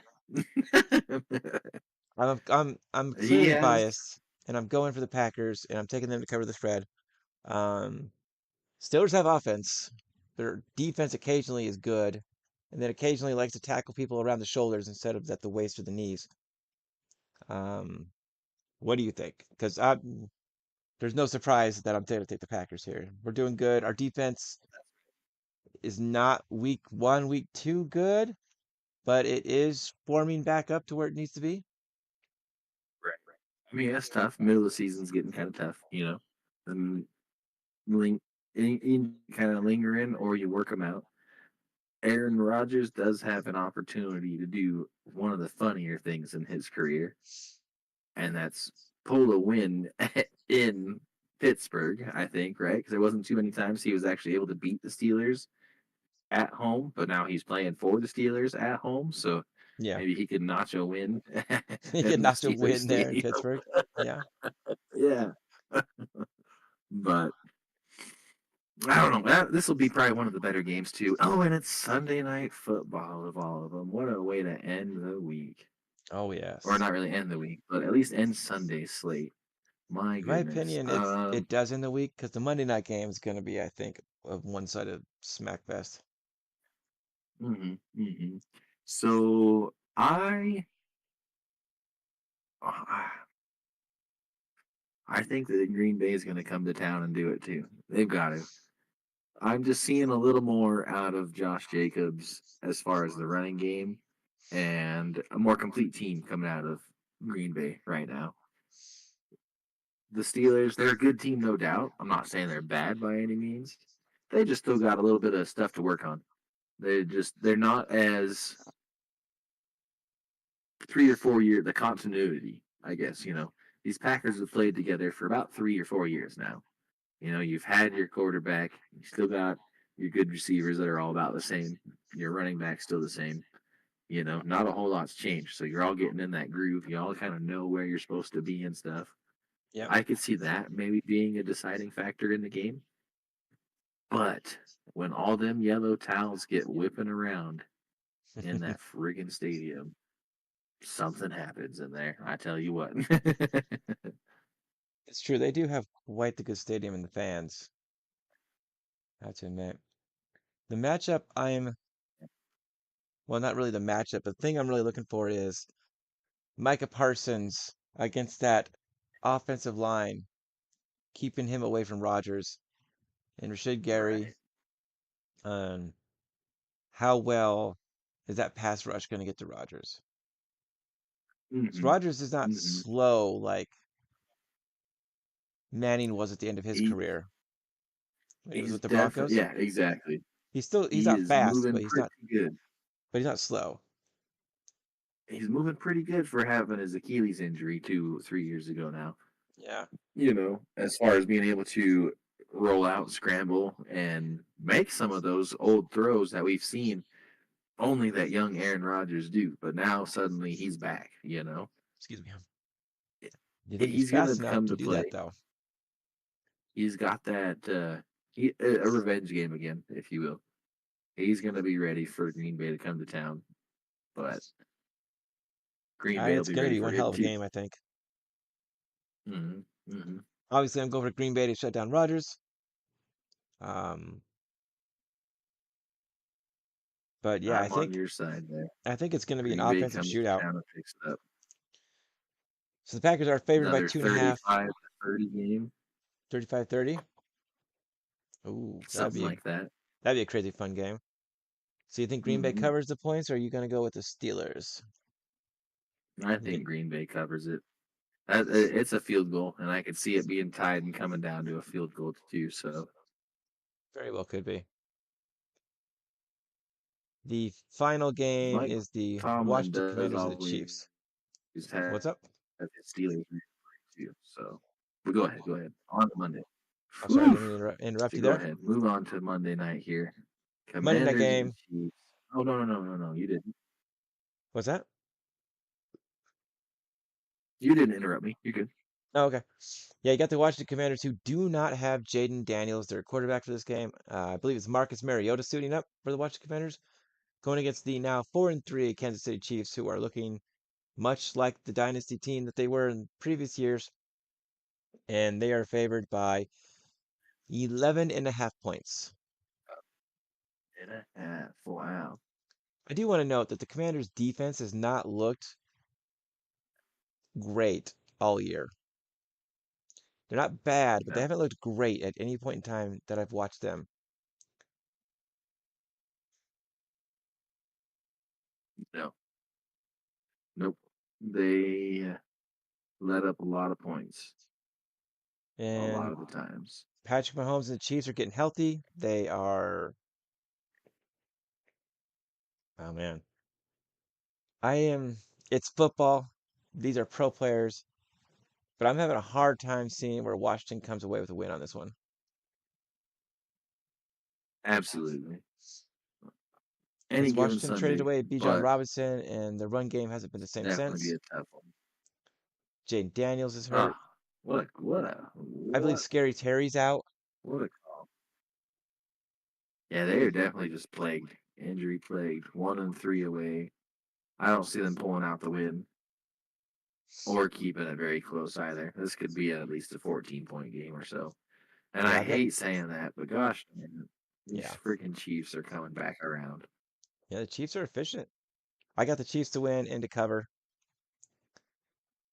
[SPEAKER 1] I'm
[SPEAKER 2] He
[SPEAKER 1] clearly
[SPEAKER 2] has.
[SPEAKER 1] biased, and I'm going for the Packers, and I'm taking them to cover the spread. Um, Steelers have offense. Their defense occasionally is good, and then occasionally likes to tackle people around the shoulders instead of at the waist or the knees. Um, what do you think? Because there's no surprise that I'm going to take the Packers here. We're doing good. Our defense is not week 1, week 2 good, but it is forming back up to where it needs to be.
[SPEAKER 2] Right. I mean, that's tough. Middle of the season's getting kind of tough, and ling- in kind of linger in, or you work them out. Aaron Rodgers does have an opportunity to do one of the funnier things in his career, and that's pull a win in Pittsburgh, I think, right? Because there wasn't too many times he was actually able to beat the Steelers at home, but now he's playing for the Steelers at home, so
[SPEAKER 1] Yeah,
[SPEAKER 2] maybe he could notch a win
[SPEAKER 1] he could
[SPEAKER 2] in the
[SPEAKER 1] not to
[SPEAKER 2] Steelers
[SPEAKER 1] win there in
[SPEAKER 2] stadium.
[SPEAKER 1] Pittsburgh. Yeah,
[SPEAKER 2] Yeah, but I don't know. This will be probably one of the better games too. Oh, and it's Sunday night football of all of them. What a way to end the week,
[SPEAKER 1] oh
[SPEAKER 2] or
[SPEAKER 1] yes.
[SPEAKER 2] not really end the week, but at least end Sunday's slate. My
[SPEAKER 1] In my
[SPEAKER 2] goodness.
[SPEAKER 1] opinion, it does in the week because the Monday night game is going to be, I think, a one-sided smack fest.
[SPEAKER 2] Hmm. So uh, I think that Green Bay is going to come to town and do it too. They've got to. I'm just seeing a little more out of Josh Jacobs as far as the running game and a more complete team coming out of Green Bay right now. The Steelers, they're a good team, no doubt. I'm not saying they're bad by any means. They just still got a little bit of stuff to work on. They're not as 3 or 4 year the continuity, I guess, These Packers have played together for about 3 or 4 years now. You've had your quarterback, you still got your good receivers that are all about the same. Your running back's still the same. Not a whole lot's changed. So you're all getting in that groove. You all kind of know where you're supposed to be and stuff.
[SPEAKER 1] Yep.
[SPEAKER 2] I could see that maybe being a deciding factor in the game. But when all them yellow towels get whipping around in that friggin' stadium, something happens in there. I tell you what.
[SPEAKER 1] It's true. They do have quite the good stadium and the fans. I have to admit. The matchup well, not really the matchup. The thing I'm really looking for is Micah Parsons against that offensive line keeping him away from Rodgers and Rashid Gary.
[SPEAKER 2] Right.
[SPEAKER 1] Um, how well is that pass rush going to get to Rodgers? 'Cause
[SPEAKER 2] Mm-hmm.
[SPEAKER 1] Rodgers is not
[SPEAKER 2] Mm-hmm.
[SPEAKER 1] slow like Manning was at the end of his
[SPEAKER 2] He
[SPEAKER 1] career when he was
[SPEAKER 2] he's
[SPEAKER 1] with the
[SPEAKER 2] definitely,
[SPEAKER 1] Broncos.
[SPEAKER 2] yeah, exactly.
[SPEAKER 1] He's
[SPEAKER 2] He
[SPEAKER 1] not
[SPEAKER 2] is
[SPEAKER 1] fast,
[SPEAKER 2] moving pretty good.
[SPEAKER 1] but he's not slow.
[SPEAKER 2] He's moving pretty good for having his Achilles injury 2, 3 years ago now.
[SPEAKER 1] Yeah.
[SPEAKER 2] As far as being able to roll out, scramble, and make some of those old throws that we've seen only that young Aaron Rodgers do. But now suddenly he's back.
[SPEAKER 1] Excuse me. Do you think he's
[SPEAKER 2] He's going
[SPEAKER 1] fast
[SPEAKER 2] to
[SPEAKER 1] enough
[SPEAKER 2] come
[SPEAKER 1] to
[SPEAKER 2] to
[SPEAKER 1] do that
[SPEAKER 2] play.
[SPEAKER 1] though?
[SPEAKER 2] He's got that a revenge game again, if you will. He's going to be ready for Green Bay to come to town, but Green Bay will
[SPEAKER 1] It's
[SPEAKER 2] be
[SPEAKER 1] going to
[SPEAKER 2] ready
[SPEAKER 1] be
[SPEAKER 2] for
[SPEAKER 1] one hell
[SPEAKER 2] him
[SPEAKER 1] of a
[SPEAKER 2] too.
[SPEAKER 1] game, I think.
[SPEAKER 2] Hmm. Hmm.
[SPEAKER 1] Obviously, I'm going for Green Bay to shut down Rodgers. Um, but yeah,
[SPEAKER 2] I'm on your side there.
[SPEAKER 1] I think it's going to be an
[SPEAKER 2] Green Bay
[SPEAKER 1] offensive
[SPEAKER 2] comes to
[SPEAKER 1] shootout.
[SPEAKER 2] town and picks it up.
[SPEAKER 1] So the Packers are favored by
[SPEAKER 2] Another
[SPEAKER 1] 2.5,
[SPEAKER 2] 35-30 game,
[SPEAKER 1] 35-30. Ooh,
[SPEAKER 2] something like that.
[SPEAKER 1] that'd be a crazy fun game. So you think Green Bay
[SPEAKER 2] Hmm.
[SPEAKER 1] covers the points, or are you going to go with the Steelers?
[SPEAKER 2] I
[SPEAKER 1] You
[SPEAKER 2] think
[SPEAKER 1] think
[SPEAKER 2] Green Bay covers it. It's a field goal, and I could see it being tied and coming down to a field goal too. So
[SPEAKER 1] very well could be. The final game
[SPEAKER 2] Mike
[SPEAKER 1] is the
[SPEAKER 2] Tomlin
[SPEAKER 1] Washington
[SPEAKER 2] does
[SPEAKER 1] Commanders and the
[SPEAKER 2] always
[SPEAKER 1] Chiefs.
[SPEAKER 2] have
[SPEAKER 1] What's up?
[SPEAKER 2] his Steelers too. So, but go ahead, go ahead. On to Monday.
[SPEAKER 1] I'm sorry, I
[SPEAKER 2] Whew.
[SPEAKER 1] didn't mean to interrupt
[SPEAKER 2] So
[SPEAKER 1] you
[SPEAKER 2] go
[SPEAKER 1] there.
[SPEAKER 2] ahead. Move on to Monday night here.
[SPEAKER 1] Monday night
[SPEAKER 2] Commanders and
[SPEAKER 1] game.
[SPEAKER 2] Chiefs. Oh no, no, no, no, no! You didn't.
[SPEAKER 1] What's that?
[SPEAKER 2] You didn't interrupt me. You're good.
[SPEAKER 1] Oh, okay. Yeah, you got the Washington Commanders who do not have Jaden Daniels, their quarterback for this game. I believe it's Marcus Mariota suiting up for the Washington Commanders, going against the now 4-3 Kansas City Chiefs, who are looking much like the dynasty team that they were in previous years, and they are favored by 11.5 points.
[SPEAKER 2] And a half. Wow.
[SPEAKER 1] I do want to note that the Commanders' defense has not looked great all year. They're not bad, but they
[SPEAKER 2] No,
[SPEAKER 1] haven't looked great at any point in time that I've watched them.
[SPEAKER 2] no, nope. They let up a lot of points a lot
[SPEAKER 1] And
[SPEAKER 2] of the times.
[SPEAKER 1] Patrick Mahomes and the Chiefs are getting healthy. They are, oh man, I am, it's football. These are pro players, but I'm having a hard time seeing where Washington comes away with a win on this one.
[SPEAKER 2] Absolutely. Any
[SPEAKER 1] Because
[SPEAKER 2] given
[SPEAKER 1] Washington traded
[SPEAKER 2] Sunday,
[SPEAKER 1] away Bijan
[SPEAKER 2] but
[SPEAKER 1] Robinson, and the run game hasn't been the same
[SPEAKER 2] definitely be
[SPEAKER 1] since.
[SPEAKER 2] a tough one.
[SPEAKER 1] Jaden Daniels is hurt.
[SPEAKER 2] Ah,
[SPEAKER 1] I believe Scary Terry's out.
[SPEAKER 2] what a call. Yeah, they are definitely just plagued, injury plagued, 1-3 away. I don't see them pulling out the win or keeping it very close either. This could be at least a 14-point game or so. And
[SPEAKER 1] Yeah,
[SPEAKER 2] I
[SPEAKER 1] I've got,
[SPEAKER 2] hate saying that, but gosh, man, these
[SPEAKER 1] yeah,
[SPEAKER 2] freaking Chiefs are coming back around.
[SPEAKER 1] yeah, the Chiefs are efficient. I got the Chiefs to win and to cover.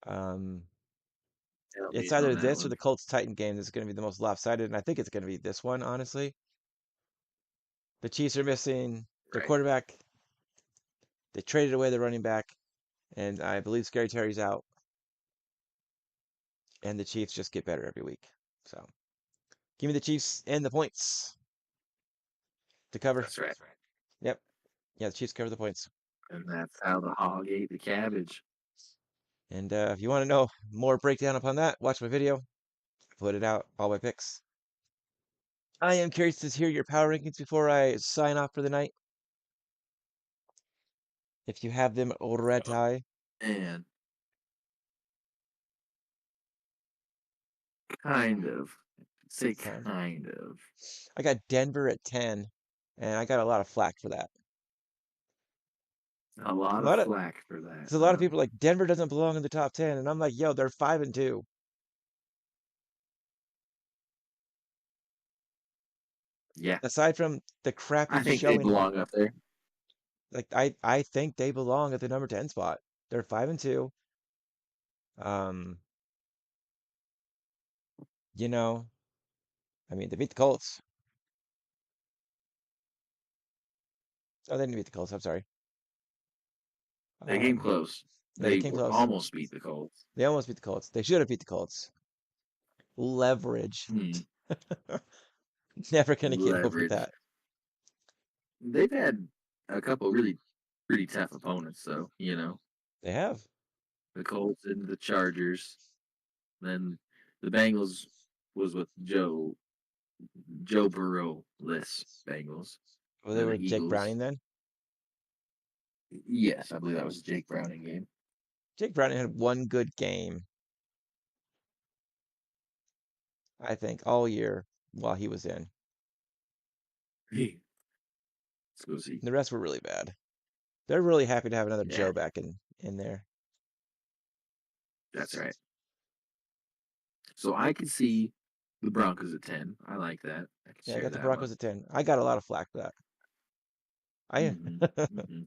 [SPEAKER 1] Um,
[SPEAKER 2] Help me
[SPEAKER 1] it's
[SPEAKER 2] in on
[SPEAKER 1] either
[SPEAKER 2] that
[SPEAKER 1] this or
[SPEAKER 2] one.
[SPEAKER 1] the Colts Titan game that's going to be the most lopsided, and I think it's going to be this one, honestly. The Chiefs are missing their
[SPEAKER 2] Right.
[SPEAKER 1] quarterback. They traded away their running back, and I believe Scary Terry's out. And the Chiefs just get better every week. So give me the Chiefs and the points to cover.
[SPEAKER 2] That's right.
[SPEAKER 1] Yep. Yeah, the Chiefs cover the points.
[SPEAKER 2] And that's how the hog ate the cabbage.
[SPEAKER 1] And if you want to know more breakdown upon that, watch my video. Put it out, all my picks. I am curious to hear your power rankings before I sign off for the night. If you have them already.
[SPEAKER 2] And kind of. Say
[SPEAKER 1] Kind.
[SPEAKER 2] kind of.
[SPEAKER 1] I got Denver at 10, and I got a lot of flack for that.
[SPEAKER 2] A
[SPEAKER 1] A
[SPEAKER 2] lot of
[SPEAKER 1] lot of
[SPEAKER 2] flack for that.
[SPEAKER 1] Because a lot of people are like Denver doesn't belong in the top 10, and I'm like, yo, they're 5-2.
[SPEAKER 2] Yeah.
[SPEAKER 1] Aside from the
[SPEAKER 2] I
[SPEAKER 1] crappy
[SPEAKER 2] think they
[SPEAKER 1] showing,
[SPEAKER 2] belong up there.
[SPEAKER 1] like I think they belong at the number 10 spot. They're 5-2. Um, You know, I mean, they beat the Colts. Oh, they didn't beat the Colts. I'm sorry.
[SPEAKER 2] They came
[SPEAKER 1] Um,
[SPEAKER 2] close.
[SPEAKER 1] yeah, they
[SPEAKER 2] They
[SPEAKER 1] came close.
[SPEAKER 2] almost beat the Colts.
[SPEAKER 1] They almost beat the Colts. They should have beat the Colts. Leverage.
[SPEAKER 2] Hmm.
[SPEAKER 1] Never gonna get over
[SPEAKER 2] Leverage.
[SPEAKER 1] that.
[SPEAKER 2] They've had a couple really pretty tough opponents, though.
[SPEAKER 1] They have.
[SPEAKER 2] The Colts and the Chargers. Then the Bengals was with Joe Burrow-less Bengals.
[SPEAKER 1] Well, they
[SPEAKER 2] Then
[SPEAKER 1] were
[SPEAKER 2] the
[SPEAKER 1] Jake
[SPEAKER 2] Eagles.
[SPEAKER 1] Browning then.
[SPEAKER 2] Yes, I believe that was a Jake Browning game.
[SPEAKER 1] Jake Browning had one good game, I think, all year while he was in.
[SPEAKER 2] Hey, let's go see.
[SPEAKER 1] The rest were really bad. They're really happy to have another
[SPEAKER 2] Yeah,
[SPEAKER 1] Joe back in there.
[SPEAKER 2] that's right. So I could see the Broncos at 10. I like that. I could
[SPEAKER 1] Yeah, I
[SPEAKER 2] share
[SPEAKER 1] got the
[SPEAKER 2] that
[SPEAKER 1] Broncos
[SPEAKER 2] one.
[SPEAKER 1] at 10. I got a lot of flack for that. I
[SPEAKER 2] Hmm. Hmm.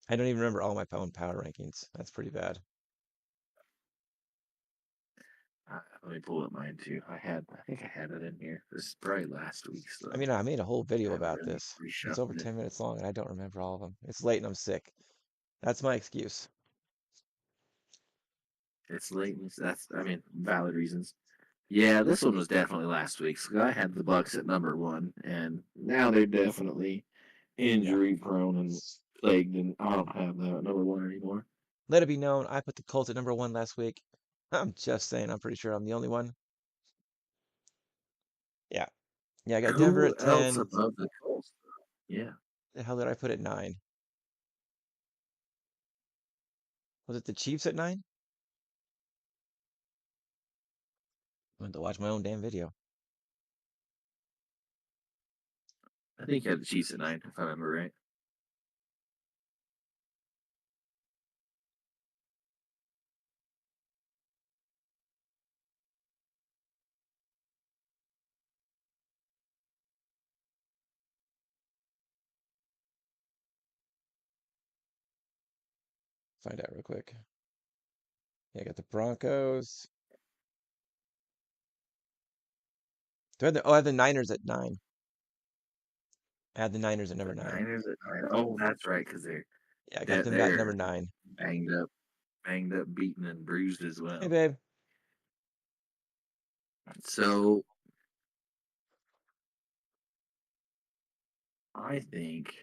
[SPEAKER 1] I don't even remember all my own power rankings. That's pretty bad.
[SPEAKER 2] Let me pull up mine too. I think I had it in here. This is probably last week's
[SPEAKER 1] I
[SPEAKER 2] though.
[SPEAKER 1] mean, I made a whole
[SPEAKER 2] I
[SPEAKER 1] video
[SPEAKER 2] haven't
[SPEAKER 1] about
[SPEAKER 2] really
[SPEAKER 1] this. It's over
[SPEAKER 2] reshuffled it.
[SPEAKER 1] 10 minutes long and I don't remember all of them. It's late and I'm sick. That's my excuse.
[SPEAKER 2] It's late. I mean, valid reasons. Yeah, this one was definitely last week's. I had the Bucks at number one, and now they're definitely
[SPEAKER 1] Yeah.
[SPEAKER 2] injury prone and plagued, and I don't have that at number one anymore.
[SPEAKER 1] Let it be known, I put the Colts at number one last week. I'm just saying, I'm pretty sure I'm the only one. Yeah. Yeah, I got Denver
[SPEAKER 2] Who
[SPEAKER 1] at
[SPEAKER 2] else
[SPEAKER 1] 10.
[SPEAKER 2] above the Colts? Yeah,
[SPEAKER 1] The hell did I put at 9? Was it the Chiefs at 9? I went to watch my own damn video.
[SPEAKER 2] I think you had the Chiefs at 9, if I remember right.
[SPEAKER 1] Find out real quick. Yeah, I got the Broncos. I have the Niners at 9. I had the Niners at number
[SPEAKER 2] The
[SPEAKER 1] 9.
[SPEAKER 2] Niners at 9. Oh, that's right, because
[SPEAKER 1] Yeah, I got
[SPEAKER 2] they're,
[SPEAKER 1] them at number
[SPEAKER 2] they're
[SPEAKER 1] 9.
[SPEAKER 2] banged up, beaten, and bruised as
[SPEAKER 1] Hey,
[SPEAKER 2] well.
[SPEAKER 1] babe.
[SPEAKER 2] So I think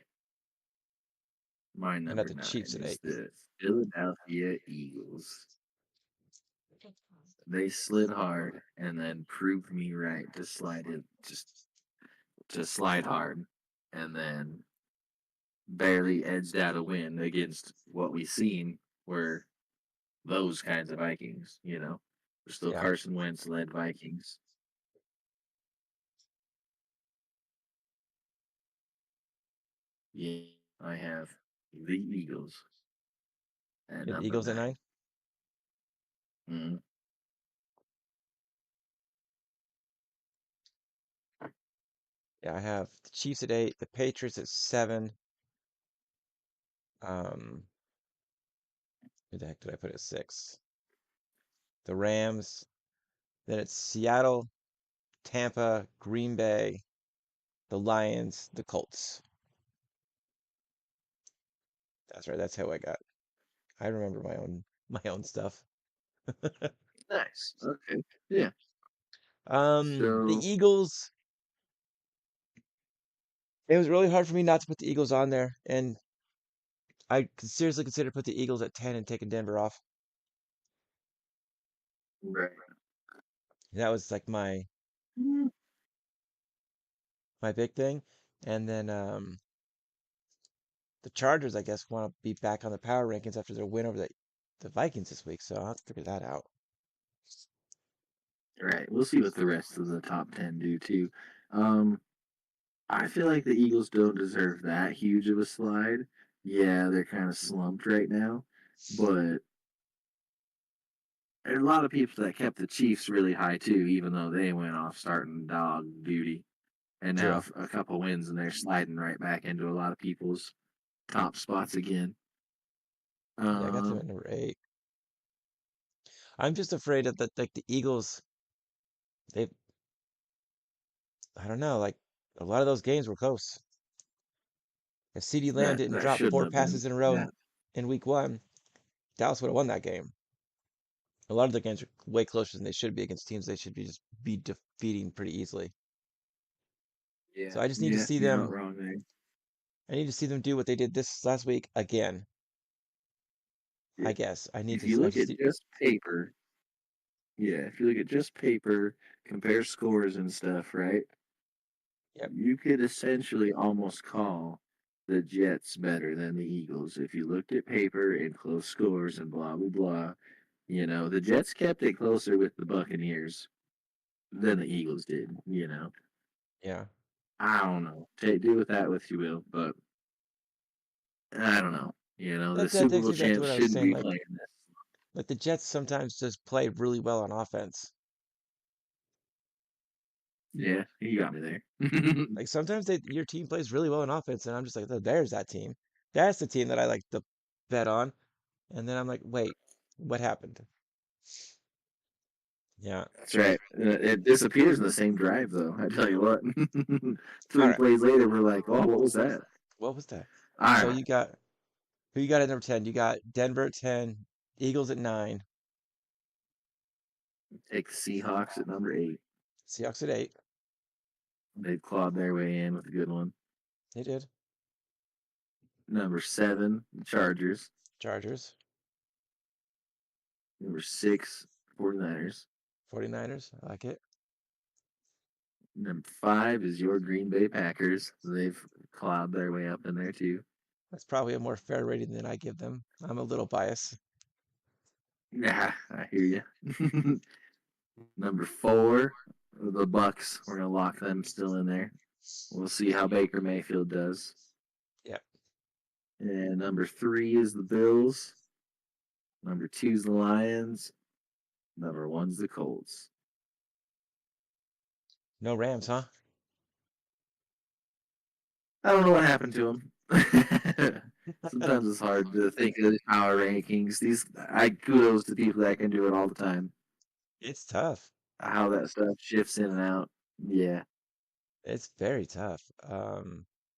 [SPEAKER 2] my
[SPEAKER 1] I got
[SPEAKER 2] number
[SPEAKER 1] the Chiefs
[SPEAKER 2] 9
[SPEAKER 1] at
[SPEAKER 2] is
[SPEAKER 1] 8.
[SPEAKER 2] the Philadelphia Eagles. They slid hard and then proved me right to slide it, just to slide hard, and then barely edged out a win against what we seen were those kinds of Vikings. They're still
[SPEAKER 1] Yeah,
[SPEAKER 2] Carson Wentz led Vikings. Yeah, I have the Eagles at
[SPEAKER 1] you had the
[SPEAKER 2] number
[SPEAKER 1] Eagles at 9.
[SPEAKER 2] 9. Mm,
[SPEAKER 1] Yeah, I have the Chiefs at 8, the Patriots at 7. Um, who the heck did I put at 6? The Rams. Then it's Seattle, Tampa, Green Bay, the Lions, the Colts. That's right. That's how I got. I remember my own stuff.
[SPEAKER 2] nice. Okay. Yeah.
[SPEAKER 1] The
[SPEAKER 2] So
[SPEAKER 1] Eagles. It was really hard for me not to put the Eagles on there, and I could seriously consider put the Eagles at 10 and taking Denver off.
[SPEAKER 2] right.
[SPEAKER 1] That was like
[SPEAKER 2] Mm,
[SPEAKER 1] my big thing. And then the Chargers, I guess, want to be back on the power rankings after their win over the Vikings this week, so I'll have to figure that out.
[SPEAKER 2] right. We'll see what the rest of the top 10 do too. Um, I feel like the Eagles don't deserve that huge of a slide. Yeah, they're kind of slumped right now, but there's a lot of people that kept the Chiefs really high too, even though they went off starting dog duty. And now
[SPEAKER 1] True.
[SPEAKER 2] a couple wins and they're sliding right back into a lot of people's top spots again.
[SPEAKER 1] Yeah, I got them
[SPEAKER 2] Um,
[SPEAKER 1] at number 8. I'm just afraid of like the Eagles. They, I don't know, like a lot of those games were close. If CeeDee Lamb
[SPEAKER 2] that
[SPEAKER 1] didn't
[SPEAKER 2] that
[SPEAKER 1] drop
[SPEAKER 2] shouldn't
[SPEAKER 1] 4
[SPEAKER 2] have been.
[SPEAKER 1] passes in a row
[SPEAKER 2] Yeah,
[SPEAKER 1] in week 1, Dallas would have won that game. A lot of the games are way closer than they should be against teams they should be defeating pretty easily.
[SPEAKER 2] yeah,
[SPEAKER 1] So I just need to
[SPEAKER 2] yeah.
[SPEAKER 1] see
[SPEAKER 2] You're not
[SPEAKER 1] them.
[SPEAKER 2] wrong there.
[SPEAKER 1] I need to see them do what they did this last week again.
[SPEAKER 2] Yeah.
[SPEAKER 1] I guess I need
[SPEAKER 2] If
[SPEAKER 1] to.
[SPEAKER 2] you
[SPEAKER 1] I
[SPEAKER 2] look
[SPEAKER 1] just
[SPEAKER 2] at
[SPEAKER 1] need.
[SPEAKER 2] just paper, yeah. If you look at just paper, compare scores and stuff, right?
[SPEAKER 1] Yep.
[SPEAKER 2] You could essentially almost call the Jets better than the Eagles if you looked at paper and close scores and blah blah blah. The Jets kept it closer with the Buccaneers than the Eagles did.
[SPEAKER 1] Yeah.
[SPEAKER 2] I don't know. Do with that what you will, but I don't know. The
[SPEAKER 1] That
[SPEAKER 2] Super
[SPEAKER 1] takes
[SPEAKER 2] Bowl
[SPEAKER 1] me back to
[SPEAKER 2] champs
[SPEAKER 1] what I was
[SPEAKER 2] shouldn't
[SPEAKER 1] saying.
[SPEAKER 2] be
[SPEAKER 1] Like
[SPEAKER 2] playing this.
[SPEAKER 1] the Jets sometimes just play really well on offense.
[SPEAKER 2] Yeah, you got me there.
[SPEAKER 1] Like sometimes your team plays really well on offense, and I'm just like, "Oh, there's that team. That's the team that I like to bet on." And then I'm like, wait, what happened? Yeah.
[SPEAKER 2] That's right. It disappears in the same drive, though. I tell you what.
[SPEAKER 1] All
[SPEAKER 2] Three
[SPEAKER 1] right.
[SPEAKER 2] plays later, we're like, "Oh, what was that?"
[SPEAKER 1] What was that?
[SPEAKER 2] All
[SPEAKER 1] So
[SPEAKER 2] right,
[SPEAKER 1] you got who you got at number 10? You got Denver at 10, Eagles at 9,
[SPEAKER 2] take the Seahawks at number 8.
[SPEAKER 1] Seahawks at 8.
[SPEAKER 2] They clawed their way in with a good one.
[SPEAKER 1] They did.
[SPEAKER 2] Number 7, the Chargers.
[SPEAKER 1] Chargers,
[SPEAKER 2] Number 6, 49ers.
[SPEAKER 1] 49ers. I like it.
[SPEAKER 2] Number 5 is your Green Bay Packers. They've clawed their way up in there too.
[SPEAKER 1] That's probably a more fair rating than I give them. I'm a little biased.
[SPEAKER 2] Yeah, I hear you. Number 4, the Bucks. We're gonna lock them still in there. We'll see how Baker Mayfield does.
[SPEAKER 1] Yep.
[SPEAKER 2] And number 3 is the Bills. Number 2 is the Lions. Number 1's the Colts.
[SPEAKER 1] No Rams, huh?
[SPEAKER 2] I don't know what happened to them. Sometimes it's hard to think of the power rankings. I kudos to people that can do it all the time.
[SPEAKER 1] It's tough.
[SPEAKER 2] How that stuff shifts in and out. Yeah.
[SPEAKER 1] It's very tough.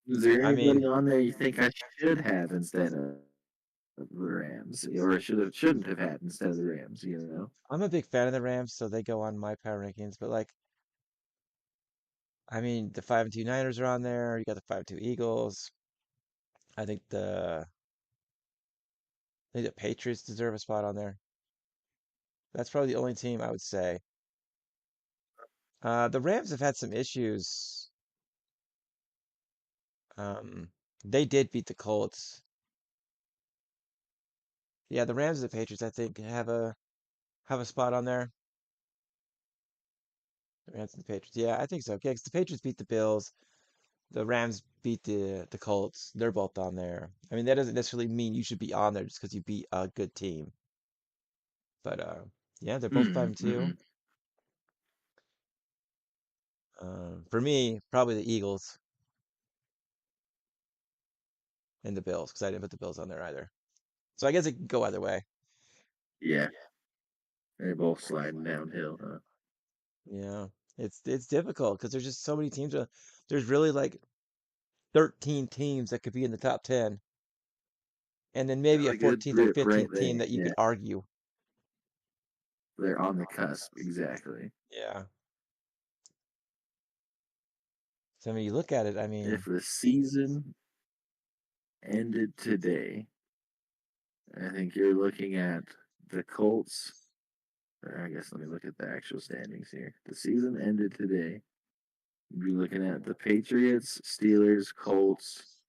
[SPEAKER 2] Is there
[SPEAKER 1] I
[SPEAKER 2] anybody
[SPEAKER 1] mean,
[SPEAKER 2] on there you think I should have instead of the Rams, or shouldn't have had instead of the Rams?
[SPEAKER 1] I'm a big fan of the Rams, so they go on my power rankings. But like, I mean, the 5-2 Niners are on there. You got the 5-2 Eagles. I think the Patriots deserve a spot on there. That's probably the only team I would say. The Rams have had some issues. Um, they did beat the Colts. Yeah, the Rams and the Patriots, I think, have a spot on there. The Rams and the Patriots. Yeah, I think so. Yeah, 'cause the Patriots beat the Bills. The Rams beat the Colts. They're both on there. I mean, that doesn't necessarily mean you should be on there just because you beat a good team. But yeah, they're both 5-2.
[SPEAKER 2] Mm-hmm.
[SPEAKER 1] For me, probably the Eagles and the Bills because I didn't put the Bills on there either. So I guess it could go either way.
[SPEAKER 2] Yeah, they're both sliding downhill, huh?
[SPEAKER 1] Yeah, it's difficult because there's just so many teams. There's really like 13 teams that could be in the top 10, and then maybe
[SPEAKER 2] Got
[SPEAKER 1] a
[SPEAKER 2] a good
[SPEAKER 1] 14th or
[SPEAKER 2] grip right
[SPEAKER 1] 15th team
[SPEAKER 2] there.
[SPEAKER 1] that you
[SPEAKER 2] Yeah,
[SPEAKER 1] could argue.
[SPEAKER 2] they're on the cusp exactly.
[SPEAKER 1] Yeah. So I mean, you look at it. I
[SPEAKER 2] If
[SPEAKER 1] mean,
[SPEAKER 2] the season ended today, I think you're looking at the Colts. Or I guess let me look at the actual standings here. The season ended today. You'd be looking at the Patriots, Steelers, Colts,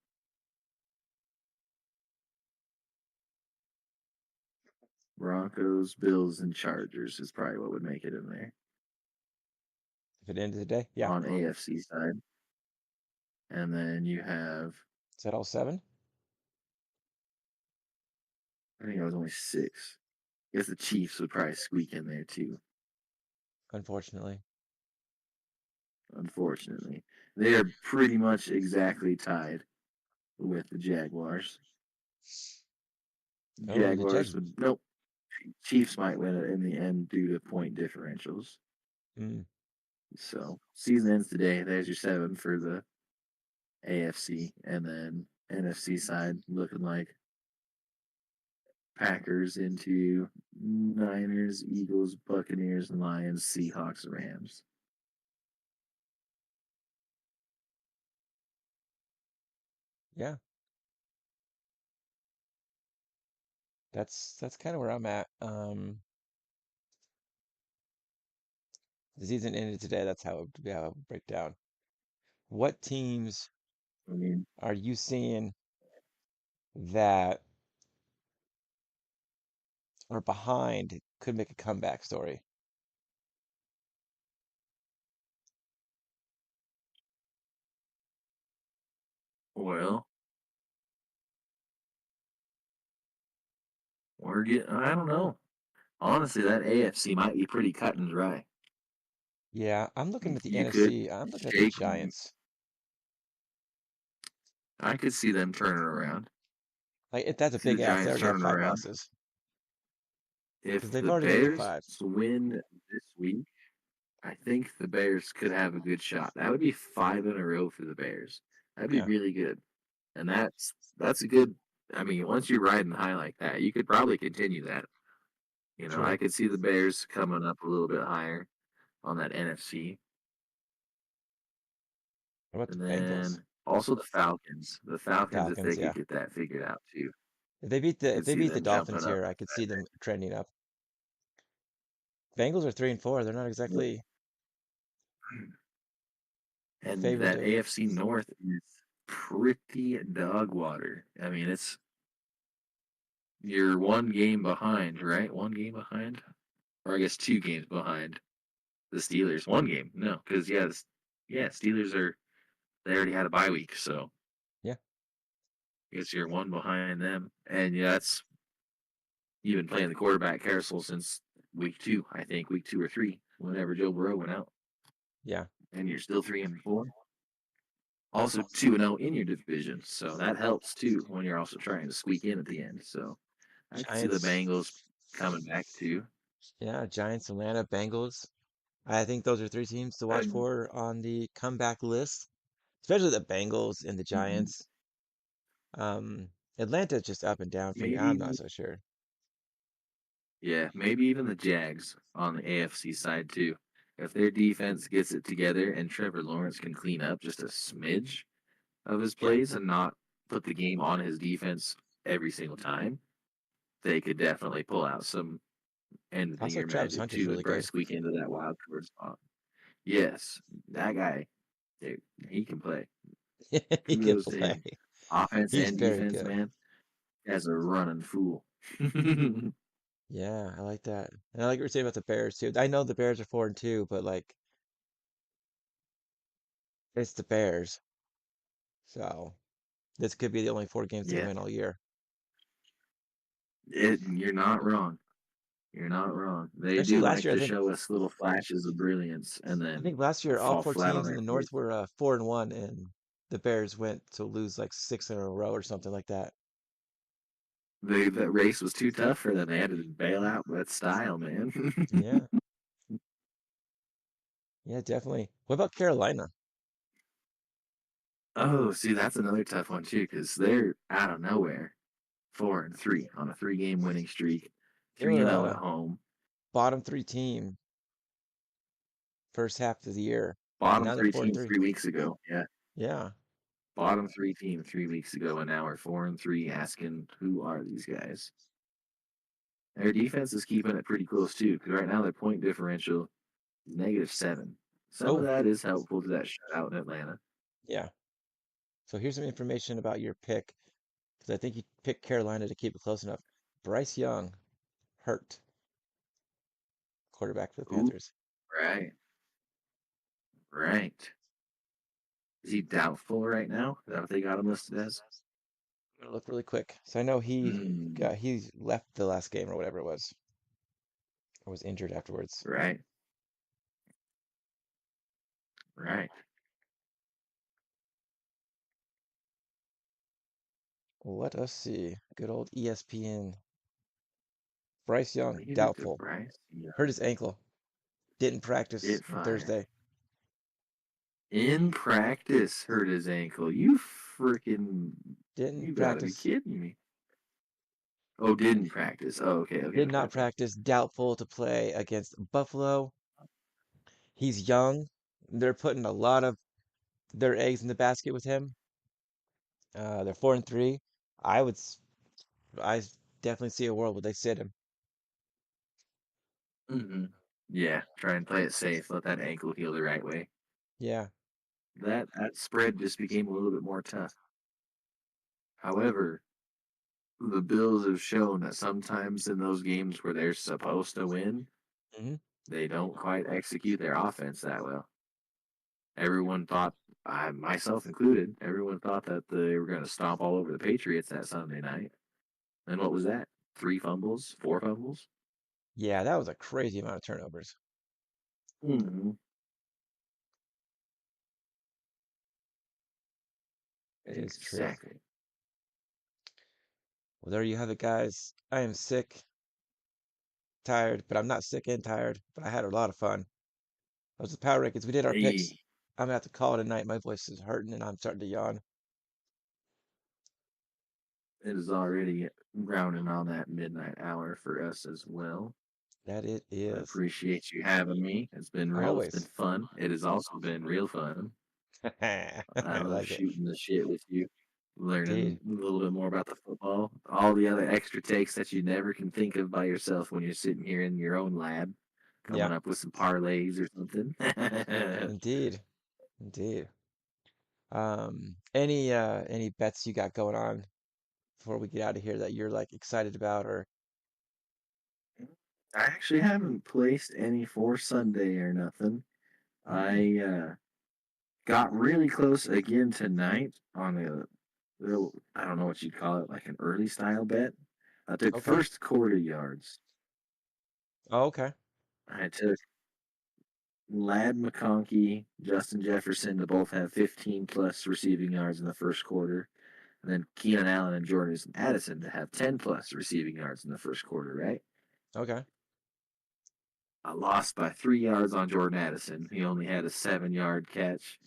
[SPEAKER 2] Broncos, Bills, and Chargers is probably what would make it in there
[SPEAKER 1] if it ended today, yeah.
[SPEAKER 2] on AFC side. And then you have,
[SPEAKER 1] Is that all 7?
[SPEAKER 2] I think it was only 6. I guess the Chiefs would probably squeak in there too,
[SPEAKER 1] Unfortunately.
[SPEAKER 2] unfortunately. They are pretty much exactly tied with the Jaguars.
[SPEAKER 1] Oh, the
[SPEAKER 2] Jaguars
[SPEAKER 1] Jags.
[SPEAKER 2] would nope. Chiefs might win it in the end due to point differentials.
[SPEAKER 1] Mm,
[SPEAKER 2] So season ends today. There's your 7 for the AFC, and then NFC side looking like Packers into Niners, Eagles, Buccaneers, Lions, Seahawks, Rams.
[SPEAKER 1] yeah, that's kind of where I'm at. The season ended today. That's how it would break down. What teams
[SPEAKER 2] I mean,
[SPEAKER 1] are you seeing that are behind could make a comeback story?
[SPEAKER 2] well, we're getting. I don't know. Honestly, that AFC might be pretty cut and dry.
[SPEAKER 1] Yeah, I'm looking at the
[SPEAKER 2] You could
[SPEAKER 1] NFC. I'm looking at the
[SPEAKER 2] shake.
[SPEAKER 1] Giants.
[SPEAKER 2] I could see them turning around.
[SPEAKER 1] That's a
[SPEAKER 2] See the
[SPEAKER 1] big ask. They
[SPEAKER 2] Giants
[SPEAKER 1] already have
[SPEAKER 2] turning
[SPEAKER 1] five
[SPEAKER 2] around.
[SPEAKER 1] losses because
[SPEAKER 2] If
[SPEAKER 1] they've
[SPEAKER 2] the
[SPEAKER 1] already made the
[SPEAKER 2] Bears
[SPEAKER 1] five.
[SPEAKER 2] win this week, I think the Bears could have a good shot. That would be 5 in a row for the Bears. That'd be
[SPEAKER 1] Yeah,
[SPEAKER 2] really good. And that's a good. I mean, once you're riding high like that, you could probably continue that. I
[SPEAKER 1] true.
[SPEAKER 2] could see the Bears coming up a little bit higher on that NFC,
[SPEAKER 1] What about
[SPEAKER 2] and
[SPEAKER 1] the Bengals?
[SPEAKER 2] then also the Falcons. The Falcons, if
[SPEAKER 1] Falcons,
[SPEAKER 2] they
[SPEAKER 1] yeah.
[SPEAKER 2] could get that figured out too,
[SPEAKER 1] If
[SPEAKER 2] could
[SPEAKER 1] they
[SPEAKER 2] see
[SPEAKER 1] beat the
[SPEAKER 2] them
[SPEAKER 1] Dolphins
[SPEAKER 2] jumping up.
[SPEAKER 1] here, I could see them trending up. Bengals are 3-4. They're not exactly
[SPEAKER 2] And
[SPEAKER 1] favored
[SPEAKER 2] that
[SPEAKER 1] to.
[SPEAKER 2] AFC North is pretty dog water. I mean, you're 1 game behind, right? 1 game behind, or I guess 2 games behind the Steelers. 1 game, no, because yeah, Steelers are they already had a bye week, so
[SPEAKER 1] Yeah,
[SPEAKER 2] I guess you're 1 behind them. And yeah, that's you've been playing the quarterback carousel since week 2, I think week 2 or 3, whenever Joe Burrow went out,
[SPEAKER 1] yeah.
[SPEAKER 2] and you're still 3-4. Also 2-0 in your division, so that helps too when you're also trying to squeak in at the end. So I could see the
[SPEAKER 1] Giants,
[SPEAKER 2] Bengals coming back too.
[SPEAKER 1] yeah. Giants, Atlanta, Bengals. I think those are three teams to watch
[SPEAKER 2] And
[SPEAKER 1] for on the comeback list, especially the Bengals and the
[SPEAKER 2] mhm,
[SPEAKER 1] Giants. Atlanta's just up and down for me. I'm not
[SPEAKER 2] maybe
[SPEAKER 1] so sure.
[SPEAKER 2] yeah, maybe even the Jags on the AFC side too. If their defense gets it together and Trevor Lawrence can clean up just a smidge of his
[SPEAKER 1] Yeah.
[SPEAKER 2] plays and not put the game on his defense every single time, they could definitely pull out some end of the
[SPEAKER 1] Also,
[SPEAKER 2] year
[SPEAKER 1] Travis
[SPEAKER 2] magic
[SPEAKER 1] Hunter's
[SPEAKER 2] too
[SPEAKER 1] really
[SPEAKER 2] and probably
[SPEAKER 1] good.
[SPEAKER 2] squeak into that wild card spot. Yes, that guy, dude, he can play.
[SPEAKER 1] He can
[SPEAKER 2] Kudos to
[SPEAKER 1] play.
[SPEAKER 2] him. Offense
[SPEAKER 1] He's
[SPEAKER 2] and
[SPEAKER 1] very
[SPEAKER 2] defense,
[SPEAKER 1] good.
[SPEAKER 2] man, as a running fool.
[SPEAKER 1] Yeah, I like that. And I like what you're saying about the Bears too. I know the Bears are 4-2, but like it's the Bears. So this could be the only four games they
[SPEAKER 2] Yeah,
[SPEAKER 1] win all year.
[SPEAKER 2] you're not wrong. You're not wrong. They
[SPEAKER 1] Especially
[SPEAKER 2] do
[SPEAKER 1] last
[SPEAKER 2] like
[SPEAKER 1] year,
[SPEAKER 2] to show us little flashes of brilliance and
[SPEAKER 1] I
[SPEAKER 2] then
[SPEAKER 1] think last year all
[SPEAKER 2] fall
[SPEAKER 1] four
[SPEAKER 2] flat on
[SPEAKER 1] teams in
[SPEAKER 2] their
[SPEAKER 1] the North
[SPEAKER 2] face.
[SPEAKER 1] were 4-1, and the Bears went to lose like six in a row or something like that.
[SPEAKER 2] That race was too tough for them. They had to bail out with style, man.
[SPEAKER 1] Yeah, yeah, definitely. What about Carolina?
[SPEAKER 2] Oh, see, that's another tough one too, because they're out of nowhere. 4-3 on a 3 game winning streak,
[SPEAKER 1] They
[SPEAKER 2] 3
[SPEAKER 1] were
[SPEAKER 2] and 0
[SPEAKER 1] a
[SPEAKER 2] at home.
[SPEAKER 1] bottom three team first half of the year, and
[SPEAKER 2] Bottom
[SPEAKER 1] now they're
[SPEAKER 2] three
[SPEAKER 1] four and
[SPEAKER 2] team
[SPEAKER 1] three.
[SPEAKER 2] 3 weeks ago. Yeah.
[SPEAKER 1] Yeah,
[SPEAKER 2] Bottom 3 team 3 weeks ago, and now we're 4-3 asking who are these guys? Their defense is keeping it pretty close too, because right now their point differential is -7. Some of
[SPEAKER 1] oh,
[SPEAKER 2] that is helpful to that shutout in Atlanta.
[SPEAKER 1] yeah. So here's some information about your pick, because I think you picked Carolina to keep it close enough. Bryce Young hurt, quarterback for the
[SPEAKER 2] Ooh,
[SPEAKER 1] Panthers.
[SPEAKER 2] right, right. Is he doubtful right now? Is that what they got him listed as?
[SPEAKER 1] I'm gonna look really quick. So I know
[SPEAKER 2] Mm,
[SPEAKER 1] he left the last game or whatever it was, or was injured afterwards.
[SPEAKER 2] right, right.
[SPEAKER 1] Let us see. Good old ESPN. Bryce Young,
[SPEAKER 2] Leave it to
[SPEAKER 1] doubtful.
[SPEAKER 2] Bryce Young.
[SPEAKER 1] Hurt his ankle. Didn't practice
[SPEAKER 2] Get
[SPEAKER 1] on
[SPEAKER 2] fired.
[SPEAKER 1] Thursday.
[SPEAKER 2] In practice, hurt his ankle. You freaking.
[SPEAKER 1] Didn't
[SPEAKER 2] You gotta be
[SPEAKER 1] practice.
[SPEAKER 2] kidding me. Oh, didn't practice. Oh, okay, okay,
[SPEAKER 1] Did
[SPEAKER 2] okay,
[SPEAKER 1] not
[SPEAKER 2] okay.
[SPEAKER 1] practice. Doubtful to play against Buffalo. He's young. They're putting a lot of their eggs in the basket with him. They're 4-3. I would, I definitely see a world where they sit him.
[SPEAKER 2] Hmm. Yeah, try and play it safe. Let that ankle heal the right way.
[SPEAKER 1] Yeah.
[SPEAKER 2] That spread just became a little bit more tough. However, the Bills have shown that sometimes in those games where they're supposed to win,
[SPEAKER 1] Hmm.
[SPEAKER 2] they don't quite execute their offense that well. Everyone thought, I myself included, everyone thought that they were going to stomp all over the Patriots that Sunday night. And what was that? 3 fumbles, 4 fumbles?
[SPEAKER 1] Yeah, that was a crazy amount of turnovers.
[SPEAKER 2] Mm-hmm.
[SPEAKER 1] It is true.
[SPEAKER 2] Exactly.
[SPEAKER 1] Well, there you have it, guys. I am sick, tired, but I'm not sick and tired. But I had a lot of fun. That was the Power Rankings. We did our picks.
[SPEAKER 2] Hey,
[SPEAKER 1] I'm gonna have to call it a night. My voice is hurting and I'm starting to yawn.
[SPEAKER 2] it is already rounding on that midnight hour for us as well.
[SPEAKER 1] That it
[SPEAKER 2] I
[SPEAKER 1] is.
[SPEAKER 2] appreciate you having me. It's been real. It's been
[SPEAKER 1] Always.
[SPEAKER 2] fun. It has also been real fun.
[SPEAKER 1] I
[SPEAKER 2] I love
[SPEAKER 1] like it.
[SPEAKER 2] shooting the shit with you, learning
[SPEAKER 1] Indeed.
[SPEAKER 2] a little bit more about the football, all the other extra takes that you never can think of by yourself when you're sitting here in your own lab,
[SPEAKER 1] Yeah,
[SPEAKER 2] coming up with some parlays or something.
[SPEAKER 1] indeed. Indeed. Any bets you got going on before we get out of here that you're like excited about or
[SPEAKER 2] I actually haven't placed any for Sunday or nothing.
[SPEAKER 1] mm,
[SPEAKER 2] I got really close again tonight on a little, I don't know what you'd call it, like an early style bet. I took
[SPEAKER 1] okay.
[SPEAKER 2] first quarter yards.
[SPEAKER 1] Oh, okay.
[SPEAKER 2] I took Lad McConkey, Justin Jefferson to both have 15 plus receiving yards in the first quarter. And then Keenan Allen and Jordan Addison to have 10 plus receiving yards in the first quarter, right?
[SPEAKER 1] Okay.
[SPEAKER 2] I lost by 3 yards on Jordan Addison. He only had a 7 yard catch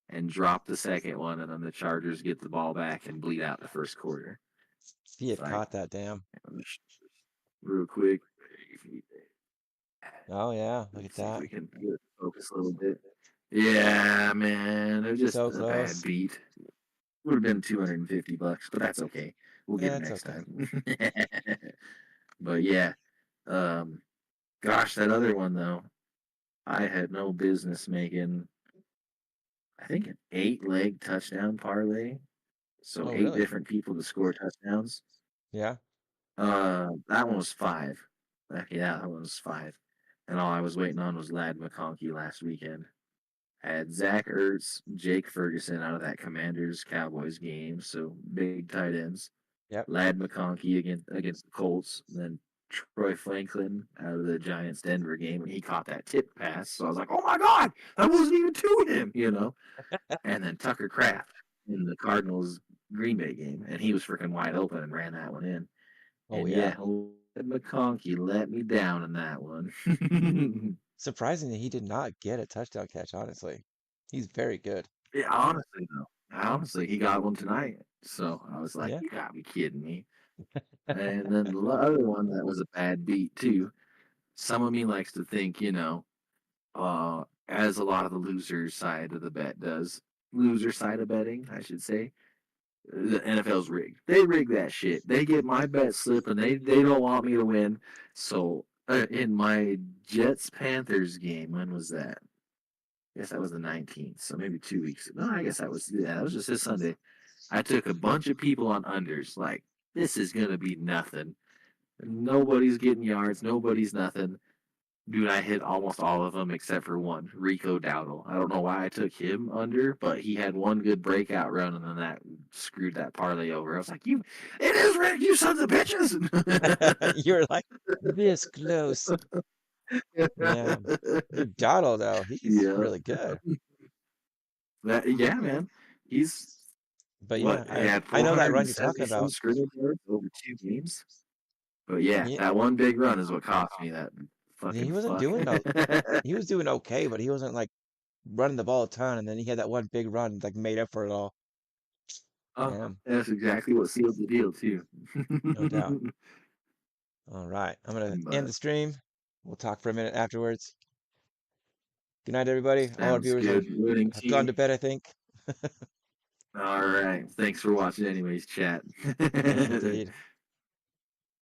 [SPEAKER 2] and dropped the second one, and then the Chargers get the ball back and bleed out the first quarter.
[SPEAKER 1] He
[SPEAKER 2] It's
[SPEAKER 1] had
[SPEAKER 2] like,
[SPEAKER 1] caught that damn.
[SPEAKER 2] real quick,
[SPEAKER 1] Oh yeah,
[SPEAKER 2] let
[SPEAKER 1] look
[SPEAKER 2] me
[SPEAKER 1] at
[SPEAKER 2] see if
[SPEAKER 1] that.
[SPEAKER 2] we can get it focus a little bit. Yeah, man, it was just
[SPEAKER 1] So
[SPEAKER 2] a bad
[SPEAKER 1] close.
[SPEAKER 2] beat. Would have been $250, but that's okay. We'll get it
[SPEAKER 1] That's
[SPEAKER 2] next
[SPEAKER 1] okay.
[SPEAKER 2] time. But yeah, um, gosh, that other one though, I had no business making. I think an 8 leg touchdown parlay. So
[SPEAKER 1] Oh
[SPEAKER 2] eight
[SPEAKER 1] really?
[SPEAKER 2] different people to score touchdowns.
[SPEAKER 1] Yeah.
[SPEAKER 2] That one was five. Yeah, that one was five. And all I was waiting on was Lad McConkey last weekend. I had Zach Ertz, Jake Ferguson out of that Commanders Cowboys game, so big tight ends.
[SPEAKER 1] Yep.
[SPEAKER 2] Lad McConkey against the Colts, and then Troy Franklin out of the Giants Denver game, and he caught that tip pass. So I was like, oh my God, that wasn't even to him. And then Tucker Kraft in the Cardinals Green Bay game, and he was freaking wide open and ran that one in.
[SPEAKER 1] Oh
[SPEAKER 2] And
[SPEAKER 1] yeah.
[SPEAKER 2] yeah, McConkey let me down in that one.
[SPEAKER 1] Surprisingly, he did not get a touchdown catch, honestly. He's very good.
[SPEAKER 2] Yeah, honestly, he got one tonight. So I was like,
[SPEAKER 1] Yeah.
[SPEAKER 2] you gotta be kidding me. And then the other one that was a bad beat too. Some of me likes to think, as a lot of the loser side of the bet does, loser side of betting, I should say, the NFL's rigged. They rig that shit. They get my bet slip and they don't want me to win. So in my Jets Panthers game, when was that? I guess that was the 19th. So maybe 2 weeks ago. No, I guess that was just this Sunday. I took a bunch of people on unders. Like, this is gonna be nothing. Nobody's getting yards. Nobody's nothing. Dude, I hit almost all of them except for one, Rico Dowdle. I don't know why I took him under, but he had one good breakout run, and then that screwed that parlay over. I was like, it is rigged, you sons of bitches!"
[SPEAKER 1] You're like this close. Yeah. Dude, Donald though, he's
[SPEAKER 2] Yeah,
[SPEAKER 1] really good.
[SPEAKER 2] yeah, man. He's
[SPEAKER 1] But yeah,
[SPEAKER 2] what? He had
[SPEAKER 1] I know that run you're talking
[SPEAKER 2] 470 some
[SPEAKER 1] about.
[SPEAKER 2] scrimmage yards over 2 games. But yeah,
[SPEAKER 1] He
[SPEAKER 2] that one big run is what cost me that
[SPEAKER 1] he
[SPEAKER 2] fucking
[SPEAKER 1] wasn't
[SPEAKER 2] fuck.
[SPEAKER 1] doing no he was doing okay, but he wasn't like running the ball a ton, and then he had that one big run like made up for it all. Yeah,
[SPEAKER 2] That's exactly what sealed the deal too.
[SPEAKER 1] no doubt. All right, I'm gonna end
[SPEAKER 2] But
[SPEAKER 1] the stream. We'll talk for a minute afterwards. Good night, everybody. All our
[SPEAKER 2] sounds
[SPEAKER 1] viewers
[SPEAKER 2] good. Winning
[SPEAKER 1] have gone to
[SPEAKER 2] team.
[SPEAKER 1] bed, I think.
[SPEAKER 2] All right. Thanks for watching anyways, chat.
[SPEAKER 1] Indeed.